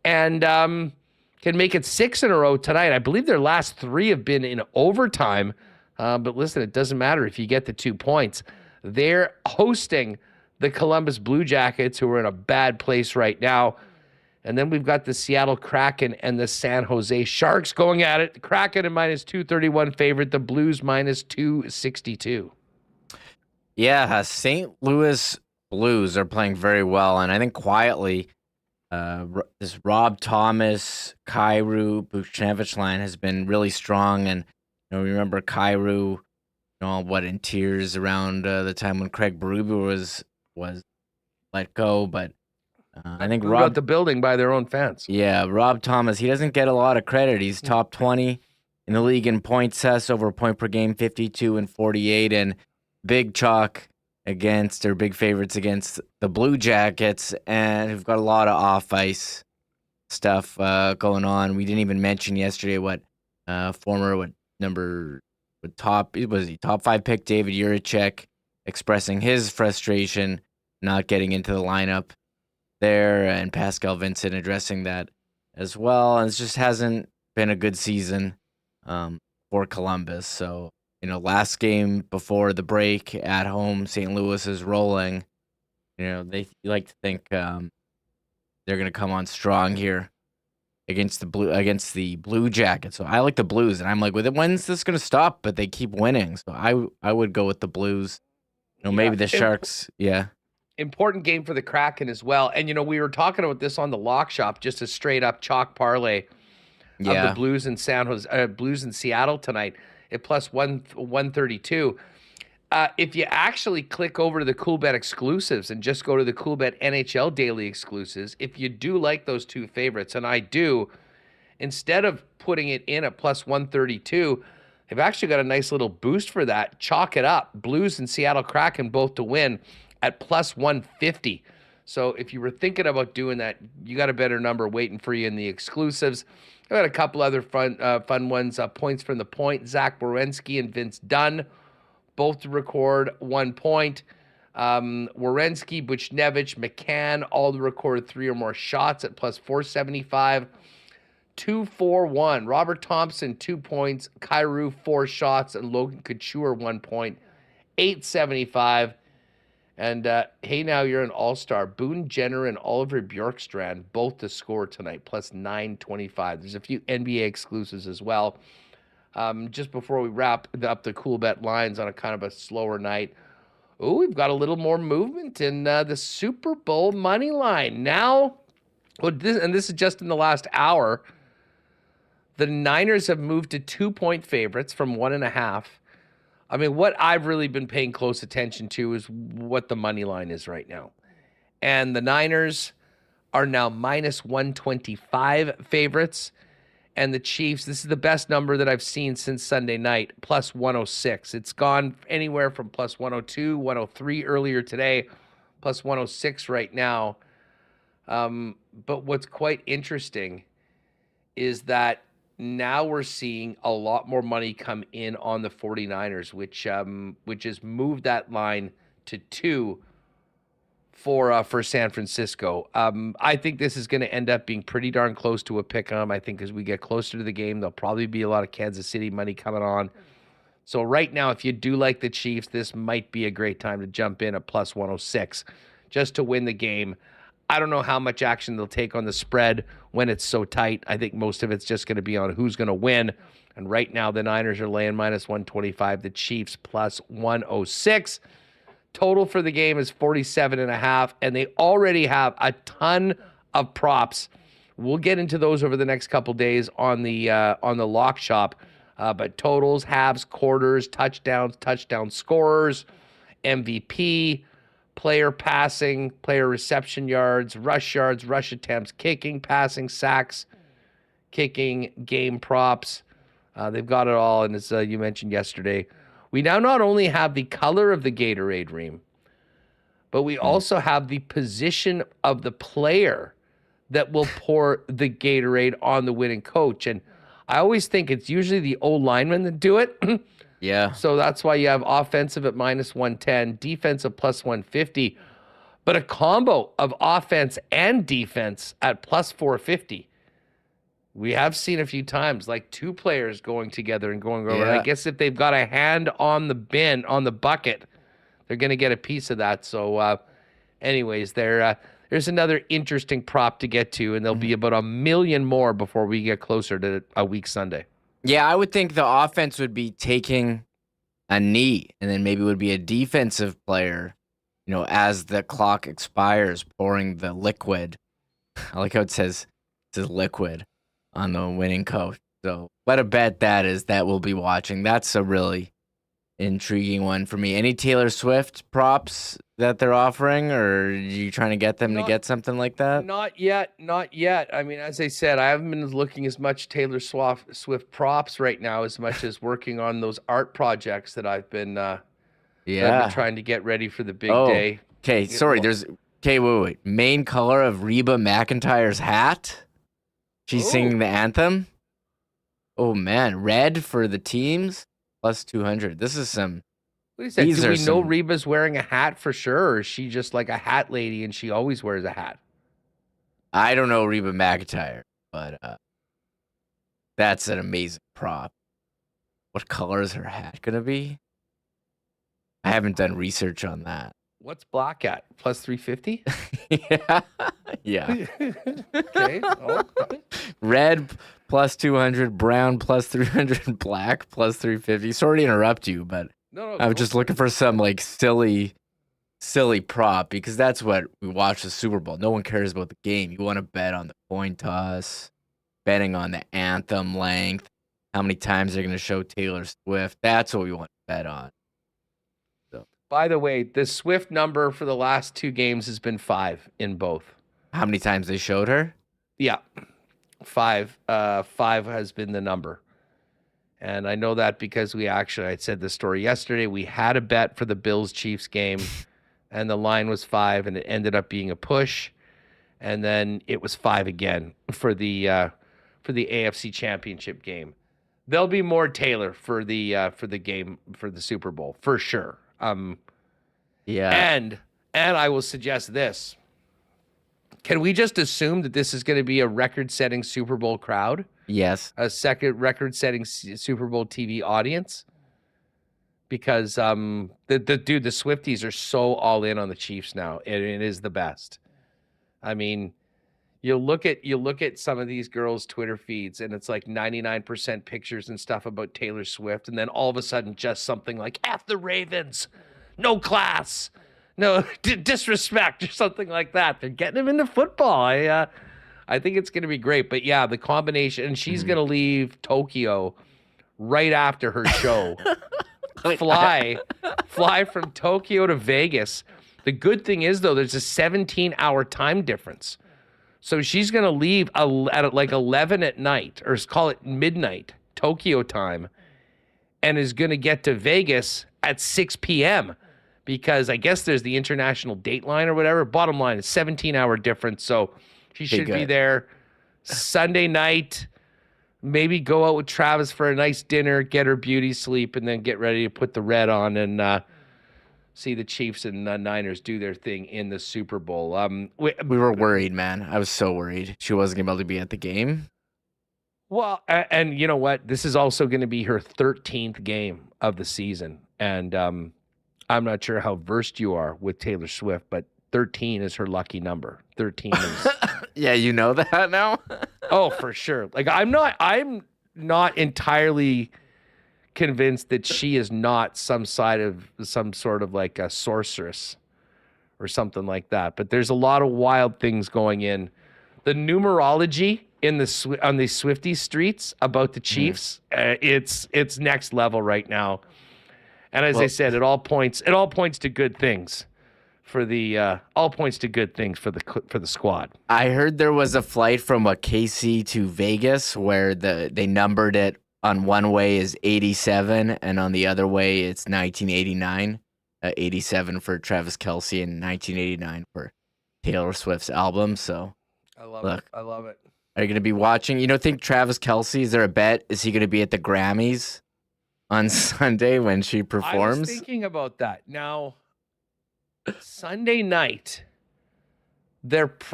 and can make it 6 in a row tonight. I believe their last 3 have been in overtime. But listen, it doesn't matter if you get the 2 points. They're hosting the Columbus Blue Jackets, who are in a bad place right now. And then we've got the Seattle Kraken and the San Jose Sharks going at it. The Kraken at -231 favorite, the Blues -262. Yeah, St. Louis Blues are playing very well, and I think quietly this Rob Thomas, Kyrou, Buchnevich line has been really strong. And remember Kyrou, in tears around the time when Craig Berube was let go. But I think Rob out the building by their own fans. Yeah, Rob Thomas, he doesn't get a lot of credit. He's top 20 in the league in points over a point per game, 52 and 48, and big chalk against, or big favorites against, the Blue Jackets, and who've got a lot of off-ice stuff going on. We didn't even mention yesterday what top 5 pick David Juracek expressing his frustration not getting into the lineup there, and Pascal Vincent addressing that as well. And it just hasn't been a good season for Columbus. So, last game before the break at home, St. Louis is rolling. They like to think they're going to come on strong here against the Blue Jackets. So I like the Blues, and I'm like, when's this going to stop? But they keep winning, so I would go with the Blues. Maybe the Sharks. Yeah. Important game for the Kraken as well. And we were talking about this on the Lock Shop, just a straight up chalk parlay of the Blues in Blues in Seattle tonight at +132. If you actually click over to the Coolbet exclusives and just go to the Coolbet NHL Daily exclusives, if you do like those 2 favorites, and I do, instead of putting it in at +132, they've actually got a nice little boost for that. Chalk it up. Blues and Seattle Kraken both to win at +150. So if you were thinking about doing that, you got a better number waiting for you in the exclusives. I've got a couple other fun ones. Points from the point. Zach Werenski and Vince Dunn, both to record 1 point. Werenski, Buchnevich, McCann, all to record 3 or more shots at +475. 2-4-1. Robert Thompson, 2 points. Kyrou, 4 shots. And Logan Couture, 1 point. 875. And hey, now you're an all-star. Boone Jenner and Oliver Bjorkstrand both to score tonight, plus 925. There's a few NBA exclusives as well. Just before we wrap up the Coolbet lines on a kind of a slower night, we've got a little more movement in the Super Bowl money line. Now, this is just in the last hour, the Niners have moved to 2-point favorites from 1.5. I mean, what I've really been paying close attention to is what the money line is right now. And the Niners are now minus 125 favorites. And the Chiefs, this is the best number that I've seen since Sunday night, plus 106. It's gone anywhere from plus 102, 103 earlier today, plus 106 right now. But what's quite interesting is that now we're seeing a lot more money come in on the 49ers, which has moved that line to 2 for San Francisco. I think this is going to end up being pretty darn close to a pick 'em. I think as we get closer to the game, there'll probably be a lot of Kansas City money coming on. So right now, if you do like the Chiefs, this might be a great time to jump in at plus 106 just to win the game. I don't know how much action they'll take on the spread when it's so tight. I think most of it's just going to be on who's going to win. And right now, the Niners are laying minus 125, the Chiefs plus 106. Total for the game is 47.5, and they already have a ton of props. We'll get into those over the next couple days on the lock shop. But totals, halves, quarters, touchdowns, touchdown scorers, MVP, player passing, player reception yards, rush attempts, kicking, passing, sacks, kicking, game props. They've got it all. And as you mentioned yesterday, we now not only have the color of the Gatorade, Reem, but we also have the position of the player that will pour the Gatorade on the winning coach. And I always think it's usually the old linemen that do it. Yeah. So that's why you have offensive at minus 110, defensive plus 150, but a combo of offense and defense at plus 450. We have seen a few times, like two players going together and going over. Yeah. And I guess if they've got a hand on the bin, on the bucket, they're going to get a piece of that. So anyways, there's another interesting prop to get to, and there'll be about 1 million more before we get closer to a week Sunday. Yeah, I would think the offense would be taking a knee, and then maybe would be a defensive player, as the clock expires, pouring the liquid. I like how it says liquid on the winning coach. So what a bet that is that we'll be watching. That's a really intriguing one for me. Any Taylor Swift props that they're offering, or are you trying to get them to get something like that? Not yet. I mean, as I said, I haven't been looking as much Taylor Swift props right now as much as working on those art projects that I've been trying to get ready for the big day. Okay, sorry. Wait. Main color of Reba McIntyre's hat. She's singing the anthem. Oh man, red for the teams. Plus 200. This is some. What is that? Do we know Reba's wearing a hat for sure, or is she just like a hat lady and she always wears a hat? I don't know Reba McIntyre, but that's an amazing prop. What color is her hat gonna be? I haven't done research on that. What's black at? Plus 350? Yeah. Okay. Red plus 200, brown plus 300, black plus 350. Sorry to interrupt you, but No, I was just looking for some like silly prop because that's what we watch the Super Bowl. No one cares about the game. You want to bet on the coin toss, betting on the anthem length, how many times they're going to show Taylor Swift. That's what we want to bet on. By the way, the Swift number for the last 2 games has been 5 in both. How many times they showed her? Yeah. 5. 5 has been the number. And I know that because I said the story yesterday. We had a bet for the Bills-Chiefs game, and the line was 5, and it ended up being a push. And then it was 5 again for the AFC Championship game. There'll be more Taylor for the game for the Super Bowl for sure. Yeah. And I will suggest this. Can we just assume that this is going to be a record-setting Super Bowl crowd? Yes. A second record-setting Super Bowl TV audience? because the Swifties are so all in on the Chiefs now, and it is the best. I mean, you look at some of these girls' Twitter feeds, and it's like 99% pictures and stuff about Taylor Swift, and then all of a sudden, just something like "F the Ravens, no class, no disrespect," or something like that. They're getting him into football. I think it's going to be great. But yeah, the combination, and she's going to leave Tokyo right after her show. fly from Tokyo to Vegas. The good thing is, though, there's a 17-hour time difference. So she's going to leave at like 11 at night, or call it midnight, Tokyo time, and is going to get to Vegas at 6 p.m. because I guess there's the international date line or whatever. Bottom line is 17-hour difference. So she should be there Sunday night, maybe go out with Travis for a nice dinner, get her beauty sleep, and then get ready to put the red on and see the Chiefs and Niners do their thing in the Super Bowl. We were worried, man. I was so worried she wasn't going to be able to be at the game. Well, and you know what? This is also going to be her 13th game of the season. And I'm not sure how versed you are with Taylor Swift, but 13 is her lucky number. 13 is... Yeah, you know that now? Oh, for sure. Like, I'm not entirely convinced that she is not some sort of like a sorceress or something like that. But there's a lot of wild things going in. The numerology on the Swiftie streets about the Chiefs, it's next level right now. And as I said, it all points to good things for the squad. I heard there was a flight from KC to Vegas where they numbered it on one way is 87 and on the other way it's 1989. 87 for Travis Kelce and 1989 for Taylor Swift's album. So I love it. I love it. Are you going to be watching? You don't think Travis Kelce, is there a bet? Is he going to be at the Grammys on Sunday when she performs? I was thinking about that. Now, Sunday night,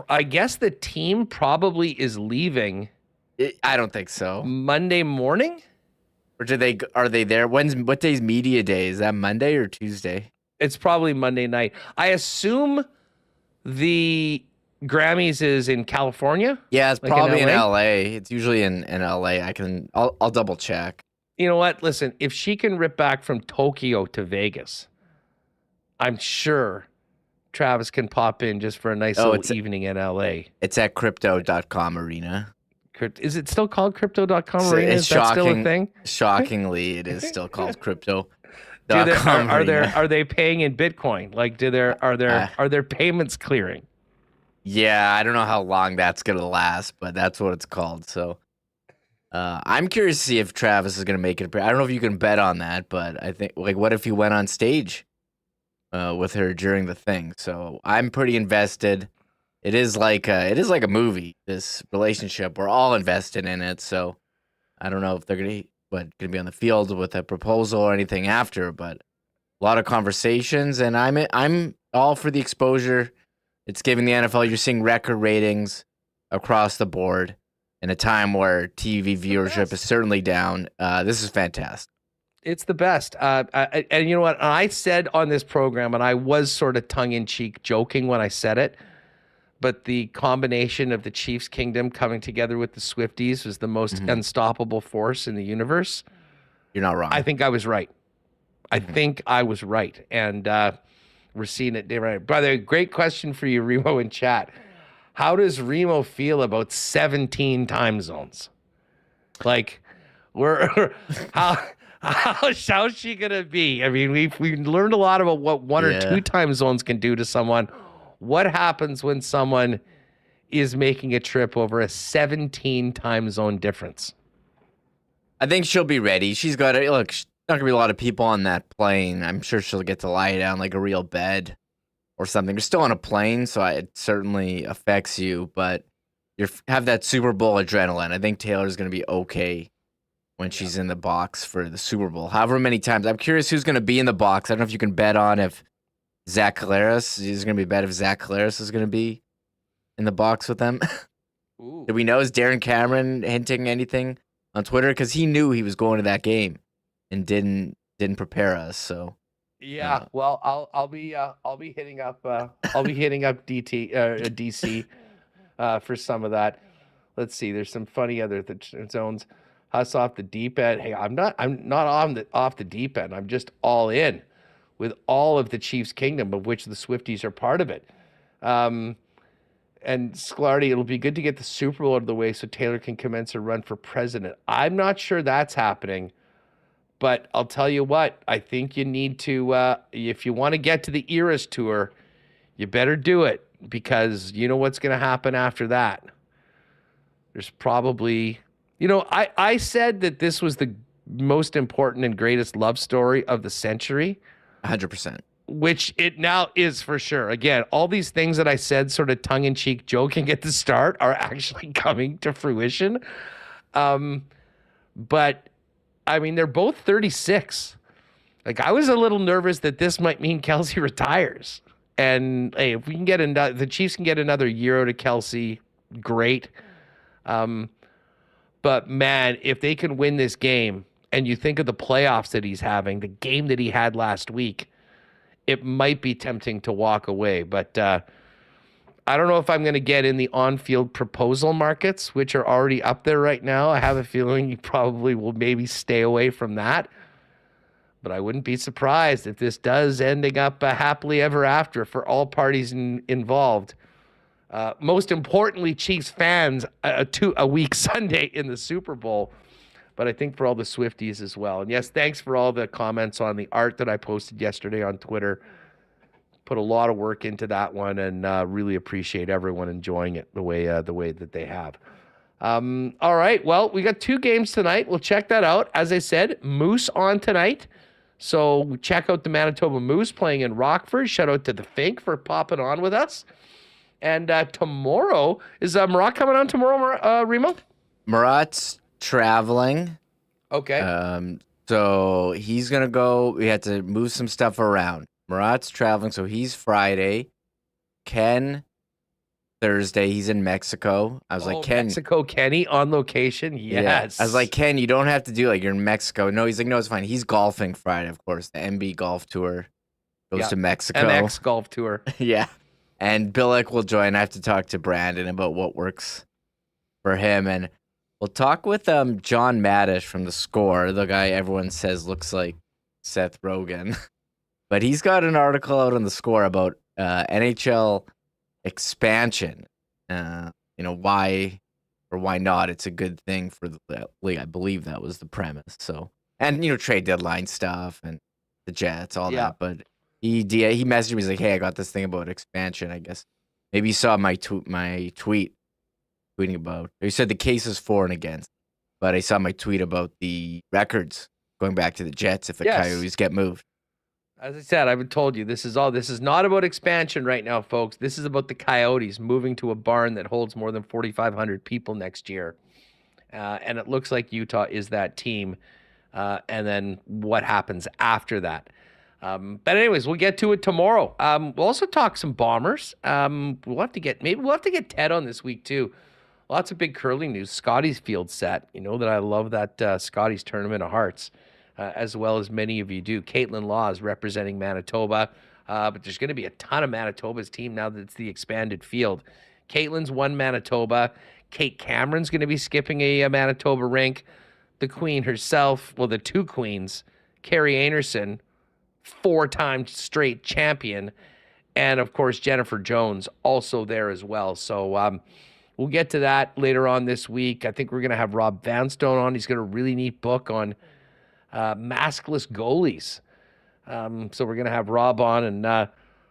I guess the team probably is leaving. I don't think so. Monday morning? Or are they there? What day's media day? Is that Monday or Tuesday? It's probably Monday night. I assume the Grammys is in California. Yeah, it's probably in LA. It's usually in LA. I'll double check. You know what? Listen, if she can rip back from Tokyo to Vegas, I'm sure Travis can pop in just for a nice little evening in LA. It's at crypto.com arena. Is it still called crypto.com arena? Is that still a thing? Shockingly, it is still called crypto. Are they paying in Bitcoin? Like, are their payments clearing? Yeah, I don't know how long that's gonna last, but that's what it's called. So, I'm curious to see if Travis is gonna make it. I don't know if you can bet on that, but I think, like, what if he went on stage with her during the thing? So I'm pretty invested. It is like a movie. This relationship, we're all invested in it. So I don't know if they're gonna be on the field with a proposal or anything after, but a lot of conversations, and I'm all for the exposure it's giving the NFL. You're seeing record ratings across the board in a time where TV viewership is certainly down. This is fantastic. It's the best. And you know what? I said on this program, and I was sort of tongue-in-cheek joking when I said it, but the combination of the Chiefs kingdom coming together with the Swifties was the most unstoppable force in the universe. You're not wrong. I think I was right. And we're seeing it right. By the way, great question for you, Remo, in chat. How does Remo feel about 17 time zones? Like, how's she gonna be? I mean, we've learned a lot about what one or two time zones can do to someone. What happens when someone is making a trip over a 17 time zone difference? I think she'll be ready. She's got to look. Not gonna be a lot of people on that plane. I'm sure she'll get to lie down like a real bed or something. You're still on a plane, so it certainly affects you. But you have that Super Bowl adrenaline. I think Taylor's gonna be okay when she's in the box for the Super Bowl. However many times. I'm curious who's gonna be in the box. I don't know if you can bet on if Zach Collaros is gonna be bet if Zach Collaros is gonna be in the box with them. Do we know? Is Darren Cameron hinting anything on Twitter? Because he knew he was going to that game and didn't didn't prepare us. So Yeah, well, I'll be hitting up DC for some of that. Let's see. There's some funny other zones. Us off the deep end. Hey, I'm not off the deep end. I'm just all in with all of the Chiefs' kingdom, of which the Swifties are part of it. And Sklardy, it'll be good to get the Super Bowl out of the way so Taylor can commence a run for president. I'm not sure that's happening, but I'll tell you what, I think you need to, if you want to get to the Eras Tour, you better do it, because you know what's going to happen after that. There's probably, I said that this was the most important and greatest love story of the century. 100%. Which it now is for sure. Again, all these things that I said sort of tongue-in-cheek joking at the start are actually coming to fruition. But, I mean, they're both 36. Like, I was a little nervous that this might mean Kelsey retires. And, hey, if we can get the Chiefs can get another year out of Kelsey, great. But, man, if they can win this game, and you think of the playoffs that he's having, the game that he had last week, it might be tempting to walk away. But I don't know if I'm going to get in the on-field proposal markets, which are already up there right now. I have a feeling you probably will maybe stay away from that. But I wouldn't be surprised if this does ending up happily ever after for all parties involved. Most importantly, Chiefs fans, a week Sunday in the Super Bowl. But I think for all the Swifties as well. And yes, thanks for all the comments on the art that I posted yesterday on Twitter. Put a lot of work into that one, and really appreciate everyone enjoying it the way that they have. All right, well, we got 2 games tonight. We'll check that out. As I said, Moose on tonight. So check out the Manitoba Moose playing in Rockford. Shout out to the Fink for popping on with us. And tomorrow, is Murat coming on tomorrow, Remo? Murat's traveling. Okay. So he's gonna go. We had to move some stuff around. Murat's traveling, so he's Friday. Ken Thursday. He's in Mexico. I was like, Ken, Mexico, Kenny on location. Yes. Yeah. I was like, Ken, you don't have to do you're in Mexico. No, he's like, no, it's fine. He's golfing Friday, of course. The MB Golf Tour goes to Mexico. MX Golf Tour. Yeah. And Billick will join. I have to talk to Brandon about what works for him, and we'll talk with John Maddish from The Score, the guy everyone says looks like Seth Rogen. But he's got an article out on The Score about NHL expansion. Why or why not? It's a good thing for the league. I believe that was the premise. So, and trade deadline stuff and the Jets, all that. But he messaged me. He's like, "Hey, I got this thing about expansion. I guess maybe you saw my tweet." Tweeting about. He said the case is for and against, but I saw my tweet about the records going back to the Jets if the Coyotes get moved. As I said, I've told you this is not about expansion right now, folks. This is about the Coyotes moving to a barn that holds more than 4,500 people next year, and it looks like Utah is that team. And then what happens after that? But anyways, we'll get to it tomorrow. We'll also talk some Bombers. We'll have to get Ted on this week too. Lots of big curling news. Scotty's field set. You know that I love that Scotty's Tournament of Hearts, as well as many of you do. Caitlin Law is representing Manitoba, but there's going to be a ton of Manitoba's team now that it's the expanded field. Caitlin's won Manitoba. Kate Cameron's going to be skipping a Manitoba rink. The queen herself, well, the 2 queens, Carey Anderson, 4-time straight champion, and of course Jennifer Jones also there as well. So we'll get to that later on this week. I think we're going to have Rob Vanstone on. He's got a really neat book on maskless goalies. So we're going to have Rob on and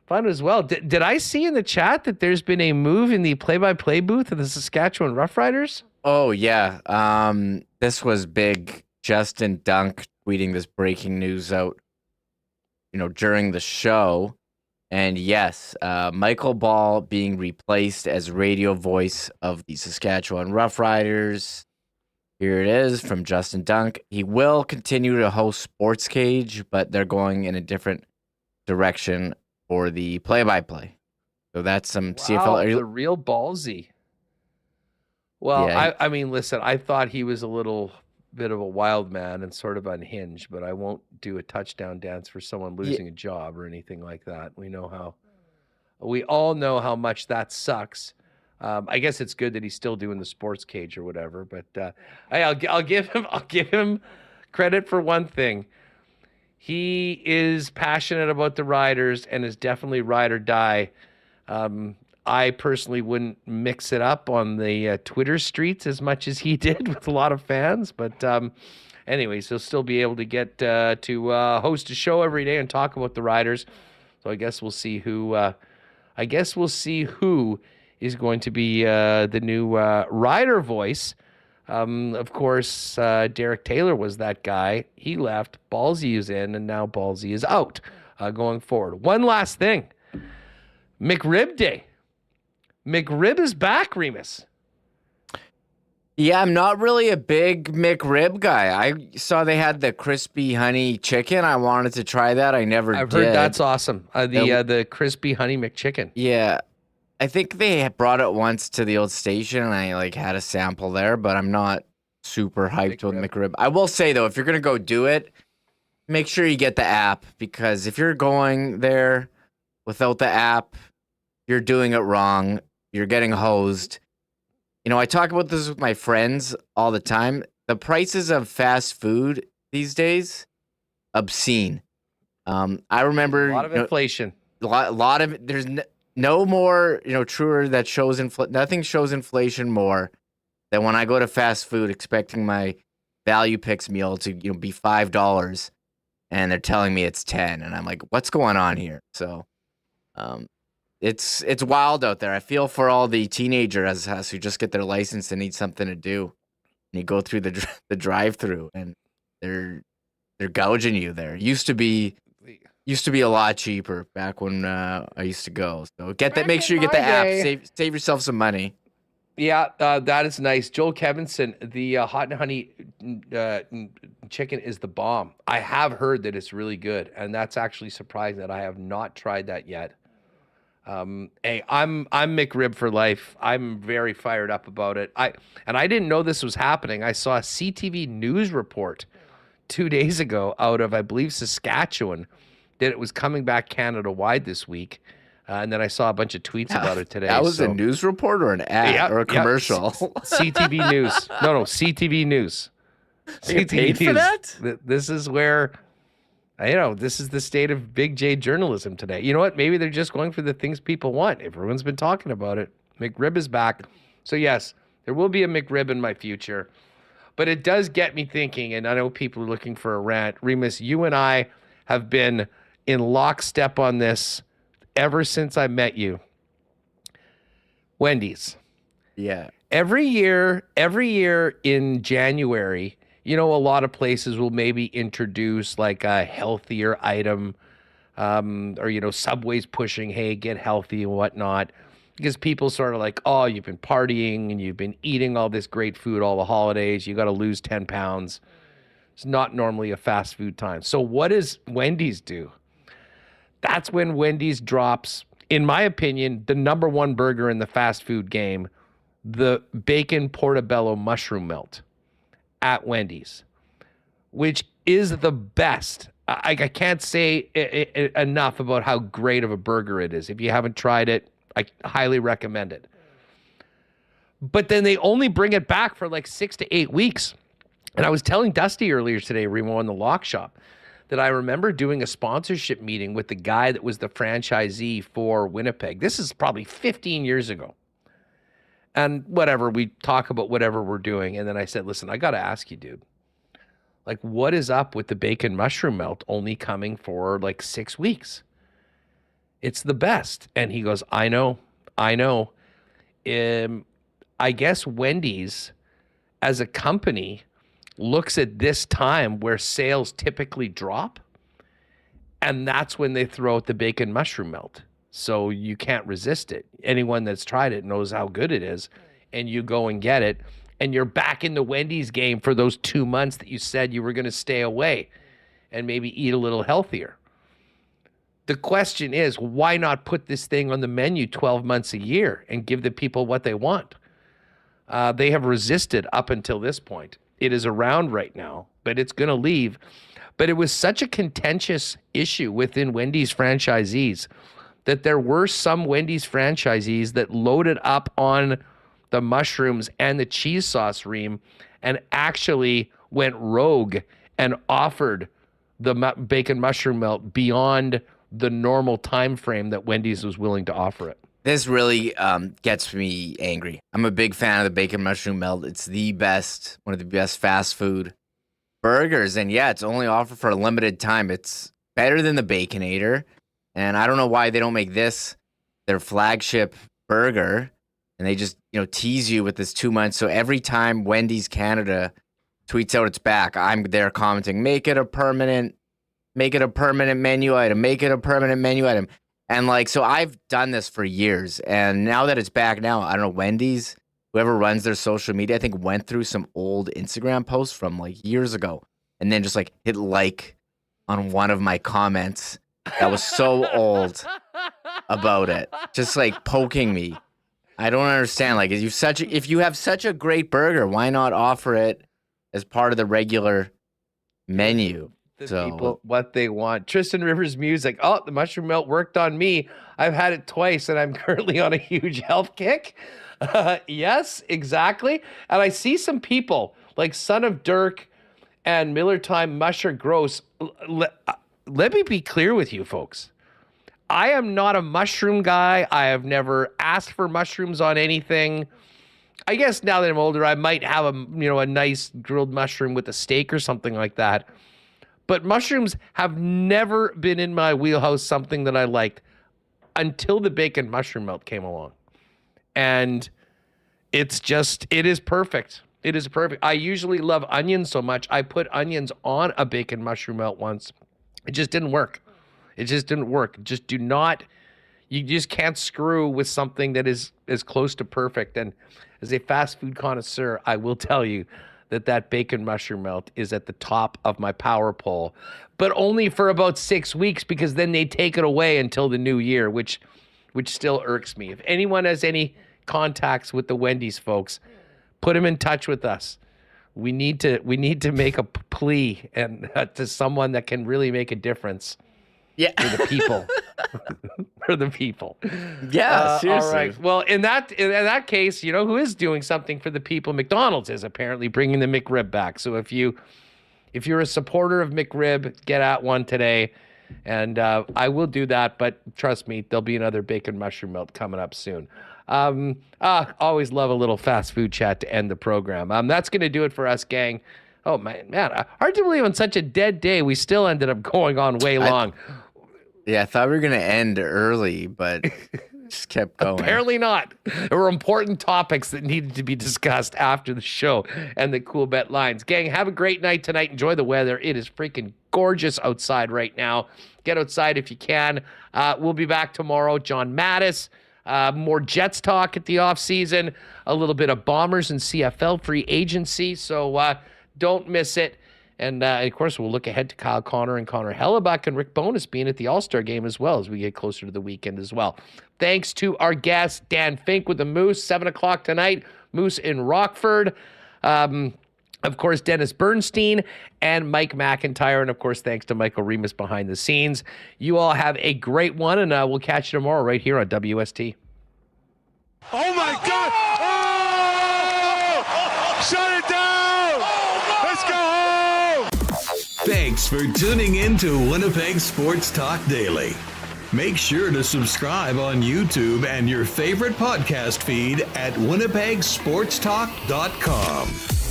find as well. Did I see in the chat that there's been a move in the play-by-play booth of the Saskatchewan Roughriders? Oh, yeah. This was big. Justin Dunk tweeting this breaking news out, during the show. And yes, Michael Ball being replaced as radio voice of the Saskatchewan Roughriders. Here it is from Justin Dunk. He will continue to host Sports Cage, but they're going in a different direction for the play-by-play. So that's some CFL. The real ballsy. Well, yeah. I mean, listen, I thought he was a little bit of a wild man and sort of unhinged, but I won't do a touchdown dance for someone losing a job or anything like that. We all know how much that sucks. I guess it's good that he's still doing the sports cage or whatever, but I'll give him credit for one thing. He is passionate about the Riders and is definitely ride or die. I personally wouldn't mix it up on the Twitter streets as much as he did with a lot of fans. But anyways, he'll still be able to get to host a show every day and talk about the Riders. So I guess we'll see who is going to be the new Rider voice. Of course, Derek Taylor was that guy. He left. Ballsy is in, and now Ballsy is out going forward. One last thing. McRib Day. McRib is back, Remis. Yeah, I'm not really a big McRib guy. I saw they had the crispy honey chicken. I wanted to try that. I've heard that's awesome. The crispy honey McChicken. Yeah. I think they brought it once to the old station, and I had a sample there, but I'm not super hyped with McRib. I will say, though, if you're going to go do it, make sure you get the app, because if you're going there without the app, you're doing it wrong. You're getting hosed. I talk about this with my friends all the time. The prices of fast food these days, obscene. I remember... A lot of inflation. There's no more, truer that shows nothing shows inflation more than when I go to fast food expecting my value picks meal to, be $5 and they're telling me it's 10, and I'm like, what's going on here? So, it's wild out there. I feel for all the teenagers who just get their license and need something to do, and you go through the drive-through and they're gouging you there. Used to be a lot cheaper back when I used to go. So make sure you get the app. Save yourself some money. Yeah, that is nice. Joel Kevinson, the hot and honey chicken is the bomb. I have heard that it's really good, and that's actually surprising that I have not tried that yet. Hey, I'm McRib for life. I'm very fired up about it. I didn't know this was happening. I saw a CTV news report 2 days ago out of, I believe, Saskatchewan, that it was coming back Canada-wide this week. And then I saw a bunch of tweets about it today. That was a news report or an ad or a commercial? CTV News. No, CTV News. CTV paid for that? This is where, this is the state of big J journalism today. You know what? Maybe they're just going for the things people want. Everyone's been talking about it. McRib is back. So, yes, there will be a McRib in my future. But it does get me thinking, and I know people are looking for a rant. Remis, you and I have been in lockstep on this ever since I met you. Wendy's. Yeah. Every year in January, a lot of places will maybe introduce like a healthier item, or, Subway's pushing, hey, get healthy and whatnot. Because people sort of like, oh, you've been partying and you've been eating all this great food all the holidays. You got to lose 10 pounds. It's not normally a fast food time. So what does Wendy's do? That's when Wendy's drops, in my opinion, the number one burger in the fast food game, the bacon portobello mushroom melt at Wendy's, which is the best. I can't say enough about how great of a burger it is. If you haven't tried it, I highly recommend it. But then they only bring it back for like 6 to 8 weeks. And I was telling Dusty earlier today, Remo, in the lock shop, that I remember doing a sponsorship meeting with the guy that was the franchisee for Winnipeg. This is probably 15 years ago. And whatever, we talk about whatever we're doing. And then I said, listen, I got to ask you, dude, like, what is up with the bacon mushroom melt only coming for like 6 weeks? It's the best. And he goes, I know. I guess Wendy's as a company looks at this time where sales typically drop, and that's when they throw out the bacon mushroom melt. So you can't resist it. Anyone that's tried it knows how good it is, and you go and get it, and you're back in the Wendy's game for those 2 months that you said you were going to stay away and maybe eat a little healthier. The question is, why not put this thing on the menu 12 months a year and give the people what they want? They have resisted up until this point. it is around right now, but it's going to leave. But it was such a contentious issue within Wendy's franchisees that there were some Wendy's franchisees that loaded up on the mushrooms and the cheese sauce, Reem, and actually went rogue and offered the bacon mushroom melt beyond the normal time frame that Wendy's was willing to offer it. This really gets me angry. I'm a big fan of the bacon mushroom melt. It's the best, one of the best fast food burgers. And yeah, it's only offered for a limited time. It's better than the Baconator. And I don't know why they don't make this their flagship burger. And they just, tease you with this 2 months. So every time Wendy's Canada tweets out it's back, I'm there commenting, make it a permanent menu item, make it a permanent menu item. And so I've done this for years. And now that it's back now, I don't know, Wendy's, whoever runs their social media, I think went through some old Instagram posts from years ago. And then just hit like on one of my comments that was so old about it. Just poking me. I don't understand. If you have such a great burger, why not offer it as part of the regular menu? People what they want. Tristan Rivers music. Oh, the mushroom melt worked on me. I've had it twice and I'm currently on a huge health kick. Yes, exactly. And I see some people like Son of Dirk and Miller Time Musher Gross. Let me be clear with you folks. I am not a mushroom guy. I have never asked for mushrooms on anything. I guess now that I'm older, I might have a nice grilled mushroom with a steak or something like that. But mushrooms have never been in my wheelhouse, something that I liked until the bacon mushroom melt came along. And it is perfect. It is perfect. I usually love onions so much. I put onions on a bacon mushroom melt once. It just didn't work. You just can't screw with something that is as close to perfect. And as a fast food connoisseur, I will tell you that bacon mushroom melt is at the top of my power pole, but only for about 6 weeks because then they take it away until the new year, which still irks me. If anyone has any contacts with the Wendy's folks, put them in touch with us. We need to make a plea and to someone that can really make a difference. Yeah. For the people. For the people. Yeah, seriously. All right. Well, in that case, who is doing something for the people? McDonald's is apparently bringing the McRib back. So if you're a supporter of McRib, get at one today. And I will do that, but trust me, there'll be another bacon mushroom melt coming up soon. Always love a little fast food chat to end the program. That's going to do it for us, gang. Oh, man, hard to believe on such a dead day, we still ended up going on way long. I thought we were going to end early, but just kept going. Apparently not. There were important topics that needed to be discussed after the show and the Coolbet Lines. Gang, have a great night tonight. Enjoy the weather. It is freaking gorgeous outside right now. Get outside if you can. We'll be back tomorrow. John Mattis. More Jets talk at the offseason. A little bit of Bombers and CFL free agency. So don't miss it. And, of course, we'll look ahead to Kyle Connor and Connor Hellebuck and Rick Bowness being at the All-Star game as well as we get closer to the weekend as well. Thanks to our guest, Dan Fink with the Moose, 7 o'clock tonight, Moose in Rockford. Of course, Dennis Bernstein and Mike McIntyre. And, of course, thanks to Michael Remis behind the scenes. You all have a great one, and we'll catch you tomorrow right here on WST. Oh, my God! Oh! Shut it down! Let's go home! Thanks for tuning in to Winnipeg Sports Talk Daily. Make sure to subscribe on YouTube and your favorite podcast feed at winnipegsportstalk.com.